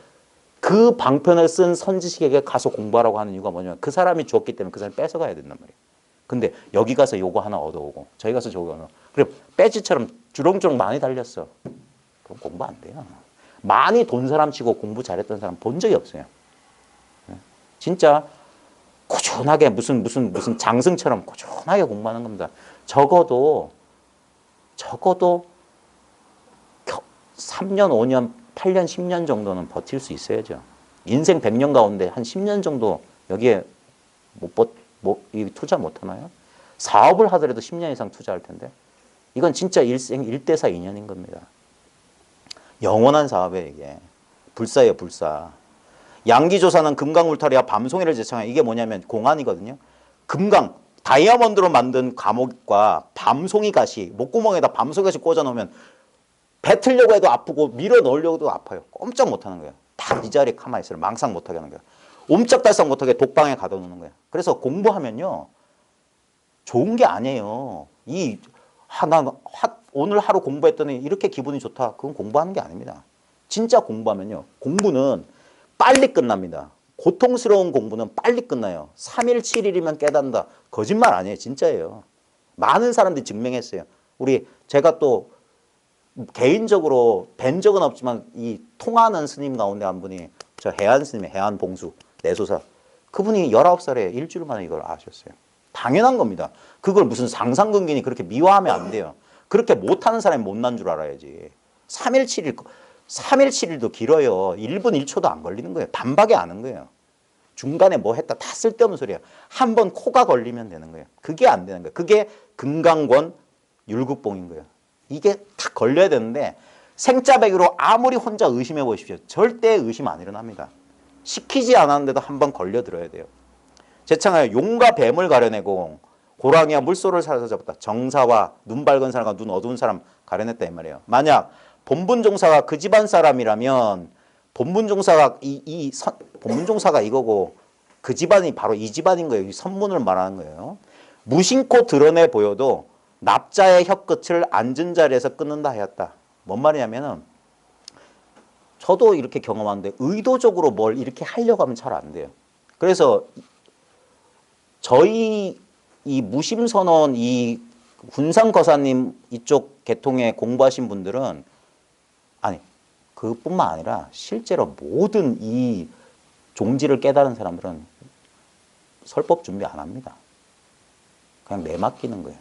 그 방편을 쓴 선지식에게 가서 공부하라고 하는 이유가 뭐냐면 그 사람이 줬기 때문에 그 사람이 뺏어가야 된단 말이에요. 근데 여기 가서 요거 하나 얻어오고 저기 가서 저거 하나 그래 배지처럼 주렁주렁 많이 달렸어. 그럼 공부 안 돼요. 많이 돈 사람 치고 공부 잘했던 사람 본 적이 없어요. 진짜 꾸준하게 무슨 장승처럼 꾸준하게 공부하는 겁니다. 적어도 3년, 5년, 8년, 10년 정도는 버틸 수 있어야죠. 인생 100년 가운데 한 10년 정도 여기에 투자 못 하나요? 사업을 하더라도 10년 이상 투자할 텐데. 이건 진짜 일생 1대4 인연인 겁니다. 영원한 사업에 이게. 불사예요, 불사. 양기조사는 금강울타리와 밤송이를 제창한 이게 뭐냐면 공안이거든요. 금강, 다이아몬드로 만든 감옥과 밤송이 가시, 목구멍에다 밤송이 가시 꽂아놓으면 뱉으려고 해도 아프고 밀어 넣으려고 해도 아파요. 꼼짝 못하는 거예요. 다 이 자리에 가만히 있어요. 망상 못하게 하는 거예요. 옴짝달싹 못하게 독방에 가둬놓는 거예요. 그래서 공부하면요. 좋은 게 아니에요. 오늘 하루 공부했더니 이렇게 기분이 좋다. 그건 공부하는 게 아닙니다. 진짜 공부하면요. 공부는 빨리 끝납니다. 고통스러운 공부는 빨리 끝나요. 3일, 7일이면 깨닫는다. 거짓말 아니에요. 진짜예요. 많은 사람들이 증명했어요. 제가 또 개인적으로 뵌 적은 없지만 이 통하는 스님 가운데 한 분이 저 해안 스님, 해안 봉수, 내소사. 그분이 19살에 일주일 만에 이걸 아셨어요. 당연한 겁니다. 그걸 무슨 상상근기니 그렇게 미화하면 안 돼요. 그렇게 못하는 사람이 못난 줄 알아야지. 3일, 7일도 길어요. 1분 1초도 안 걸리는 거예요. 단박에 아는 거예요. 중간에 뭐 했다 다 쓸데없는 소리야. 한 번 코가 걸리면 되는 거예요. 그게 안 되는 거예요. 그게 금강권 율국봉인 거예요. 이게 딱 걸려야 되는데 생짜배기로 아무리 혼자 의심해 보십시오. 절대 의심 안 일어납니다. 시키지 않았는데도 한 번 걸려들어야 돼요. 제창하여 용과 뱀을 가려내고 고랑이와 물소를 사로잡았다. 정사와 눈 밝은 사람과 눈 어두운 사람 가려냈다 이 말이에요. 만약 본분종사가 그 집안 사람이라면 본분종사가 본분종사가 이거고 그 집안이 바로 이 집안인 거예요. 이 선문을 말하는 거예요. 무심코 드러내 보여도 납자의 혀끝을 앉은 자리에서 끊는다 하였다. 뭔 말이냐면은 저도 이렇게 경험하는데 의도적으로 뭘 이렇게 하려고 하면 잘 안 돼요. 그래서 저희 이 무심선언 이 군상거사님 이쪽 계통에 공부하신 분들은 아니 그뿐만 아니라 실제로 모든 이 종지를 깨달은 사람들은 설법 준비 안 합니다. 그냥 내맡기는 거예요.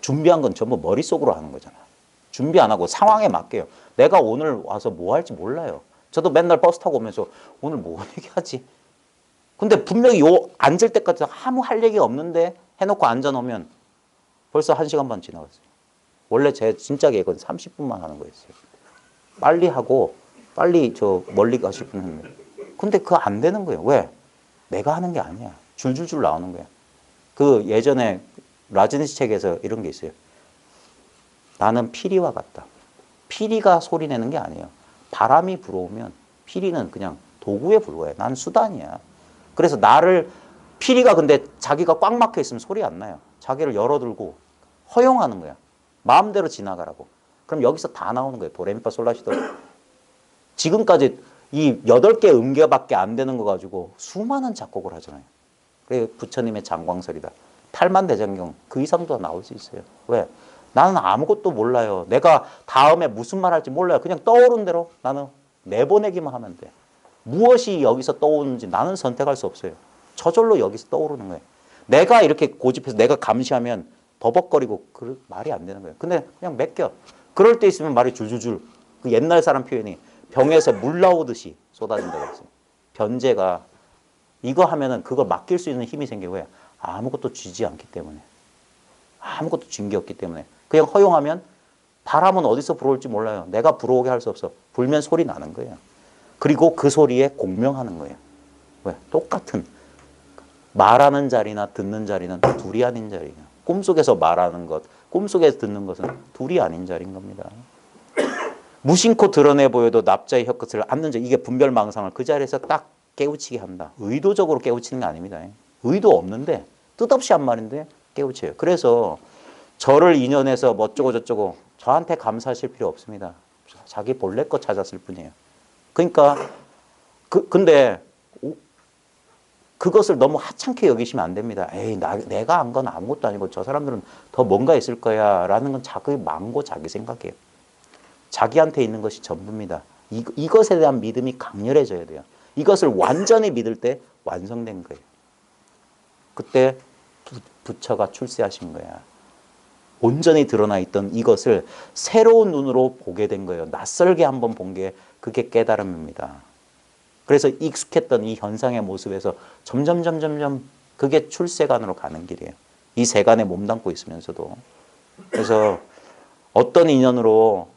준비한 건 전부 머릿속으로 하는 거잖아. 준비 안 하고 상황에 맡겨요. 내가 오늘 와서 뭐 할지 몰라요. 저도 맨날 버스 타고 오면서 오늘 뭐 얘기하지? 근데 분명히 앉을 때까지 아무 할 얘기가 없는데 해놓고 앉아놓으면 벌써 1시간 반 지나갔어요. 원래 제 진짜 계획은 30분만 하는 거였어요. 빨리 하고 빨리 저 멀리 가실 분 했는데 근데 그거 안 되는 거예요. 왜? 내가 하는 게 아니야. 줄줄줄 나오는 거야. 그 예전에 라즈니시 책에서 이런 게 있어요. 나는 피리와 같다. 피리가 소리 내는 게 아니에요. 바람이 불어오면 피리는 그냥 도구에 불과해. 난 수단이야. 그래서 피리가 근데 자기가 꽉 막혀 있으면 소리 안 나요. 자기를 열어들고 허용하는 거야. 마음대로 지나가라고. 그럼 여기서 다 나오는 거예요. 도레미파 솔라시도. 지금까지 이 8개 음계밖에 안 되는 거 가지고 수많은 작곡을 하잖아요. 그게 부처님의 장광설이다. 팔만대장경 그 이상도 나올 수 있어요. 왜? 나는 아무것도 몰라요. 내가 다음에 무슨 말 할지 몰라요. 그냥 떠오른 대로 나는 내보내기만 하면 돼. 무엇이 여기서 떠오르는지 나는 선택할 수 없어요. 저절로 여기서 떠오르는 거예요. 내가 이렇게 고집해서 내가 감시하면 버벅거리고 그 말이 안 되는 거예요. 근데 그냥 맡겨. 그럴 때 있으면 말이 줄줄줄. 그 옛날 사람 표현이 병에서 물 나오듯이 쏟아진다고 했어요. 변제가 이거 하면은 그걸 맡길 수 있는 힘이 생겨요. 왜? 아무것도 쥐지 않기 때문에. 아무것도 쥔 게 없기 때문에. 그냥 허용하면 바람은 어디서 불어올지 몰라요. 내가 불어오게 할 수 없어. 불면 소리 나는 거예요. 그리고 그 소리에 공명하는 거예요. 왜? 똑같은 말하는 자리나 듣는 자리는 둘이 아닌 자리예요. 꿈속에서 말하는 것, 꿈속에서 듣는 것은 둘이 아닌 자리인 겁니다. 무심코 드러내 보여도 납자의 혀끝을 앉는 자, 이게 분별망상을 그 자리에서 딱 깨우치게 한다. 의도적으로 깨우치는 게 아닙니다. 의도 없는데 뜻없이 한 말인데 깨우쳐요. 그래서 저를 인연해서 뭐 어쩌고 저쩌고 저한테 감사하실 필요 없습니다. 자기 본래 것 찾았을 뿐이에요. 그러니까 근데 그것을 너무 하찮게 여기시면 안 됩니다. 에이, 내가 안 건 아무것도 아니고 저 사람들은 더 뭔가 있을 거야 라는 건 자기 망고 자기 생각이에요. 자기한테 있는 것이 전부입니다. 이것에 대한 믿음이 강렬해져야 돼요. 이것을 완전히 믿을 때 완성된 거예요. 그때 부처가 출세하신 거야. 온전히 드러나 있던 이것을 새로운 눈으로 보게 된 거예요. 낯설게 한번 본 게 그게 깨달음입니다. 그래서 익숙했던 이 현상의 모습에서 점점 그게 출세관으로 가는 길이에요. 이 세간에 몸담고 있으면서도. 그래서 어떤 인연으로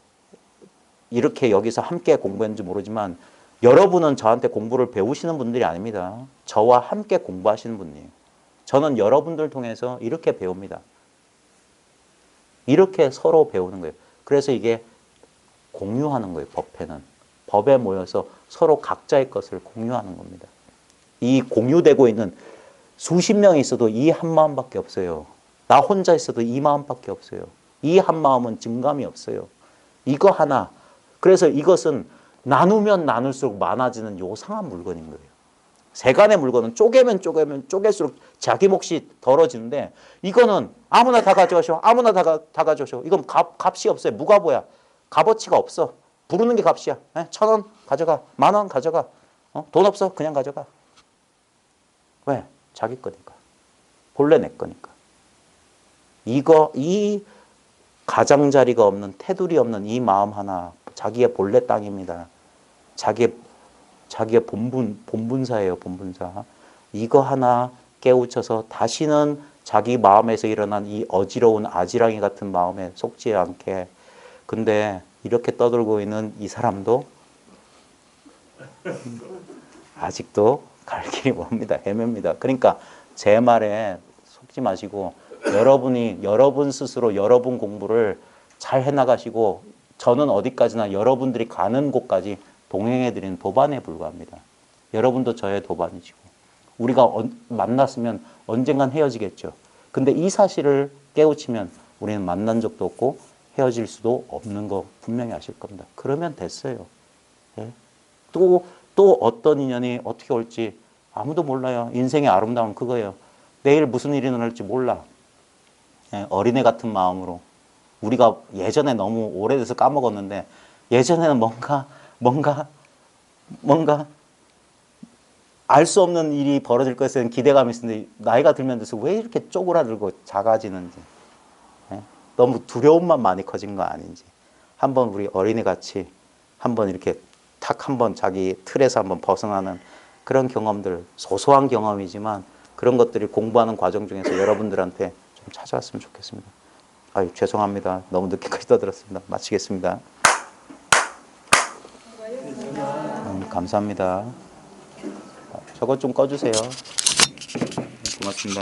이렇게 여기서 함께 공부했는지 모르지만 여러분은 저한테 공부를 배우시는 분들이 아닙니다. 저와 함께 공부하시는 분이에요. 저는 여러분들 통해서 이렇게 배웁니다. 이렇게 서로 배우는 거예요. 그래서 이게 공유하는 거예요. 법회는. 법에 모여서 서로 각자의 것을 공유하는 겁니다. 이 공유되고 있는 수십 명이 있어도 이 한 마음밖에 없어요. 나 혼자 있어도 이 마음밖에 없어요. 이 한 마음은 증감이 없어요. 이거 하나. 그래서 이것은 나누면 나눌수록 많아지는 요상한 물건인 거예요. 세간의 물건은 쪼개면 쪼갤수록 자기 몫이 덜어지는데 이거는 아무나 다 가져가셔. 아무나 다 가져가셔. 이건 값이 없어요. 무가보야. 값어치가 없어. 부르는 게 값이야. 1,000원 가져가. 10,000원 가져가. 돈 없어. 그냥 가져가. 왜? 자기 거니까. 본래 내 거니까. 이 가장자리가 없는 테두리 없는 이 마음 하나 자기의 본래 땅입니다. 자기의 본분사예요. 본분사. 이거 하나 깨우쳐서 다시는 자기 마음에서 일어난 이 어지러운 아지랑이 같은 마음에 속지 않게. 근데 이렇게 떠들고 있는 이 사람도 아직도 갈 길이 멉니다. 헤맵니다. 그러니까 제 말에 속지 마시고 여러분 스스로 여러분 공부를 잘 해나가시고 저는 어디까지나 여러분들이 가는 곳까지 동행해드리는 도반에 불과합니다. 여러분도 저의 도반이시고 우리가 만났으면 언젠간 헤어지겠죠. 근데 이 사실을 깨우치면 우리는 만난 적도 없고 헤어질 수도 없는 거 분명히 아실 겁니다. 그러면 됐어요. 예? 또 어떤 인연이 어떻게 올지 아무도 몰라요. 인생의 아름다움은 그거예요. 내일 무슨 일이 일어날지 몰라. 예? 어린애 같은 마음으로 우리가 예전에 너무 오래돼서 까먹었는데 예전에는 뭔가 알 수 없는 일이 벌어질 것에 대한 기대감이 있었는데 나이가 들면 들수록 왜 이렇게 쪼그라들고 작아지는지 너무 두려움만 많이 커진 거 아닌지 한번 우리 어린이같이 한번 이렇게 탁 한번 자기 틀에서 한번 벗어나는 그런 경험들 소소한 경험이지만 그런 것들이 공부하는 과정 중에서 여러분들한테 좀 찾아왔으면 좋겠습니다. 아유 죄송합니다. 너무 늦게까지 떠들었습니다. 마치겠습니다. 감사합니다. 저것 좀 꺼주세요. 고맙습니다.